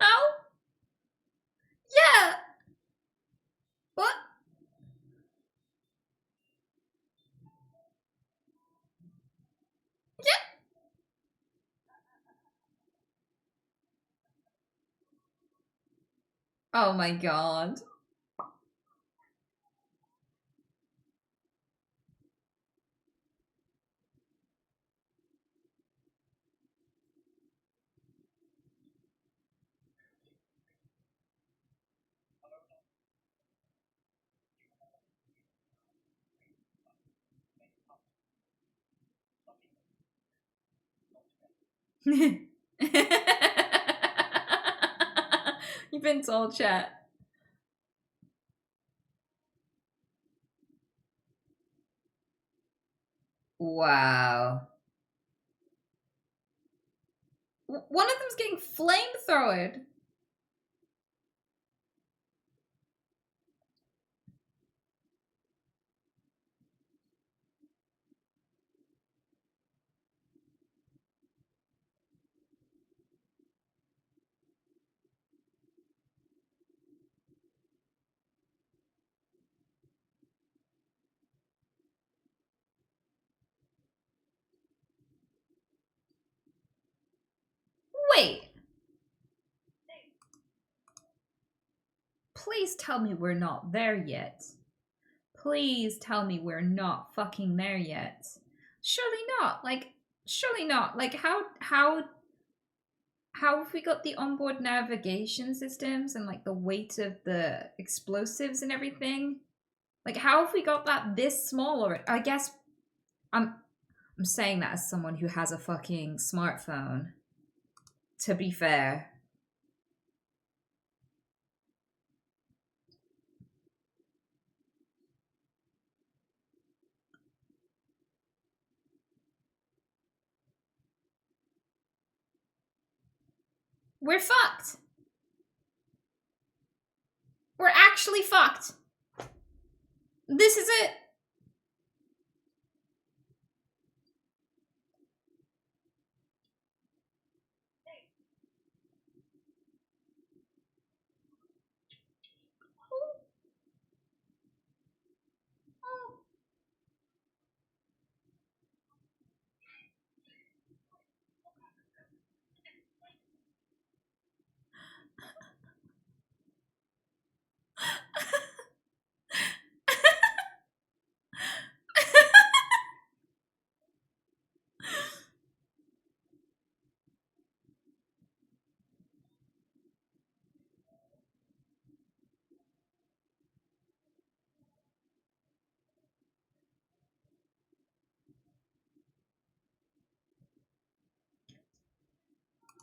How? Yeah. What? Yeah. Oh my god. You've been told, chat. Wow. One of them's getting flamethrowered. Wait. Please tell me we're not there yet. Please tell me we're not fucking there yet. Surely not. Like, surely not. Like, how have we got the onboard navigation systems and like the weight of the explosives and everything? Like, how have we got that this small? Or I guess I'm saying that as someone who has a fucking smartphone. To be fair. We're fucked. We're actually fucked. This is it.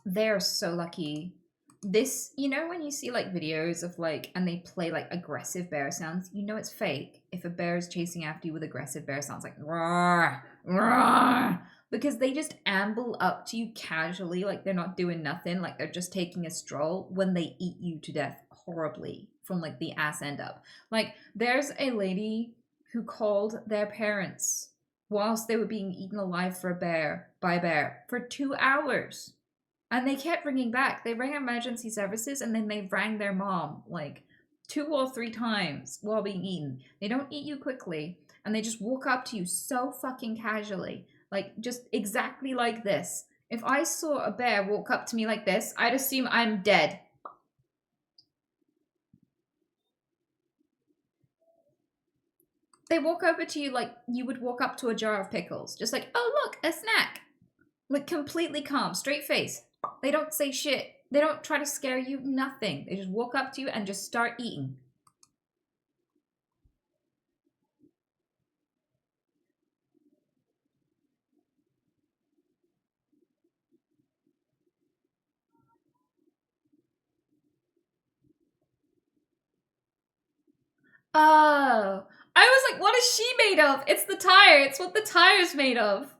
They're so lucky. This, you know, when you see like videos of like, and they play like aggressive bear sounds, you know it's fake. If a bear is chasing after you with aggressive bear sounds like roar, roar, because they just amble up to you casually, like they're not doing nothing, like they're just taking a stroll when they eat you to death horribly from like the ass end up. Like there's a lady who called their parents whilst they were being eaten alive by a bear for 2 hours. And they kept ringing back. They rang emergency services and then they rang their mom like 2 or 3 times while being eaten. They don't eat you quickly and they just walk up to you so fucking casually. Like just exactly like this. If I saw a bear walk up to me like this, I'd assume I'm dead. They walk over to you like you would walk up to a jar of pickles. Just like, oh look, a snack. Like completely calm, straight face. They don't say shit. They don't try to scare you, nothing. They just walk up to you and just start eating. Oh. I was like, what is she made of? It's the tire. It's what the tire's made of.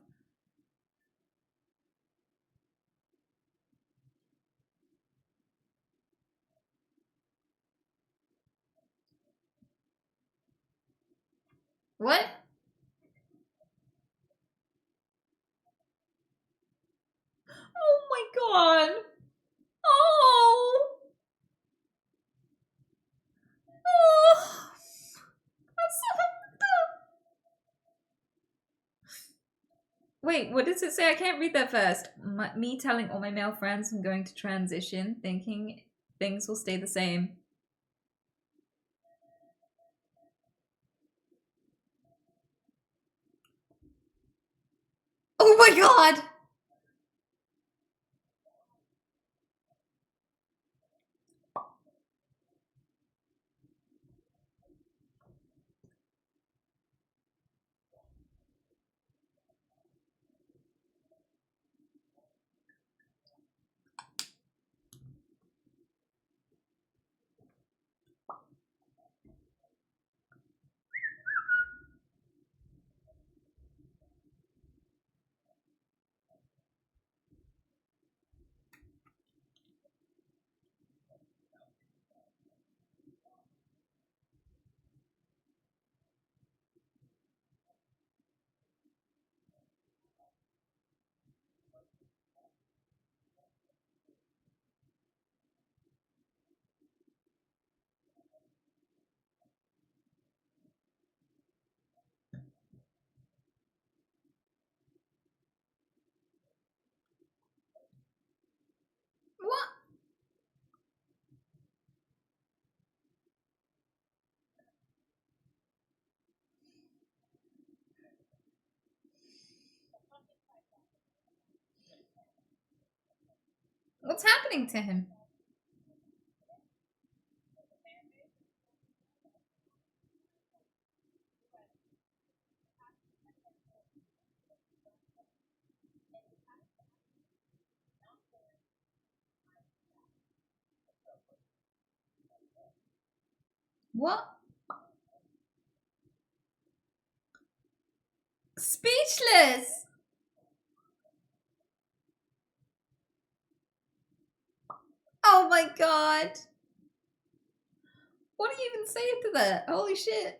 What? Oh my god. Oh. Oh. That's so fucked up. Wait, what does it say? I can't read that first. Me telling all my male friends I'm going to transition, thinking things will stay the same. Oh my god! What's happening to him? What? Speechless! Oh my god! What do you even say to that? Holy shit.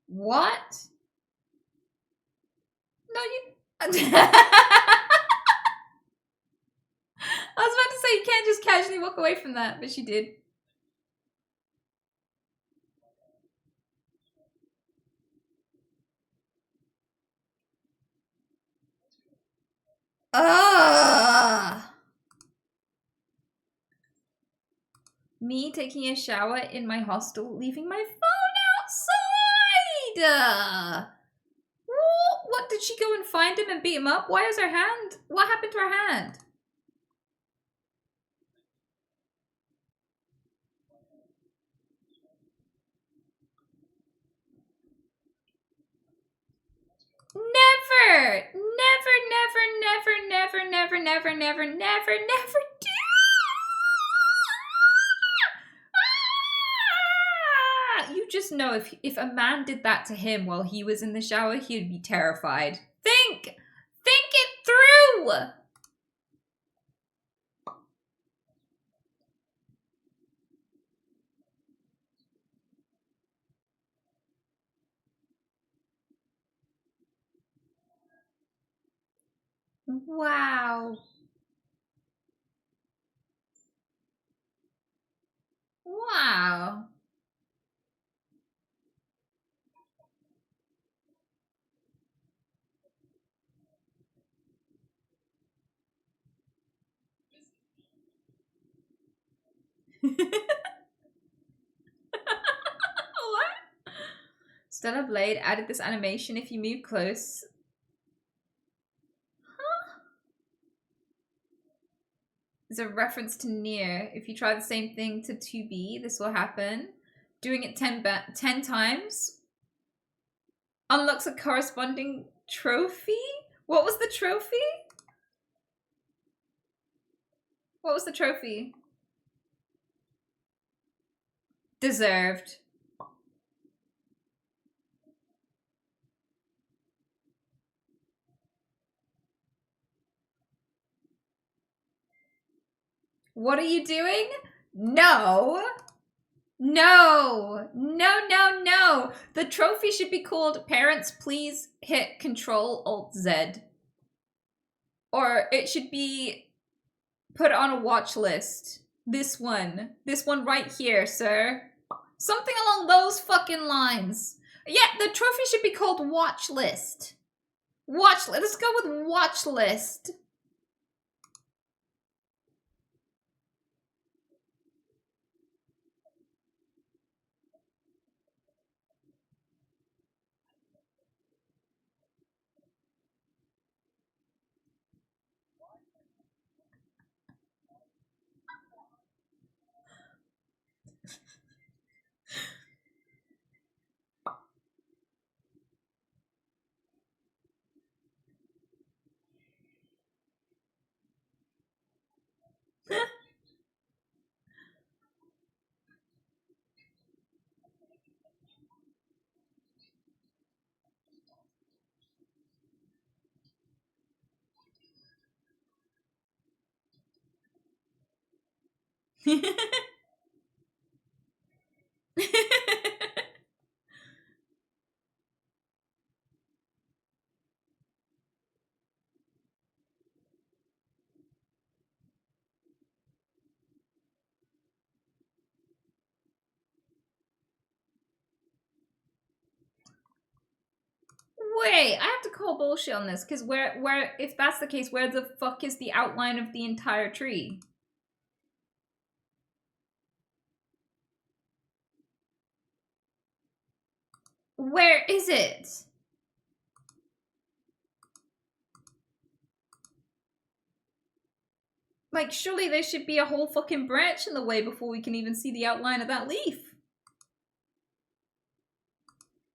What? No, you... I was about to say you can't just casually walk away from that, but she did. Ugh! Me taking a shower in my hostel, leaving my phone outside! What? Did she go and find him and beat him up? Why is her hand? What happened to her hand? Never! Never, never, never, never, never, never, never, never, never do! You just know if a man did that to him while he was in the shower, he'd be terrified. Think it through! Wow. Wow. What? Stella Blade added this animation if you move close. Huh? There's a reference to Nier. If you try the same thing to 2B, this will happen. Doing it 10 times unlocks a corresponding trophy? What was the trophy? What was the trophy? Deserved. What are you doing? No. No. No, no, no. The trophy should be called Parents Please Hit Control Alt Z. Or it should be put on a watch list. This one right here, sir. Something along those fucking lines. Yeah, the trophy should be called watch list. Let's go with watch list. Wait, I have to call bullshit on this, because if that's the case, where the fuck is the outline of the entire tree? Where is it? Like, surely there should be a whole fucking branch in the way before we can even see the outline of that leaf.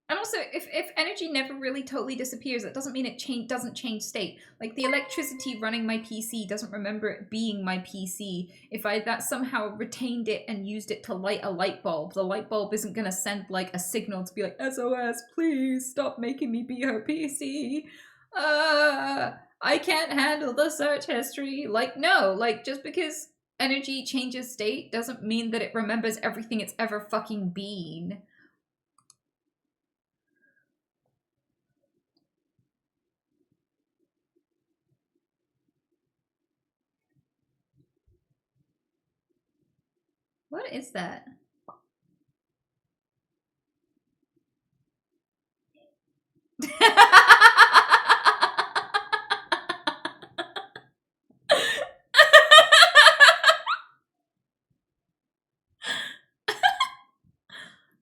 And also, if energy never really totally disappears, that doesn't mean it doesn't change state. Like, the electricity running my PC doesn't remember it being my PC. If I that somehow retained it and used it to light a light bulb, the light bulb isn't gonna send, like, a signal to be like, SOS, please stop making me be her PC. I can't handle the search history. Like, no, like, just because energy changes state doesn't mean that it remembers everything it's ever fucking been. What is that?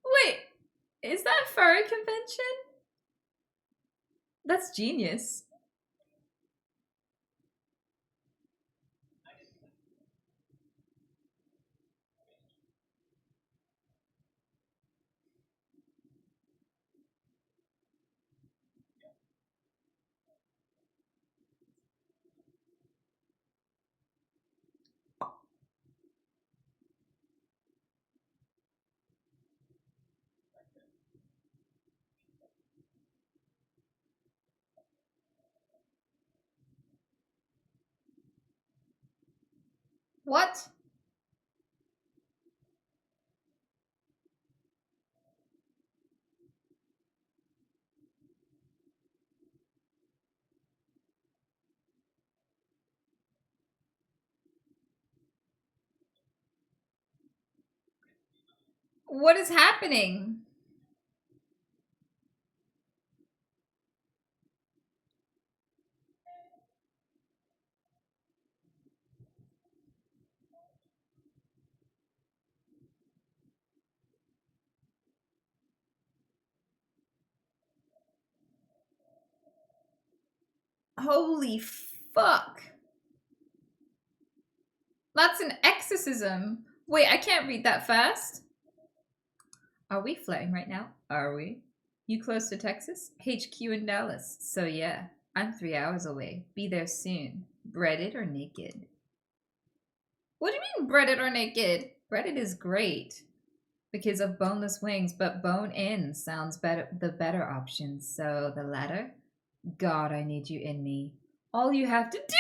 Wait, is that furry convention? That's genius. What? What is happening? Holy fuck. That's an exorcism. Wait, I can't read that fast. Are we flirting right now? Are we? You close to Texas? HQ in Dallas. So yeah, I'm 3 hours away. Be there soon. Breaded or naked? What do you mean breaded or naked? Breaded is great because of boneless wings, but bone in sounds better, the better option. So the latter? God, I need you in me. All you have to do.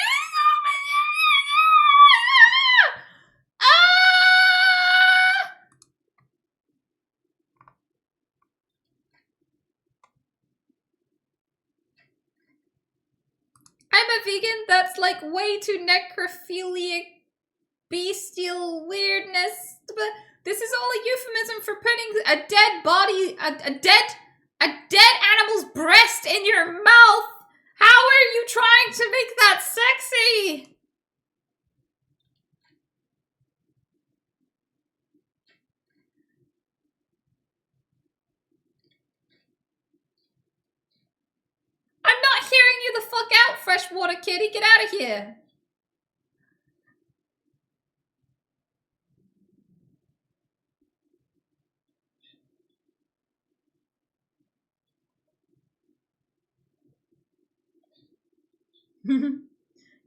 I'm a vegan. That's like way too necrophilic, bestial weirdness. But this is all a euphemism for putting a dead body, a dead animal's breast in your mouth. How are you trying to make that sexy? I'm not hearing you the fuck out, freshwater kitty. Get out of here.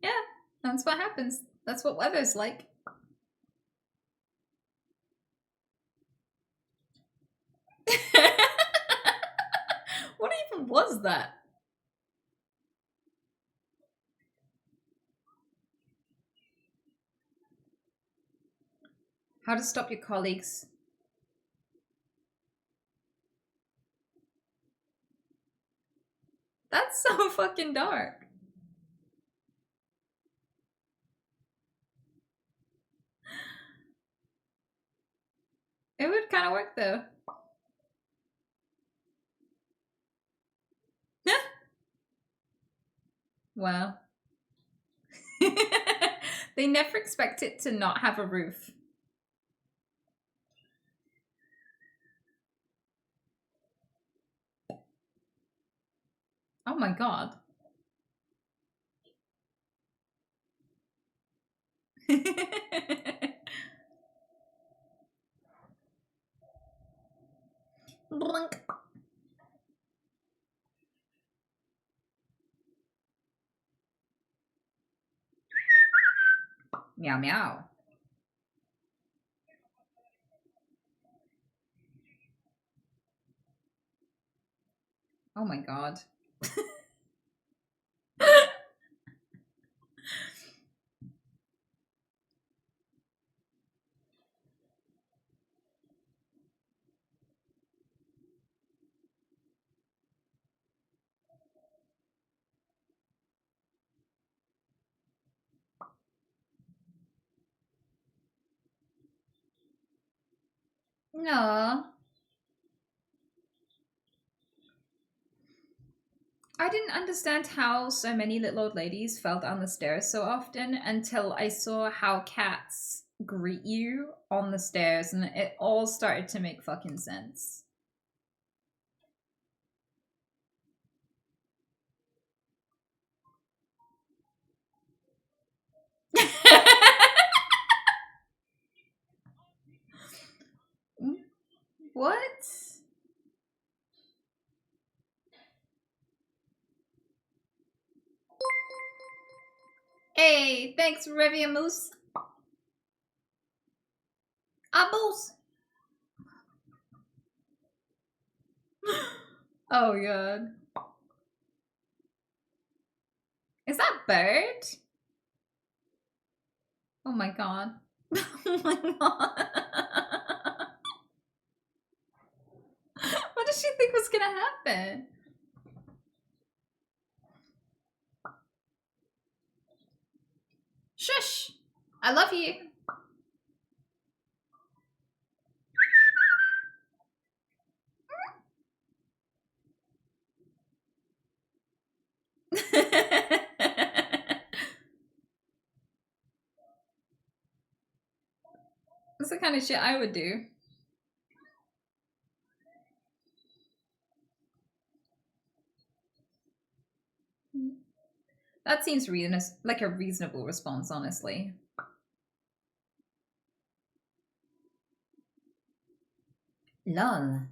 Yeah, that's what happens. That's what weather's like. What even was that? How to stop your colleagues. That's so fucking dark. It would kind of work though. Wow. They never expect it to not have a roof. Oh my god. Blink. Meow meow. Oh my god. No. I didn't understand how so many little old ladies fell down the stairs so often until I saw how cats greet you on the stairs, and it all started to make fucking sense. What? Hey, thanks, Revia Moose. Apples. Oh god. Is that bird? Oh my god. Oh my god. What did she think was gonna happen? Shush! I love you. That's the kind of shit I would do. That seems like a reasonable response, honestly. Lol.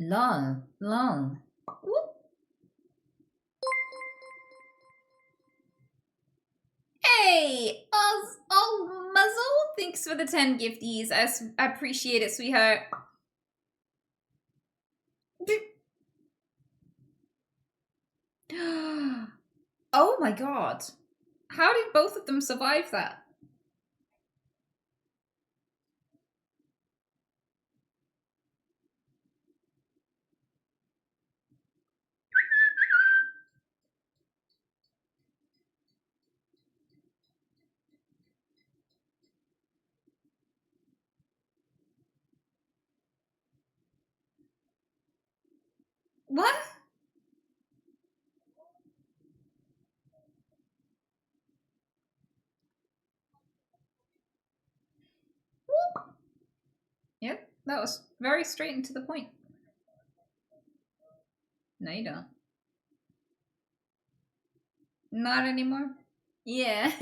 Lol. Lol. Whoop. Hey! Oh, Muzzle! Thanks for the 10 gifties. I appreciate it, sweetheart. Oh my god. How did both of them survive that? What? Yep, that was very straight and to the point. No, you don't. Not anymore? Yeah.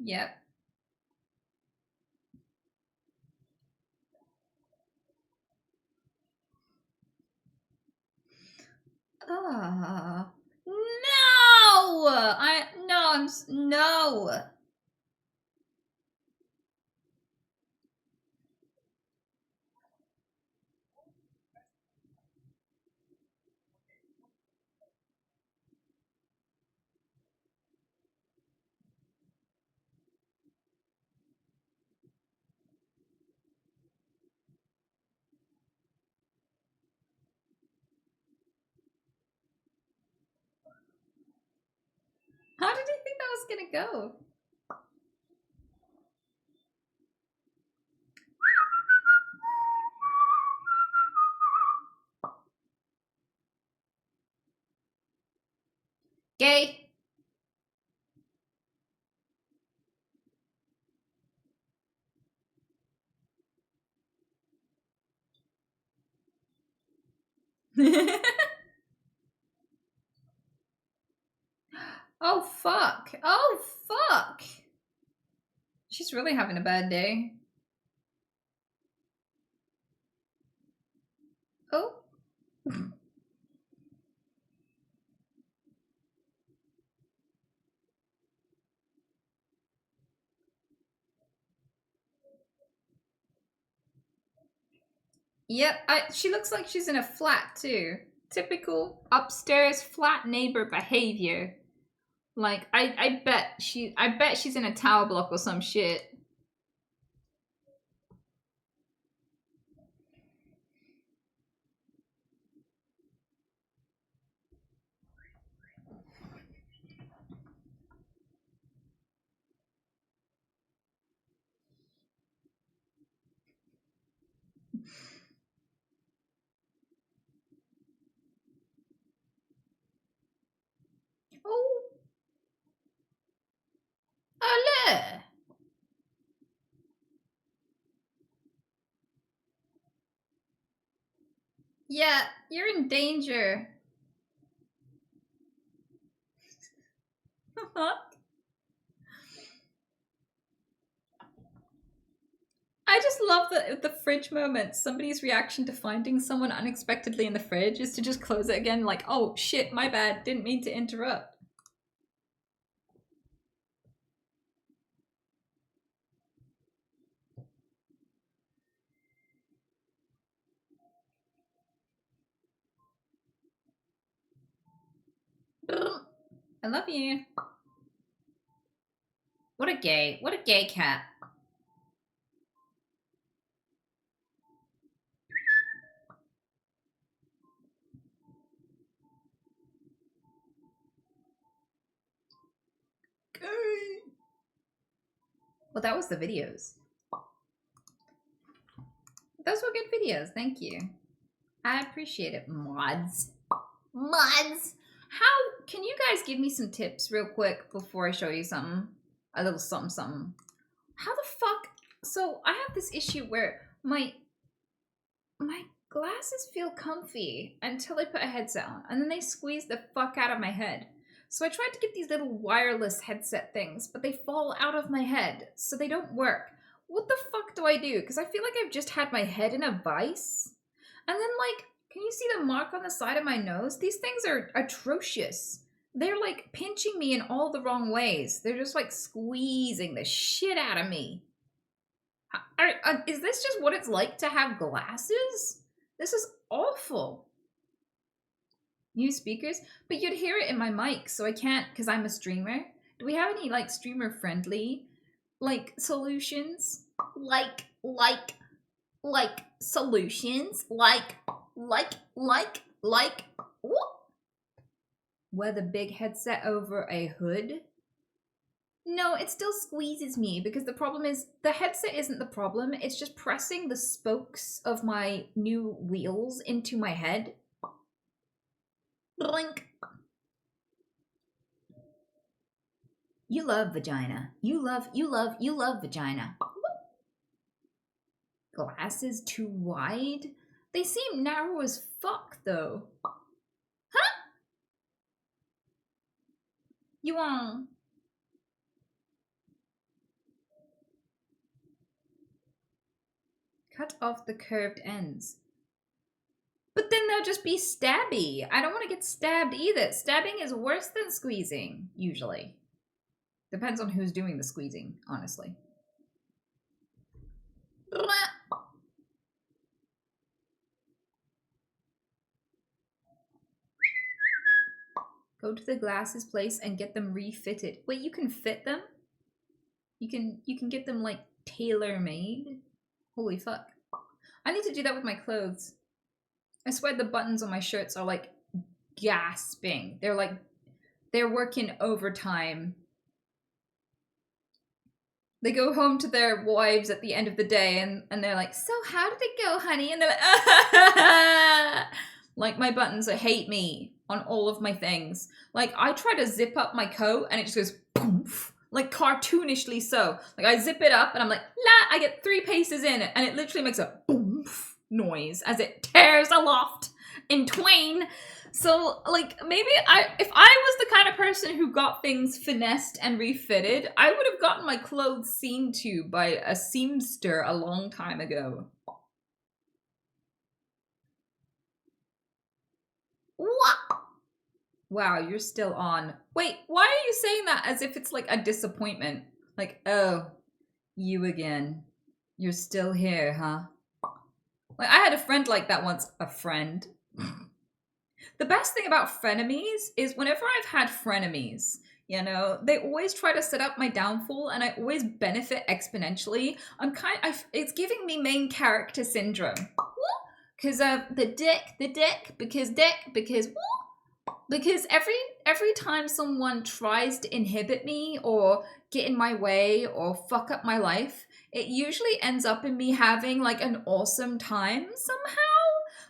Yep. No! No! How did he think that was gonna go? Gay. Oh, fuck. Oh, fuck. She's really having a bad day. Oh. Yep, she looks like she's in a flat too. Typical upstairs flat neighbor behavior. Like I bet she's in a tower block or some shit. Oh. Oh, look. Yeah, you're in danger. I just love the fridge moment. Somebody's reaction to finding someone unexpectedly in the fridge is to just close it again like, oh shit, my bad, didn't mean to interrupt. I love you. What a gay cat. Well, that was the videos. Those were good videos, thank you. I appreciate it, mods. Mods! How, can you guys give me some tips real quick before I show you something? A little something something. How the fuck, so I have this issue where my glasses feel comfy until I put a headset on, and then they squeeze the fuck out of my head. So I tried to get these little wireless headset things, but they fall out of my head, so they don't work. What the fuck do I do? Because I feel like I've just had my head in a vice. And then, like, can you see the mark on the side of my nose? These things are atrocious. They're, like, pinching me in all the wrong ways. They're just, like, squeezing the shit out of me. Is this just what it's like to have glasses? This is awful. New speakers? But you'd hear it in my mic, so I can't, because I'm a streamer. Do we have any, like, streamer-friendly, like, solutions? Like, solutions? Like, what? Wear the big headset over a hood? No, it still squeezes me, because the problem is, the headset isn't the problem, it's just pressing the spokes of my new wheels into my head. Blink. You love vagina. You love vagina. Glasses too wide? They seem narrow as fuck, though. Huh? You want... Cut off the curved ends. But then they'll just be stabby. I don't want to get stabbed either. Stabbing is worse than squeezing, usually. Depends on who's doing the squeezing, honestly. Go to the glasses place and get them refitted. Wait, you can fit them? You can get them like tailor-made? Holy fuck. I need to do that with my clothes. I swear the buttons on my shirts are like gasping. They're working overtime. They go home to their wives at the end of the day and they're like, so how did it go, honey? And they're like, ah! Like my buttons hate me on all of my things. Like I try to zip up my coat and it just goes poof, like cartoonishly so. Like I zip it up and I'm like, la, I get 3 paces in and it literally makes a poof noise as it tears aloft. in twain. So, like, maybe if I was the kind of person who got things finessed and refitted, I would have gotten my clothes seen to by a seamster a long time ago. What? Wow, you're still on. Wait, why are you saying that as if it's like a disappointment? Like, oh, you again. You're still here, huh? Like, I had a friend like that once. A friend. The best thing about frenemies is whenever I've had frenemies, you know, they always try to set up my downfall and I always benefit exponentially. It's giving me main character syndrome. Because the dick, because every time someone tries to inhibit me or get in my way or fuck up my life, it usually ends up in me having like an awesome time somehow.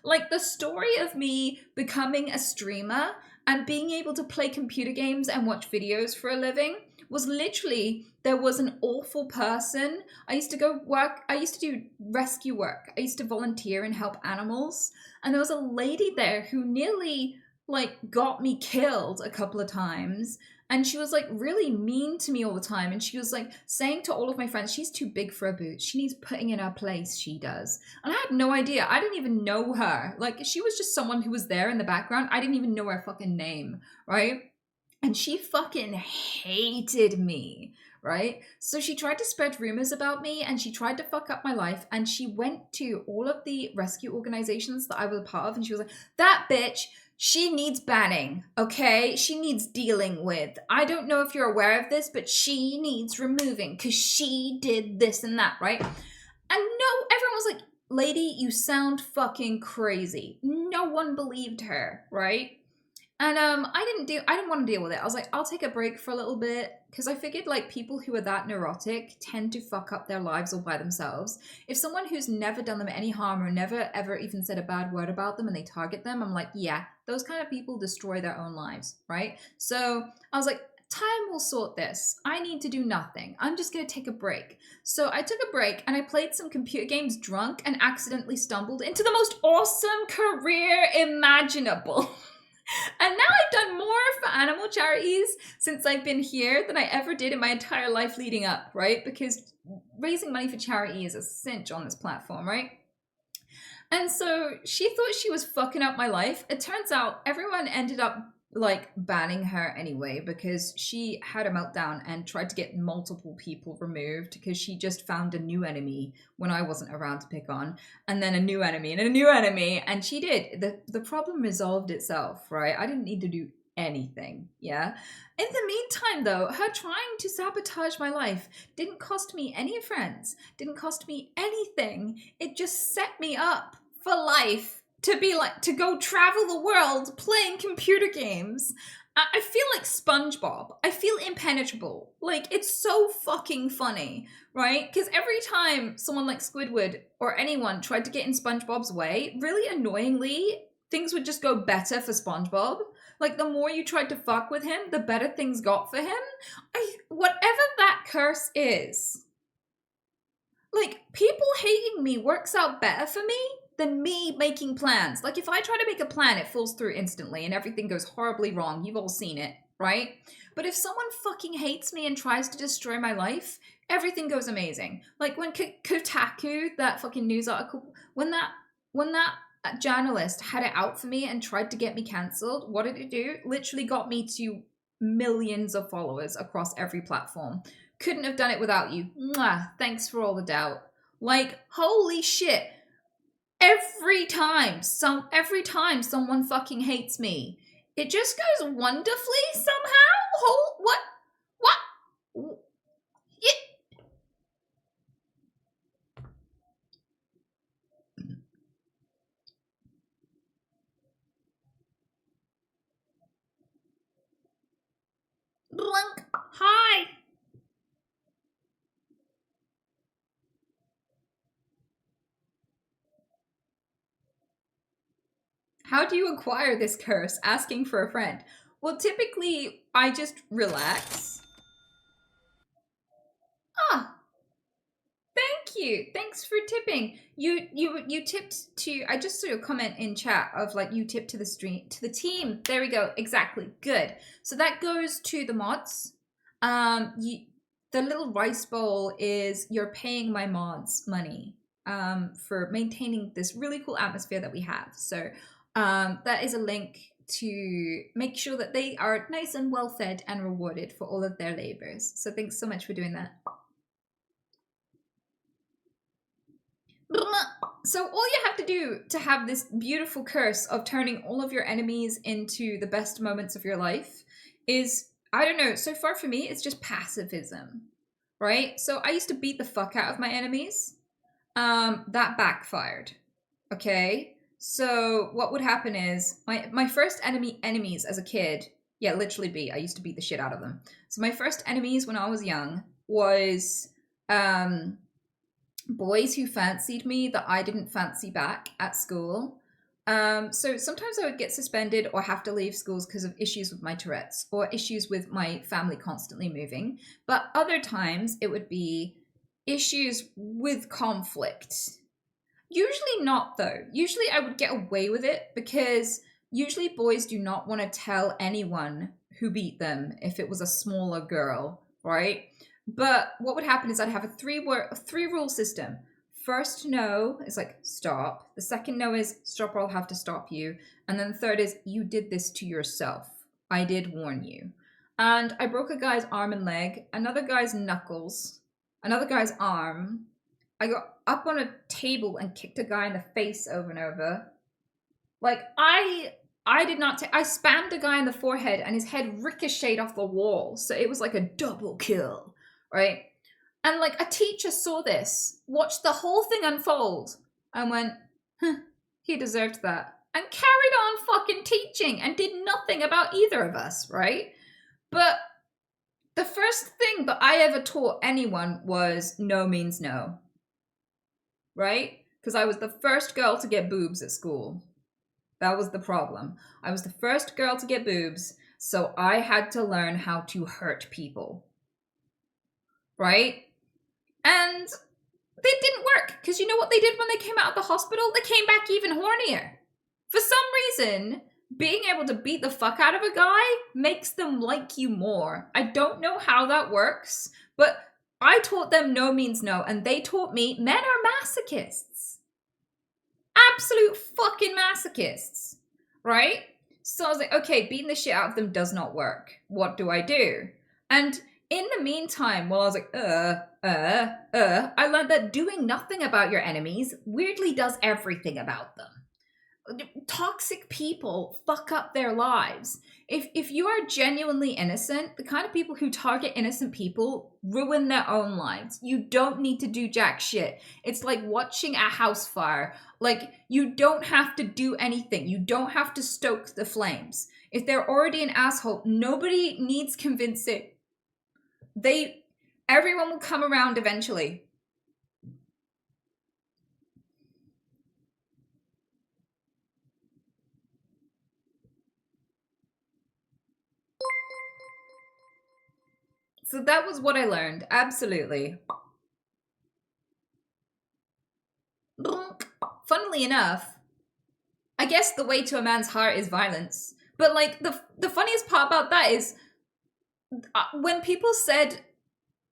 Like the story of me becoming a streamer and being able to play computer games and watch videos for a living was literally, there was an awful person. I used to go work, I used to do rescue work. I used to volunteer and help animals. And there was a lady there who nearly like got me killed a couple of times. And she was like really mean to me all the time. And she was like saying to all of my friends, she's too big for a boot. She needs putting in her place, she does. And I had no idea. I didn't even know her. Like she was just someone who was there in the background. I didn't even know her fucking name, right? And she fucking hated me, right? So she tried to spread rumors about me and she tried to fuck up my life. And she went to all of the rescue organizations that I was a part of. And she was like, that bitch, she needs banning, okay? She needs dealing with. I don't know if you're aware of this, but she needs removing because she did this and that, right? And no, everyone was like, lady, you sound fucking crazy. No one believed her, right? And I didn't want to deal with it. I was like, I'll take a break for a little bit because I figured like people who are that neurotic tend to fuck up their lives all by themselves. If someone who's never done them any harm or never ever even said a bad word about them and they target them, I'm like, yeah, those kind of people destroy their own lives, right? So I was like, time will sort this. I need to do nothing. I'm just going to take a break. So I took a break and I played some computer games drunk and accidentally stumbled into the most awesome career imaginable. And now I've done more for animal charities since I've been here than I ever did in my entire life leading up, right? Because raising money for charity is a cinch on this platform, right? And so she thought she was fucking up my life. It turns out everyone ended up like banning her anyway because she had a meltdown and tried to get multiple people removed because she just found a new enemy when I wasn't around to pick on, and then a new enemy and a new enemy, and she did. The problem resolved itself, right? I didn't need to do anything, yeah? In the meantime, though, her trying to sabotage my life didn't cost me any friends, didn't cost me anything. It just set me up for life. To be like, to go travel the world playing computer games. I feel like SpongeBob. I feel impenetrable. Like, it's so fucking funny, right? Because every time someone like Squidward or anyone tried to get in SpongeBob's way, really annoyingly, things would just go better for SpongeBob. Like, the more you tried to fuck with him, the better things got for him. Whatever that curse is, like, people hating me works out better for me than me making plans. Like, if I try to make a plan, it falls through instantly and everything goes horribly wrong. You've all seen it, right? But if someone fucking hates me and tries to destroy my life, everything goes amazing. Like when Kotaku, that fucking news article, when that journalist had it out for me and tried to get me cancelled, what did it do? Literally got me to millions of followers across every platform. Couldn't have done it without you. Mwah, thanks for all the doubt. Like, holy shit. Every time someone fucking hates me, it just goes wonderfully somehow. What? Yeah. Blunk. Hi. How do you acquire this curse? Asking for a friend. Well, typically, I just relax. Ah. Thank you. Thanks for tipping. You tipped to. I just saw a comment in chat of like you tipped to the stream to the team. There we go. Exactly. Good. So that goes to the mods. The little rice bowl is you're paying my mods money for maintaining this really cool atmosphere that we have. So that is a link to make sure that they are nice and well fed and rewarded for all of their labors. So thanks so much for doing that. So all you have to do to have this beautiful curse of turning all of your enemies into the best moments of your life is, I don't know, so far for me, it's just pacifism, right? So I used to beat the fuck out of my enemies. That backfired, okay? So what would happen is, my first enemies as a kid, yeah, literally I used to beat the shit out of them. So my first enemies when I was young was, boys who fancied me that I didn't fancy back at school. So sometimes I would get suspended or have to leave schools because of issues with my Tourette's or issues with my family constantly moving. But other times it would be issues with conflict. Usually not though. Usually I would get away with it because usually boys do not want to tell anyone who beat them if it was a smaller girl, right? But what would happen is I'd have a three rule system. First no is like stop. The second no is stop or I'll have to stop you. And then the third is you did this to yourself. I did warn you. And I broke a guy's arm and leg, another guy's knuckles, another guy's arm. I got up on a table and kicked a guy in the face over and over. Like I did not I spammed a guy in the forehead and his head ricocheted off the wall. So it was like a double kill. Right? And like a teacher saw this, watched the whole thing unfold, and went, huh, he deserved that. And carried on fucking teaching and did nothing about either of us, right? But the first thing that I ever taught anyone was no means no. Right? Because I was the first girl to get boobs at school. That was the problem. I was the first girl to get boobs, so I had to learn how to hurt people. Right? And they didn't work because you know what they did when they came out of the hospital? They came back even hornier. For some reason, being able to beat the fuck out of a guy makes them like you more. I don't know how that works, but I taught them no means no, and they taught me men are masochists. Absolute fucking masochists. Right? So I was like, okay, beating the shit out of them does not work. What do I do? And in the meantime, while I was like, I learned that doing nothing about your enemies weirdly does everything about them. Toxic people fuck up their lives. If you are genuinely innocent, the kind of people who target innocent people ruin their own lives. You don't need to do jack shit. It's like watching a house fire. Like, you don't have to do anything. You don't have to stoke the flames. If they're already an asshole, nobody needs convincing. Everyone will come around eventually. So that was what I learned. Absolutely. Funnily enough, I guess the way to a man's heart is violence. But like the funniest part about that is when people said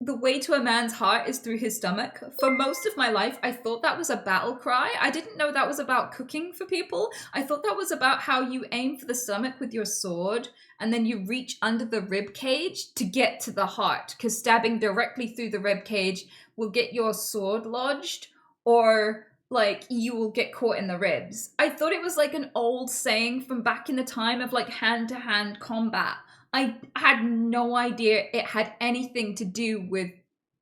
the way to a man's heart is through his stomach, for most of my life, I thought that was a battle cry. I didn't know that was about cooking for people. I thought that was about how you aim for the stomach with your sword and then you reach under the rib cage to get to the heart, because stabbing directly through the rib cage will get your sword lodged, or like you will get caught in the ribs. I thought it was like an old saying from back in the time of like hand-to-hand combat. I had no idea it had anything to do with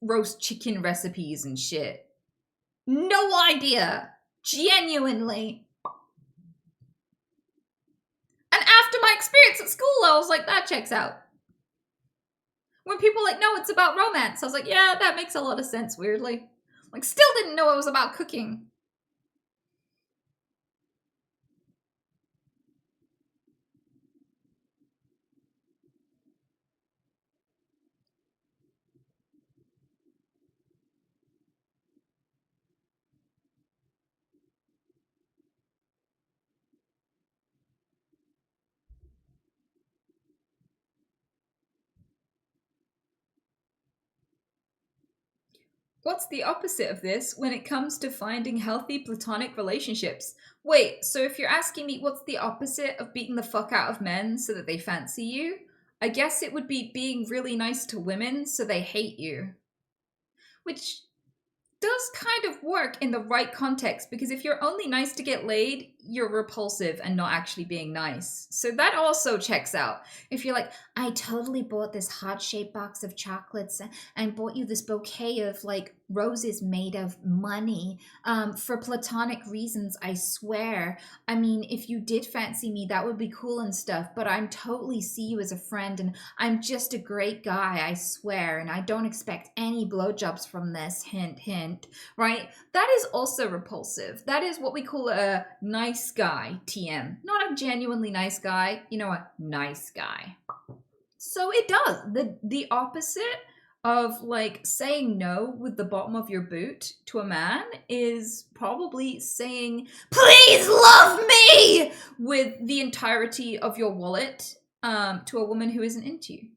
roast chicken recipes and shit. No idea. Genuinely. And after my experience at school, I was like, that checks out. When people were like, no, it's about romance, I was like, yeah, that makes a lot of sense, weirdly. Like, still didn't know it was about cooking. What's the opposite of this when it comes to finding healthy platonic relationships? Wait, so if you're asking me what's the opposite of beating the fuck out of men so that they fancy you, I guess it would be being really nice to women so they hate you. Which does kind of work in the right context, because if you're only nice to get laid, you're repulsive and not actually being nice. So that also checks out. If you're like, I totally bought this heart-shaped box of chocolates and bought you this bouquet of like roses made of money for platonic reasons, I swear. I mean, if you did fancy me, that would be cool and stuff, but I'm totally see you as a friend and I'm just a great guy, I swear, and I don't expect any blowjobs from this, hint, hint, right? That is also repulsive. That is what we call a nice guy, TM. Not a genuinely nice guy, you know, a nice guy. So it does. The opposite of like saying no with the bottom of your boot to a man is probably saying, please love me with the entirety of your wallet to a woman who isn't into you.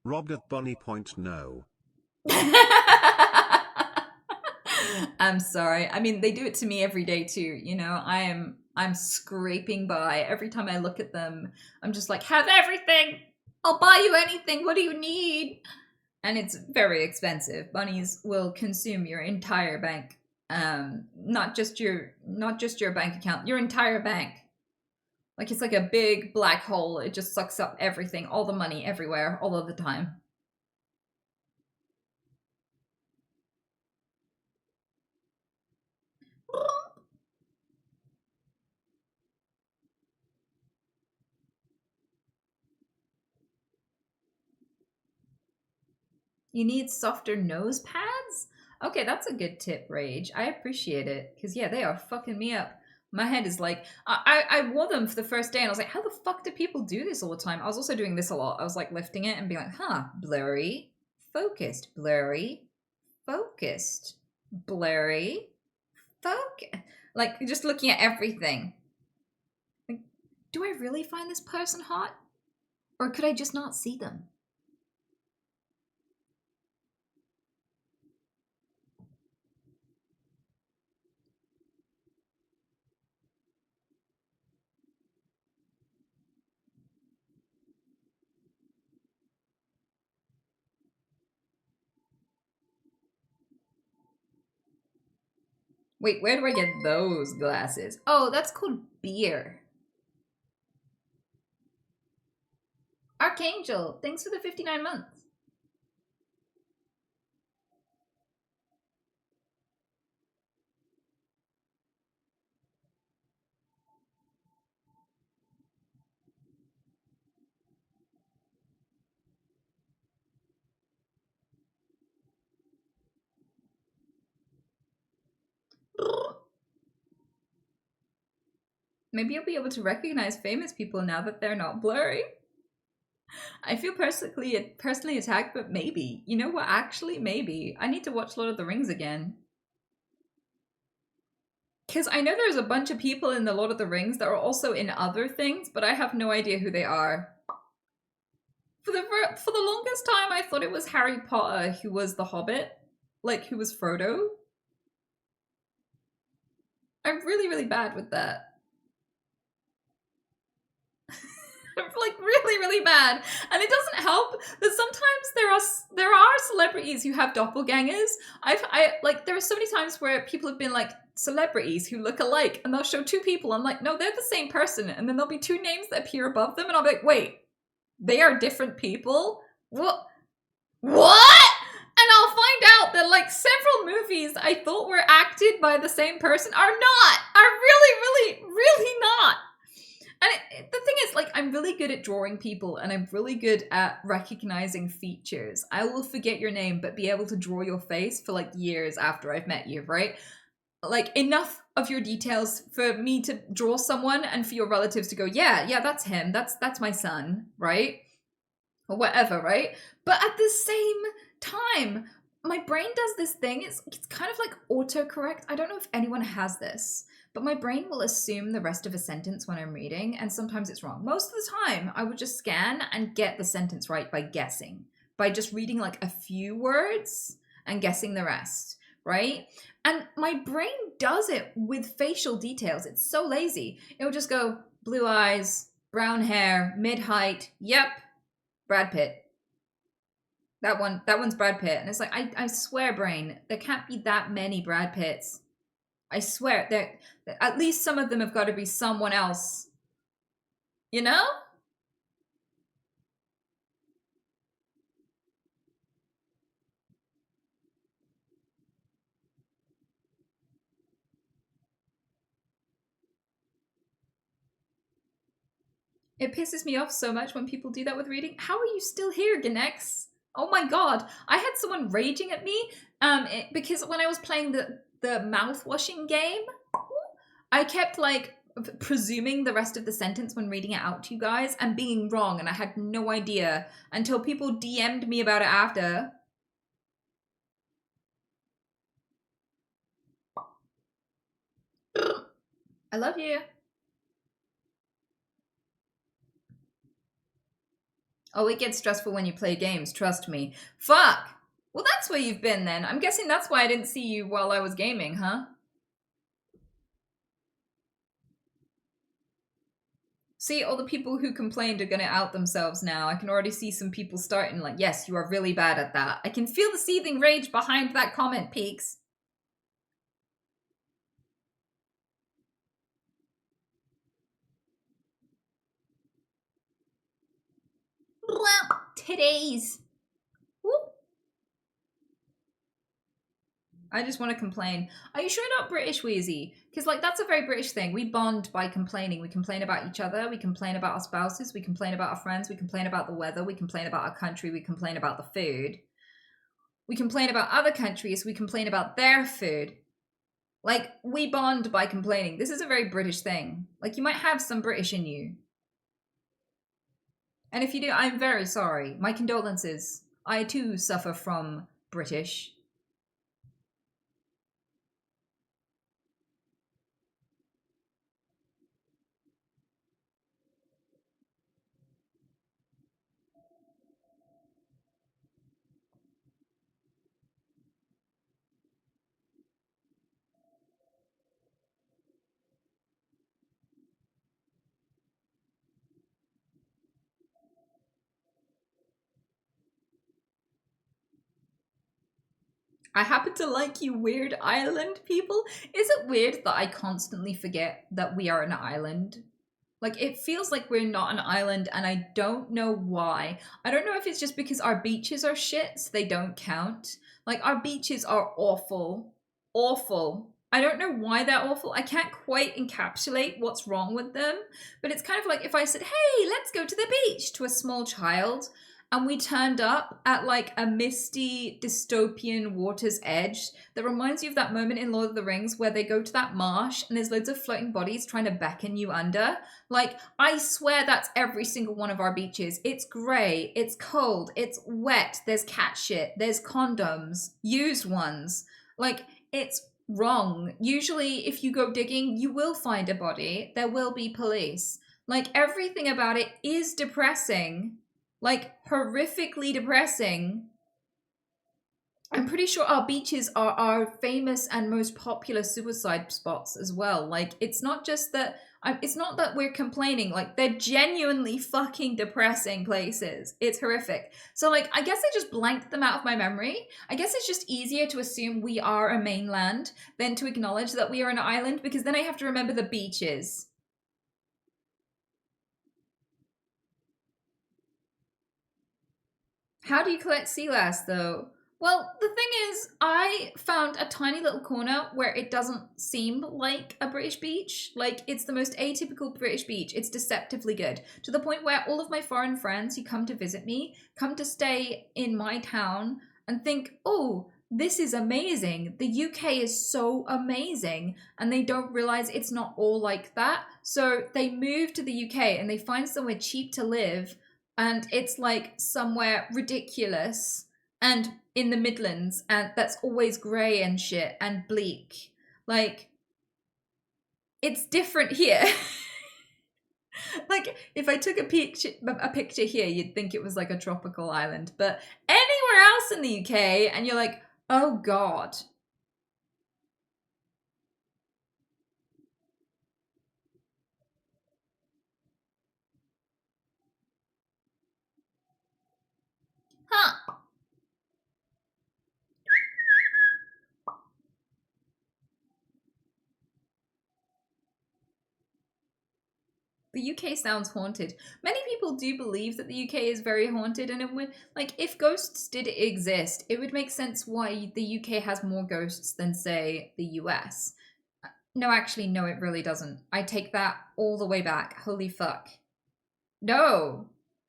Robbed at Bonnie Point, no.
I'm sorry. I mean, they do it to me every day too. You know, I'm scraping by. Every time I look at them, I'm just like, have everything. I'll buy you anything. What do you need? And it's very expensive. Bunnies will consume your entire bank. Not just your bank account, your entire bank. Like it's like a big black hole. It just sucks up everything, all the money everywhere, all of the time. You need softer nose pads? Okay, that's a good tip, Rage. I appreciate it. Because, yeah, they are fucking me up. My head is like, I wore them for the first day and I was like, how the fuck do people do this all the time? I was also doing this a lot. I was like lifting it and being like, huh, blurry, focused, blurry, focused, blurry, focus. Like, just looking at everything. Like, do I really find this person hot? Or could I just not see them? Wait, where do I get those glasses? Oh, that's called beer. Archangel, thanks for the 59 months. Maybe I'll be able to recognize famous people now that they're not blurry. I feel personally attacked, but maybe. You know what? Actually, maybe. I need to watch Lord of the Rings again. Because I know there's a bunch of people in the Lord of the Rings that are also in other things, but I have no idea who they are. For the longest time, I thought it was Harry Potter who was the Hobbit. Like, who was Frodo. I'm really, really bad with that. Like really, really bad. And it doesn't help that sometimes there are celebrities who have doppelgangers. I like there are so many times where people have been like celebrities who look alike and they'll show two people. I'm like, no, they're the same person. And then there'll be two names that appear above them and I'll be like, wait, they are different people? What? And I'll find out that like several movies I thought were acted by the same person are really, really, really not. And the thing is, like, I'm really good at drawing people and I'm really good at recognizing features. I will forget your name, but be able to draw your face for like years after I've met you, right? Like enough of your details for me to draw someone and for your relatives to go, yeah, that's him. That's my son, right? Or whatever, right? But at the same time, my brain does this thing. It's kind of like autocorrect. I don't know if anyone has this, but my brain will assume the rest of a sentence when I'm reading, and sometimes it's wrong. Most of the time, I would just scan and get the sentence right by guessing, by just reading like a few words and guessing the rest, right? And my brain does it with facial details. It's so lazy. It'll just go blue eyes, brown hair, mid-height. Yep, Brad Pitt. That one's Brad Pitt. And it's like, I swear, brain, there can't be that many Brad Pitts. I swear, there at least some of them have got to be someone else. You know? It pisses me off so much when people do that with reading. How are you still here, Ganex? Oh my god. I had someone raging at me because when I was playing the mouth washing game, I kept like presuming the rest of the sentence when reading it out to you guys and being wrong, and I had no idea until people DM'd me about it after. I love you. Oh, it gets stressful when you play games, trust me. Fuck! Well, that's where you've been then. I'm guessing that's why I didn't see you while I was gaming, huh? See, all the people who complained are gonna out themselves now. I can already see some people starting like, yes, you are really bad at that. I can feel the seething rage behind that comment, Peaks. Today's. I just want to complain. Are you sure you're not British, Wheezy? Because, like, that's a very British thing. We bond by complaining. We complain about each other. We complain about our spouses. We complain about our friends. We complain about the weather. We complain about our country. We complain about the food. We complain about other countries. We complain about their food. Like, we bond by complaining. This is a very British thing. Like, you might have some British in you. And if you do, I'm very sorry. My condolences. I, too, suffer from British. I happen to like you weird island people. Is it weird that I constantly forget that we are an island? Like, it feels like we're not an island, and I don't know why. I don't know if it's just because our beaches are shit, so they don't count. Like, our beaches are awful. Awful. I don't know why they're awful. I can't quite encapsulate what's wrong with them. But it's kind of like if I said, hey, let's go to the beach to a small child, and we turned up at like a misty dystopian water's edge that reminds you of that moment in Lord of the Rings where they go to that marsh and there's loads of floating bodies trying to beckon you under. Like, I swear that's every single one of our beaches. It's grey, it's cold, it's wet, there's cat shit, there's condoms, used ones. Like, it's wrong. Usually if you go digging, you will find a body. There will be police. Like, everything about it is depressing. Like, horrifically depressing. I'm pretty sure our beaches are our famous and most popular suicide spots as well. Like, it's not just that it's not that we're complaining. Like, they're genuinely fucking depressing places. It's horrific. So, like, I guess I just blanked them out of my memory. I guess it's just easier to assume we are a mainland than to acknowledge that we are an island, because then I have to remember the beaches. How do you collect sea glass, though? Well, the thing is, I found a tiny little corner where it doesn't seem like a British beach. Like, it's the most atypical British beach. It's deceptively good. To the point where all of my foreign friends who come to visit me come to stay in my town and think, oh, this is amazing. The UK is so amazing. And they don't realize it's not all like that. So they move to the UK and they find somewhere cheap to live. And it's like somewhere ridiculous. and in the Midlands, and that's always grey and shit and bleak. Like, it's different here. Like, if I took a picture here, you'd think it was like a tropical island. But anywhere else in the UK, and you're like, oh God. Huh. The UK sounds haunted. Many people do believe that the UK is very haunted, and it would, like, if ghosts did exist, it would make sense why the UK has more ghosts than, say, the US. No, actually, no, it really doesn't. I take that all the way back. Holy fuck. No!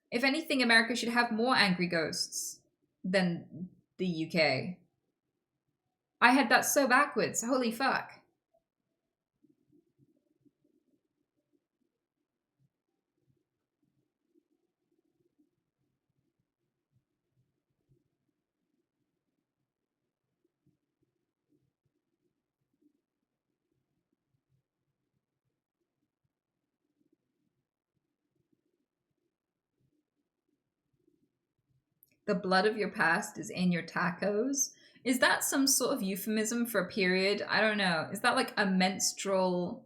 If anything, America should have more angry ghosts than the UK. I had that so backwards. Holy fuck. The blood of your past is in your tacos. Is that some sort of euphemism for a period? I don't know. Is that like a menstrual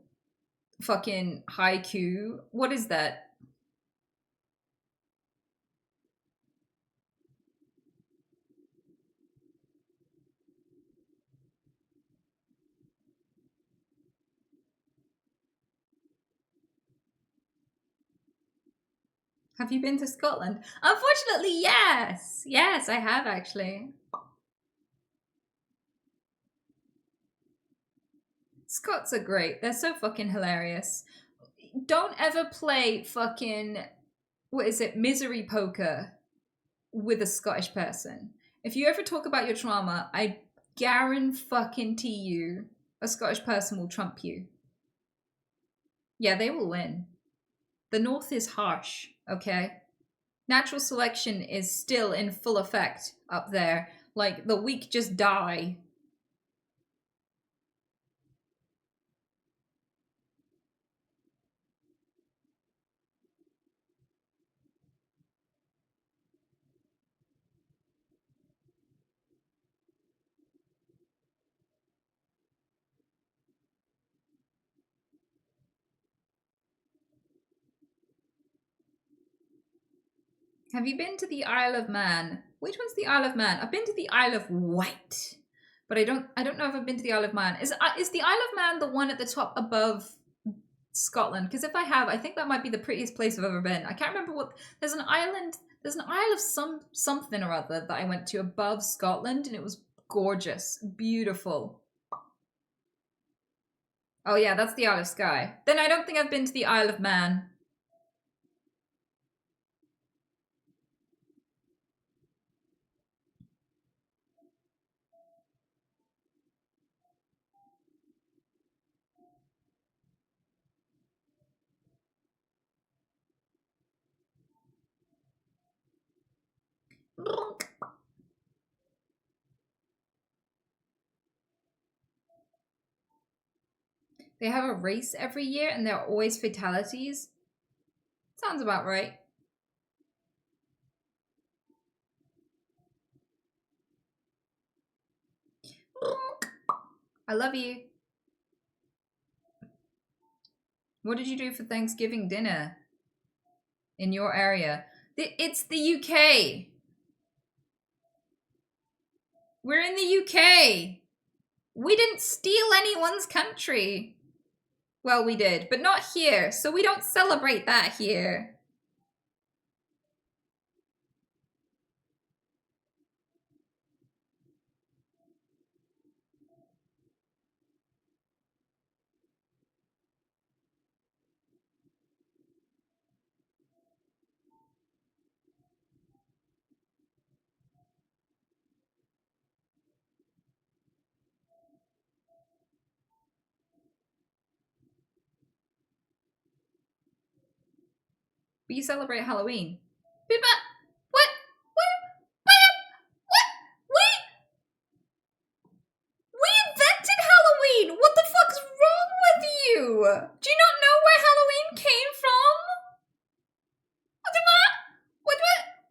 fucking haiku? What is that? Have you been to Scotland? Unfortunately, yes. Yes, I have actually. Scots are great. They're so fucking hilarious. Don't ever play fucking, what is it, misery poker with a Scottish person. If you ever talk about your trauma, I guarantee you a Scottish person will trump you. Yeah, they will win. The North is harsh, okay? Natural selection is still in full effect up there. Like, the weak just die. Have you been to the Isle of Man? Which one's the Isle of Man? I've been to the Isle of Wight, but I don't know if I've been to the Isle of Man. Is the Isle of Man the one at the top above Scotland? Because if I have, I think that might be the prettiest place I've ever been. I can't remember what. There's an island. There's an isle of something or other that I went to above Scotland, and it was gorgeous, beautiful. Oh yeah, that's the Isle of Skye. Then I don't think I've been to the Isle of Man. They have a race every year and there are always fatalities. Sounds about right. I love you. What did you do for Thanksgiving dinner in your area? It's the UK. We're in the UK. We didn't steal anyone's country. Well, we did, but not here, so we don't celebrate that here. But you celebrate Halloween. What? What? What? Do you not know where Halloween came from? What?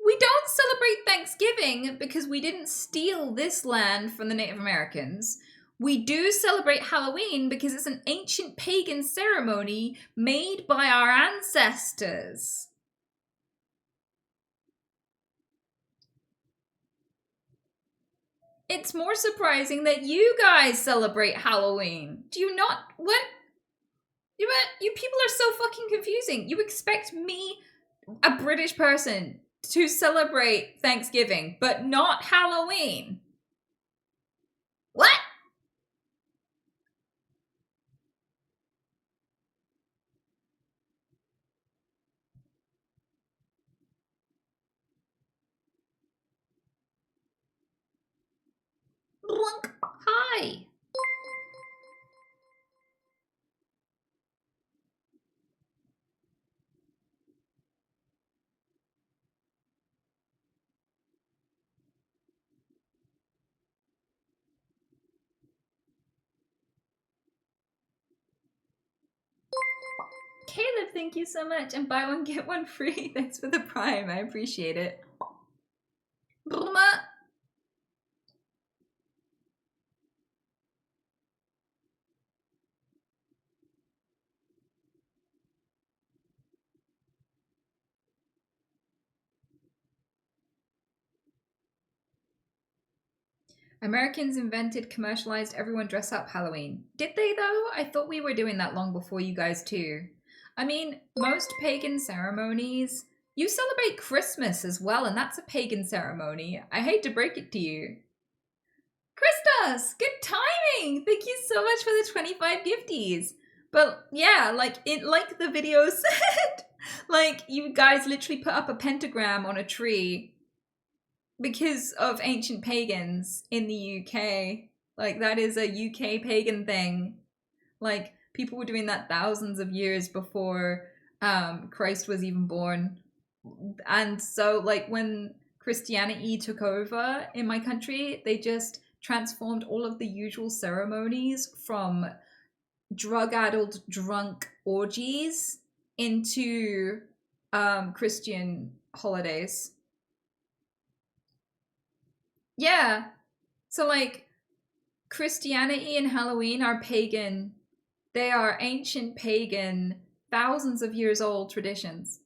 We don't celebrate Thanksgiving because we didn't steal this land from the Native Americans. We do celebrate Halloween because it's an ancient pagan ceremony made by our ancestors. It's more surprising that you guys celebrate Halloween. Do you not? What? You people are so fucking confusing. You expect me, a British person, to celebrate Thanksgiving, but not Halloween. What? Blunk. Hi. Caleb, thank you so much. And buy one, get one free. Thanks for the prime. I appreciate it. Bruma. Americans invented, commercialized, everyone dress up Halloween. Did they though? I thought we were doing that long before you guys too. I mean, most pagan ceremonies, you celebrate Christmas as well, and that's a pagan ceremony. I hate to break it to you. Christos, good timing! Thank you so much for the 25 gifties. But yeah, like the video said, like you guys literally put up a pentagram on a tree because of ancient pagans in the UK. Like that is a UK pagan thing. Like people were doing that thousands of years before Christ was even born. And so like when Christianity took over in my country, they just transformed all of the usual ceremonies from drug-addled drunk orgies into Christian holidays. Yeah. So like Christianity and Halloween are pagan. They are ancient pagan, thousands of years old traditions.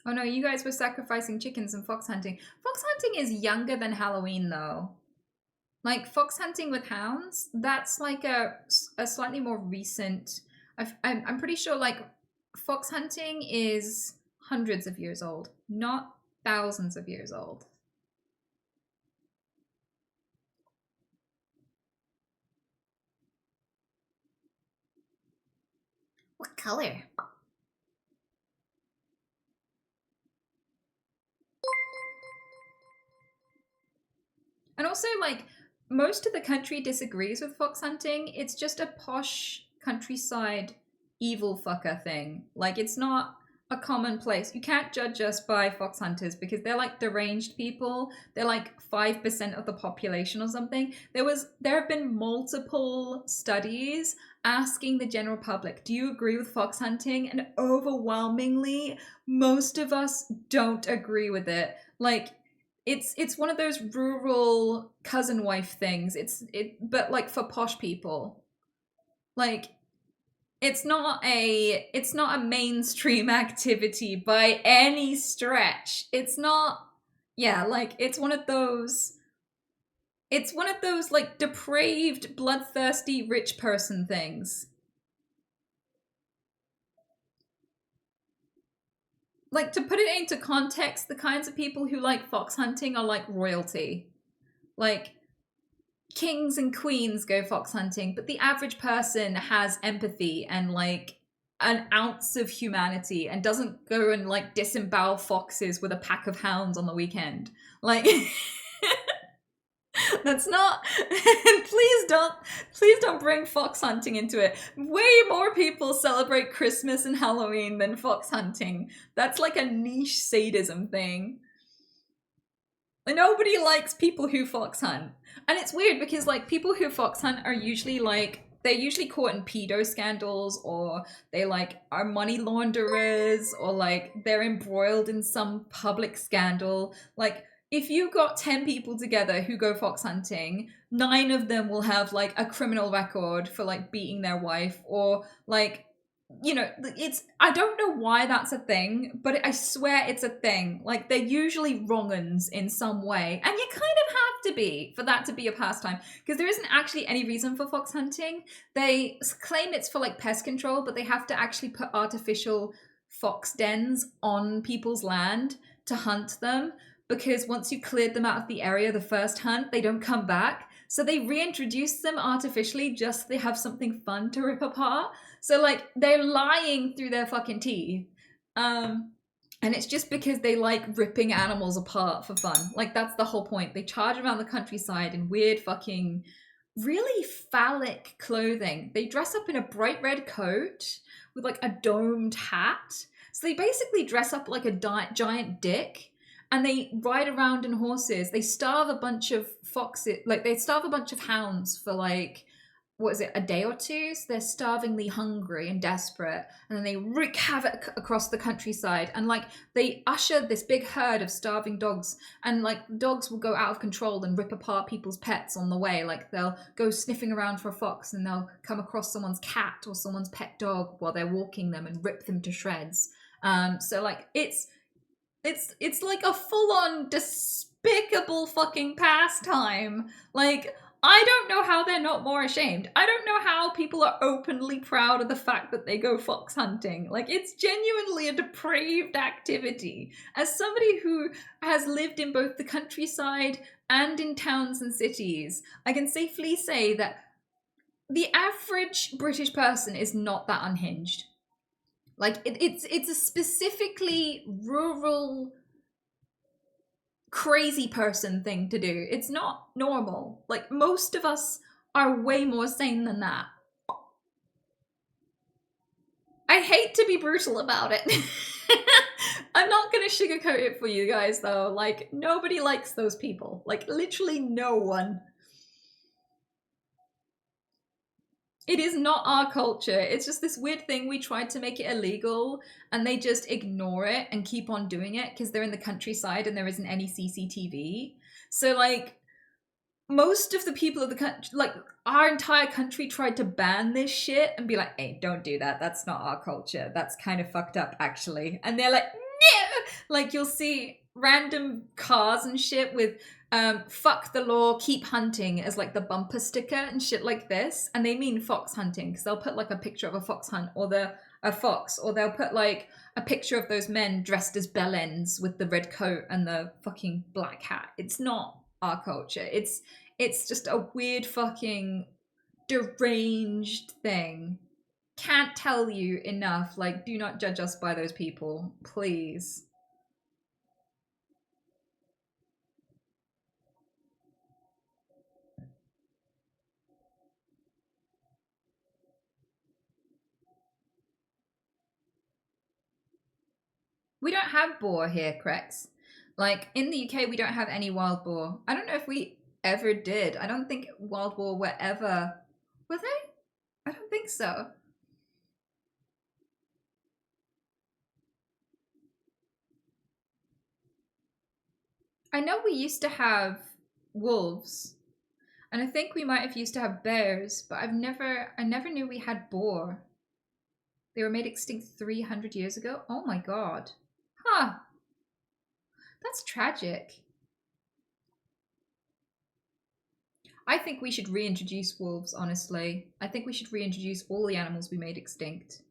Oh no, you guys were sacrificing chickens and fox hunting. Fox hunting is younger than Halloween though. Like fox hunting with hounds, that's like a slightly more recent. I'm pretty sure like fox hunting is hundreds of years old, not thousands of years old. What color? And also, like, most of the country disagrees with fox hunting. It's just a posh countryside evil fucker thing. Like, it's not a commonplace. You can't judge us by fox hunters because they're like deranged people. They're like 5% of the population or something. There have been multiple studies asking the general public, do you agree with fox hunting? And overwhelmingly, most of us don't agree with it. Like, it's one of those rural cousin wife things. But like for posh people. Like it's not a mainstream activity by any stretch. It's not, yeah, like it's one of those like depraved, bloodthirsty rich person things. Like, to put it into context, the kinds of people who like fox hunting are like royalty. Like, kings and queens go fox hunting, but the average person has empathy and like an ounce of humanity and doesn't go and like disembowel foxes with a pack of hounds on the weekend. Like, That's not. Please don't bring fox hunting into it. Way more people celebrate Christmas and Halloween than fox hunting. That's like a niche sadism thing. Nobody likes people who fox hunt. And it's weird because like people who fox hunt are usually like, they're usually caught in pedo scandals, or they like are money launderers, or like they're embroiled in some public scandal. Like if you got 10 people together who go fox hunting, 9 of them will have like a criminal record for like beating their wife, or like, you know, it's, I don't know why that's a thing, but I swear it's a thing. Like they're usually wrong-uns in some way, and you kind of have to be for that to be a pastime, because there isn't actually any reason for fox hunting. They claim it's for like pest control, but they have to actually put artificial fox dens on people's land to hunt them, because once you cleared them out of the area the first hunt, they don't come back. So they reintroduce them artificially just so they have something fun to rip apart. So like they're lying through their fucking teeth. And it's just because they like ripping animals apart for fun. Like that's the whole point. They charge around the countryside in weird fucking, really phallic clothing. They dress up in a bright red coat with like a domed hat. So they basically dress up like a giant dick. And they ride around in horses. They starve a bunch of foxes, like they starve a bunch of hounds for like, what is it, a day or two? So they're starvingly hungry and desperate. And then they wreak havoc across the countryside. And like they usher this big herd of starving dogs. And like dogs will go out of control and rip apart people's pets on the way. Like they'll go sniffing around for a fox and they'll come across someone's cat or someone's pet dog while they're walking them and rip them to shreds. So like it's like a full-on despicable fucking pastime. Like, I don't know how they're not more ashamed. I don't know how people are openly proud of the fact that they go fox hunting. Like, it's genuinely a depraved activity. As somebody who has lived in both the countryside and in towns and cities, I can safely say that the average British person is not that unhinged. Like it's a specifically rural, crazy person thing to do. It's not normal. Like most of us are way more sane than that. I hate to be brutal about it. I'm not gonna sugarcoat it for you guys though. Like nobody likes those people. Like literally no one. It is not our culture. It's just this weird thing. We tried to make it illegal and they just ignore it and keep on doing it because they're in the countryside and there isn't any CCTV. So like most of the people of the country, like our entire country tried to ban this shit and be like, hey, don't do that. That's not our culture. That's kind of fucked up actually. And they're like, no! Like you'll see random cars and shit with fuck the law, keep hunting as like the bumper sticker and shit like this. And they mean fox hunting because they'll put like a picture of a fox hunt or a fox, or they'll put like a picture of those men dressed as bellends with the red coat and the fucking black hat. It's not our culture. It's just a weird fucking deranged thing. Can't tell you enough. Like, do not judge us by those people, please. We don't have boar here, Crex. Like, in the UK, we don't have any wild boar. I don't know if we ever did. I don't think wild boar were ever... Were they? I don't think so. I know we used to have wolves. And I think we might have used to have bears, but I never knew we had boar. They were made extinct 300 years ago? Oh my god. Huh. That's tragic. I think we should reintroduce wolves, honestly. I think we should reintroduce all the animals we made extinct.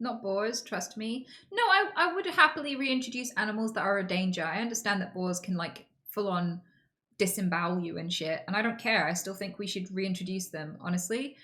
Not boars, trust me. No, I would happily reintroduce animals that are a danger. I understand that boars can like full on disembowel you and shit. And I don't care. I still think we should reintroduce them, honestly.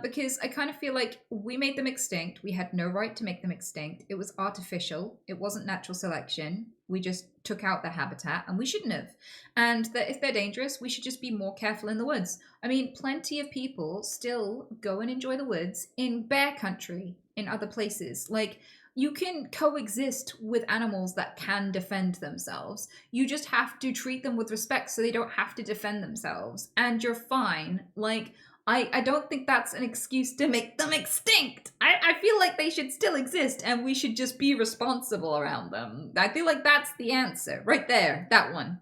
Because I kind of feel like we made them extinct. We had no right to make them extinct. It was artificial. It wasn't natural selection. We just took out their habitat, and we shouldn't have. And that if they're dangerous, we should just be more careful in the woods. I mean, plenty of people still go and enjoy the woods in bear country, in other places. Like, you can coexist with animals that can defend themselves. You just have to treat them with respect so they don't have to defend themselves. And you're fine. Like, I don't think that's an excuse to make them extinct. I feel like they should still exist and we should just be responsible around them. I feel like that's the answer. Right there. That one.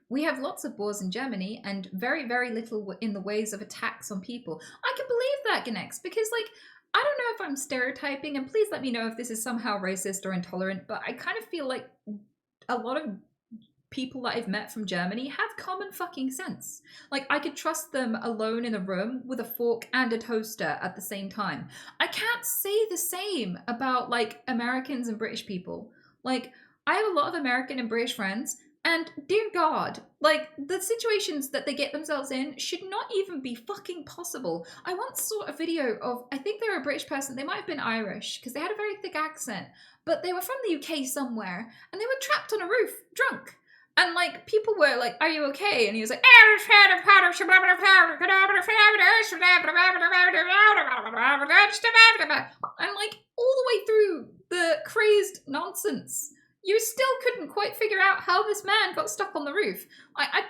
We have lots of boars in Germany and very, very little in the ways of attacks on people. I can believe that, Ganex, because, like, I don't know if I'm stereotyping, and please let me know if this is somehow racist or intolerant, but I kind of feel like a lot of people that I've met from Germany have common fucking sense. Like, I could trust them alone in a room with a fork and a toaster at the same time. I can't say the same about, like, Americans and British people. Like, I have a lot of American and British friends, and dear God, like, the situations that they get themselves in should not even be fucking possible. I once saw a video of, I think they were a British person, they might have been Irish, because they had a very thick accent, but they were from the UK somewhere, and they were trapped on a roof, drunk. And, like, people were like, are you okay? And he was like, and, like, all the way through the crazed nonsense, you still couldn't quite figure out how this man got stuck on the roof. I've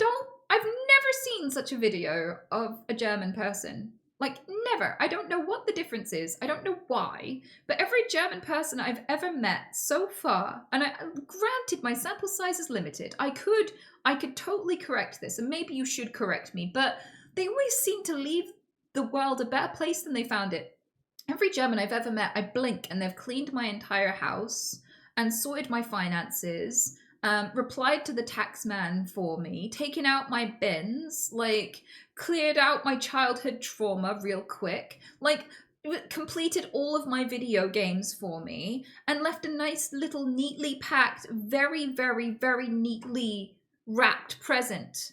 never seen such a video of a German person. Like, never. I don't know what the difference is. I don't know why. But every German person I've ever met so far, and granted my sample size is limited, I could totally correct this, and maybe you should correct me, but they always seem to leave the world a better place than they found it. Every German I've ever met, I blink and they've cleaned my entire house and sorted my finances, replied to the tax man for me, taken out my bins, like, cleared out my childhood trauma real quick, like, completed all of my video games for me, and left a nice little neatly packed, very, very, very neatly wrapped present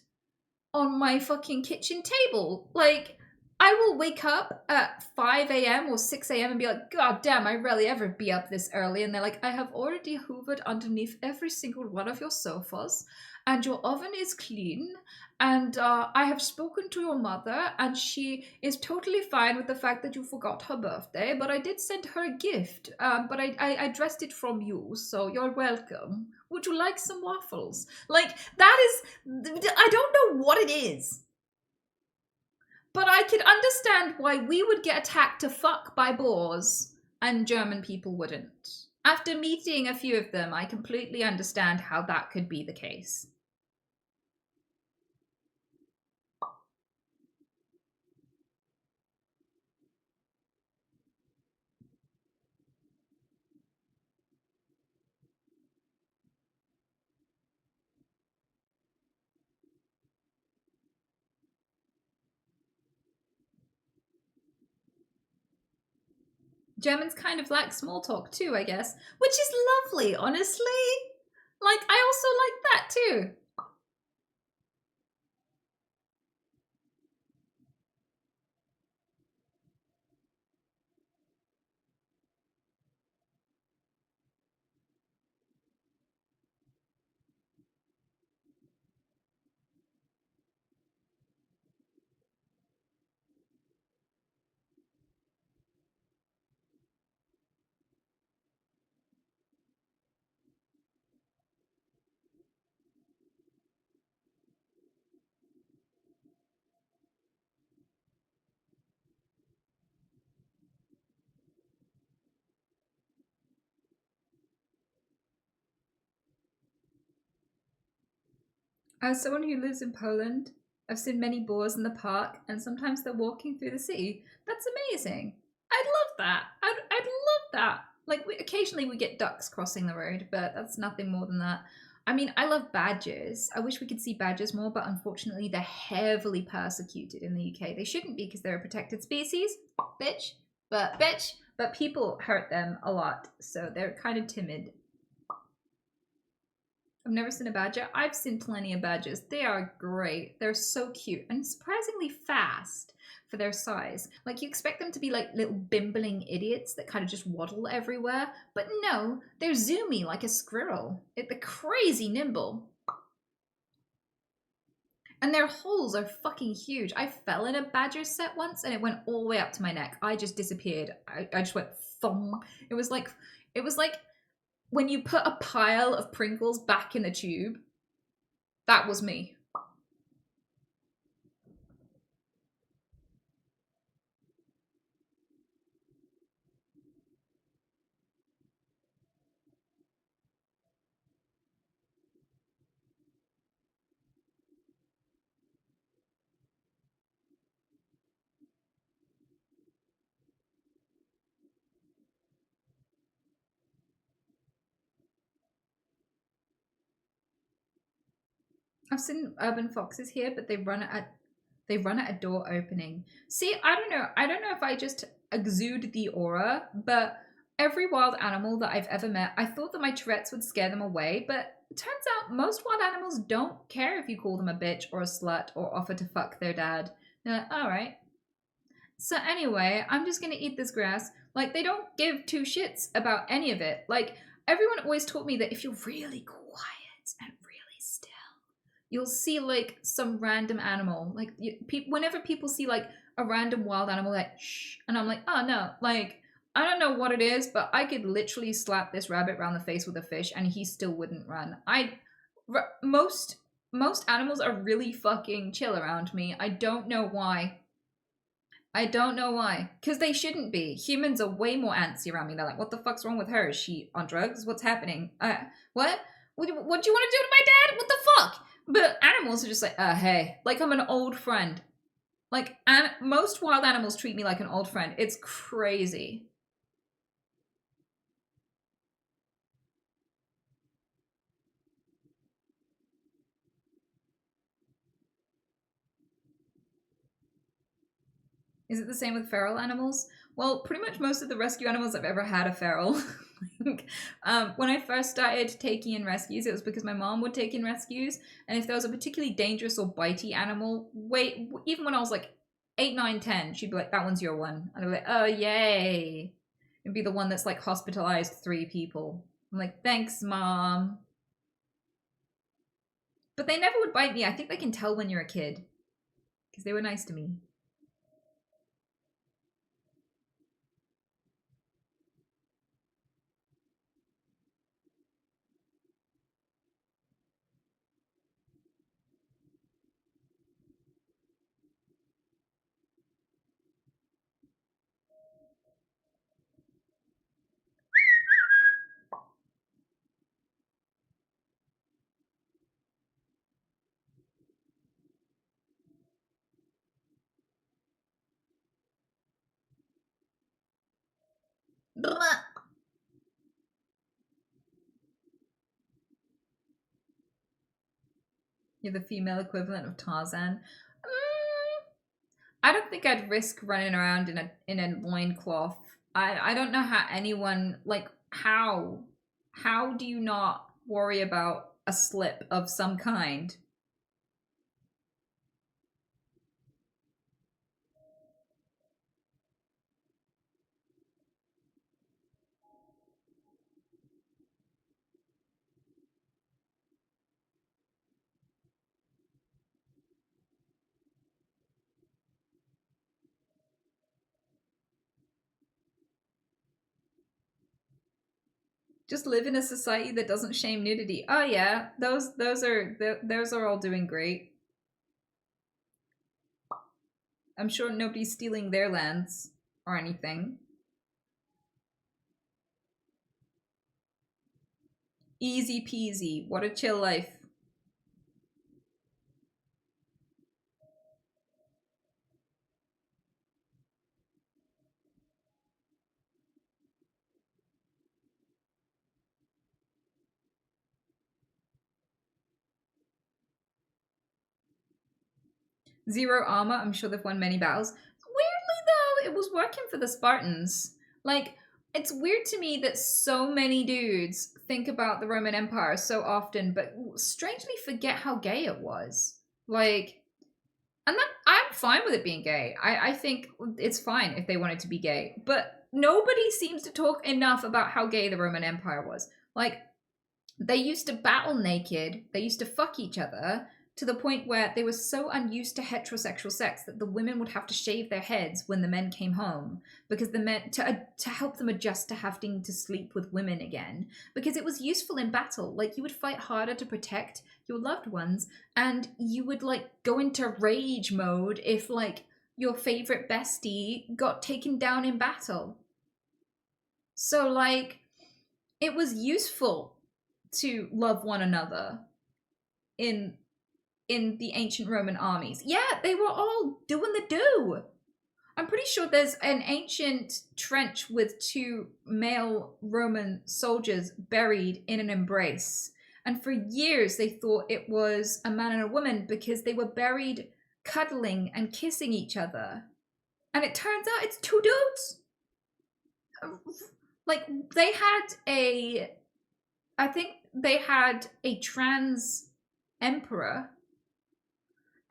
on my fucking kitchen table. Like, I will wake up at 5 a.m. or 6 a.m. and be like, God damn, I rarely ever be up this early. And they're like, I have already hoovered underneath every single one of your sofas, and your oven is clean, and I have spoken to your mother, and she is totally fine with the fact that you forgot her birthday, but I did send her a gift, but I dressed it from you, so you're welcome. Would you like some waffles? Like, that is, I don't know what it is. But I could understand why we would get attacked to fuck by boars and German people wouldn't. After meeting a few of them, I completely understand how that could be the case. Germans kind of like small talk too, I guess, which is lovely, honestly. Like, I also like that too. As someone who lives in Poland, I've seen many boars in the park, and sometimes they're walking through the city. That's amazing. I'd love that. I'd love that. Like, occasionally we get ducks crossing the road, but that's nothing more than that. I mean, I love badgers. I wish we could see badgers more, but unfortunately, they're heavily persecuted in the UK. They shouldn't be because they're a protected species, bitch. But people hurt them a lot, so they're kind of timid. I've never seen a badger. I've seen plenty of badgers. They are great. They're so cute and surprisingly fast for their size. Like, you expect them to be like little bimbling idiots that kind of just waddle everywhere, but no, they're zoomy like a squirrel. They're crazy nimble. And their holes are fucking huge. I fell in a badger set once and it went all the way up to my neck. I just disappeared. I just went thump. It was like when you put a pile of Pringles back in a tube. That was me. I've seen urban foxes here, but they run at a door opening. See, I don't know. I don't know if I just exude the aura, but every wild animal that I've ever met, I thought that my Tourette's would scare them away, but it turns out most wild animals don't care if you call them a bitch or a slut or offer to fuck their dad. They're like, all right. So anyway, I'm just gonna eat this grass. Like, they don't give two shits about any of it. Like, everyone always taught me that if you're really quiet and really still, you'll see like some random animal. Like, whenever people see like a random wild animal, like shh, and I'm like, oh no, like I don't know what it is, but I could literally slap this rabbit around the face with a fish, and he still wouldn't run. Most animals are really fucking chill around me. I don't know why. I don't know why. Because they shouldn't be. Humans are way more antsy around me. They're like, what the fuck's wrong with her? Is she on drugs? What's happening? What? What do you want to do to my dad? What the fuck? But animals are just like, hey. Like, I'm an old friend. Like, most wild animals treat me like an old friend. It's crazy. Is it the same with feral animals? Well, pretty much most of the rescue animals I've ever had are feral. When I first started taking in rescues, it was because my mom would take in rescues, and if there was a particularly dangerous or bitey animal, even when I was like 8, 9, 10, she'd be like, that one's your one. And I'd be like, oh, yay. It'd be the one that's like hospitalized 3 people. I'm like, thanks, mom. But they never would bite me. I think they can tell when you're a kid, because they were nice to me. You're the female equivalent of Tarzan. I don't think I'd risk running around in a loincloth. I don't know how anyone, like, how do you not worry about a slip of some kind? Just live in a society that doesn't shame nudity. Oh yeah, those are all doing great. I'm sure nobody's stealing their lands or anything. Easy peasy. What a chill life. Zero armor. I'm sure they've won many battles. Weirdly, though, it was working for the Spartans. Like, it's weird to me that so many dudes think about the Roman Empire so often, but strangely forget how gay it was. Like, and that I'm fine with it being gay. I think it's fine if they wanted to be gay, but nobody seems to talk enough about how gay the Roman Empire was. Like, they used to battle naked, they used to fuck each other, to the point where they were so unused to heterosexual sex that the women would have to shave their heads when the men came home, because the men to help them adjust to having to sleep with women again, because it was useful in battle. Like, you would fight harder to protect your loved ones, and you would like go into rage mode if like your favorite bestie got taken down in battle. So like, it was useful to love one another in the ancient Roman armies. Yeah, they were all doing the do. I'm pretty sure there's an ancient trench with 2 male Roman soldiers buried in an embrace. And for years they thought it was a man and a woman because they were buried cuddling and kissing each other. And it turns out it's 2 dudes. Like, they had I think they had a trans emperor,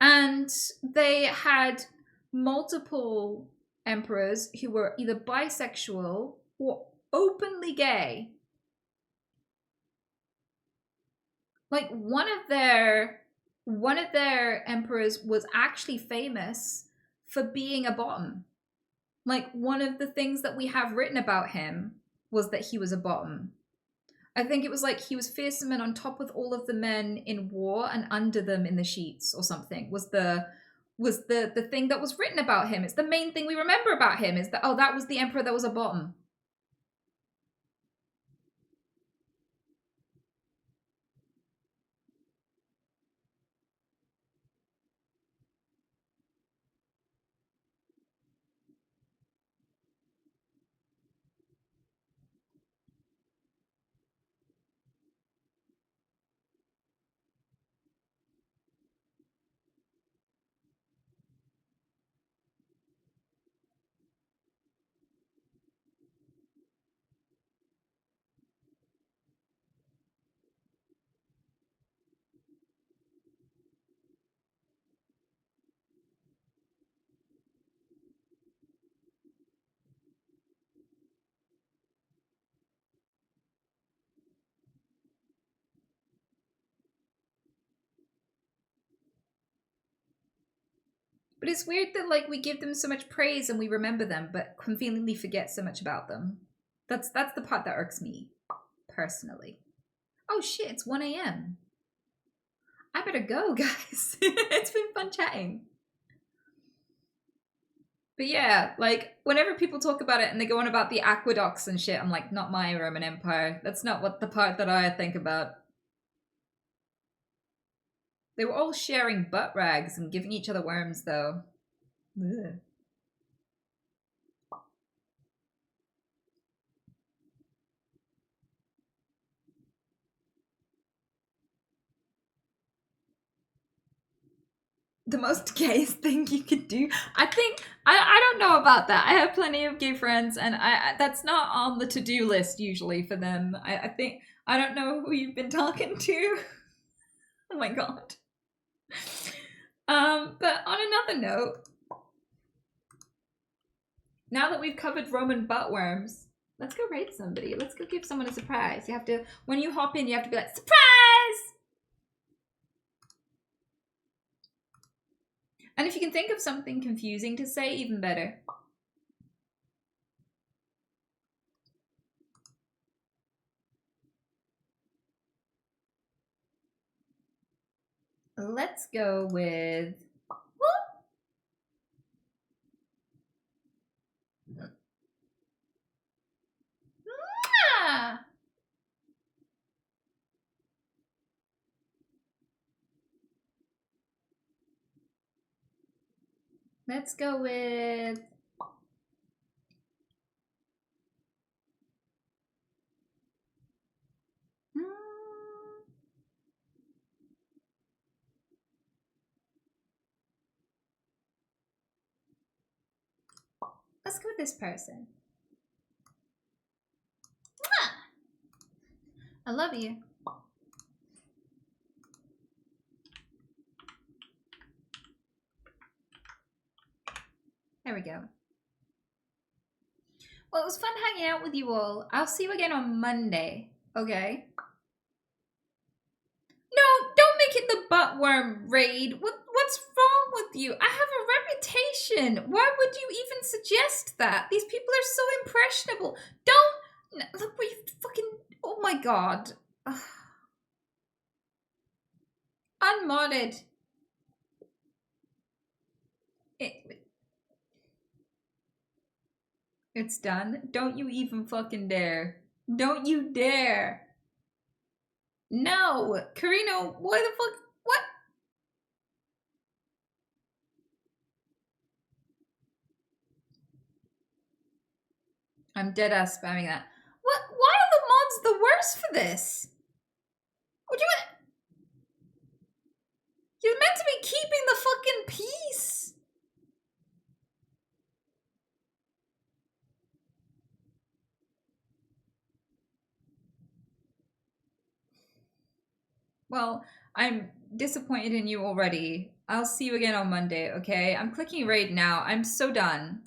and they had multiple emperors who were either bisexual or openly gay. Like, one of their emperors was actually famous for being a bottom. Like, one of the things that we have written about him was that he was a bottom. I think it was like he was fearsome and on top with all of the men in war and under them in the sheets or something was the thing that was written about him. It's the main thing we remember about him is that, oh, that was the emperor that was a bottom. But it's weird that like we give them so much praise and we remember them, but conveniently forget so much about them. That's the part that irks me, personally. Oh shit, it's 1 a.m. I better go, guys. It's been fun chatting. But yeah, like, whenever people talk about it and they go on about the aqueducts and shit, I'm like, not my Roman Empire. That's not what the part that I think about. They were all sharing butt rags and giving each other worms, though. Ugh. The most gayest thing you could do. I think I don't know about that. I have plenty of gay friends, and I that's not on the to-do list usually for them. I think I don't know who you've been talking to. Oh my god. But on another note, now that we've covered Roman butt worms, let's go raid somebody. Let's go give someone a surprise. You have to, when you hop in, you have to be like, surprise! And if you can think of something confusing to say, even better. Let's go with... Ah! Let's go with... Let's go with this person. Mwah! I love you. There we go. Well, it was fun hanging out with you all. I'll see you again on Monday, okay? No, don't make it the buttworm raid. What's wrong with you? I have a reputation. Why would you even suggest that? These people are so impressionable. Don't... Look, we fucking... Oh my god. Ugh. Unmodded. It's done. Don't you even fucking dare. Don't you dare. No. Carino, why the fuck? What? I'm dead ass spamming that. What? Why are the mods the worst for this? What do you want? You're meant to be keeping the fucking peace. Well, I'm disappointed in you already. I'll see you again on Monday, okay? I'm clicking raid now. I'm so done.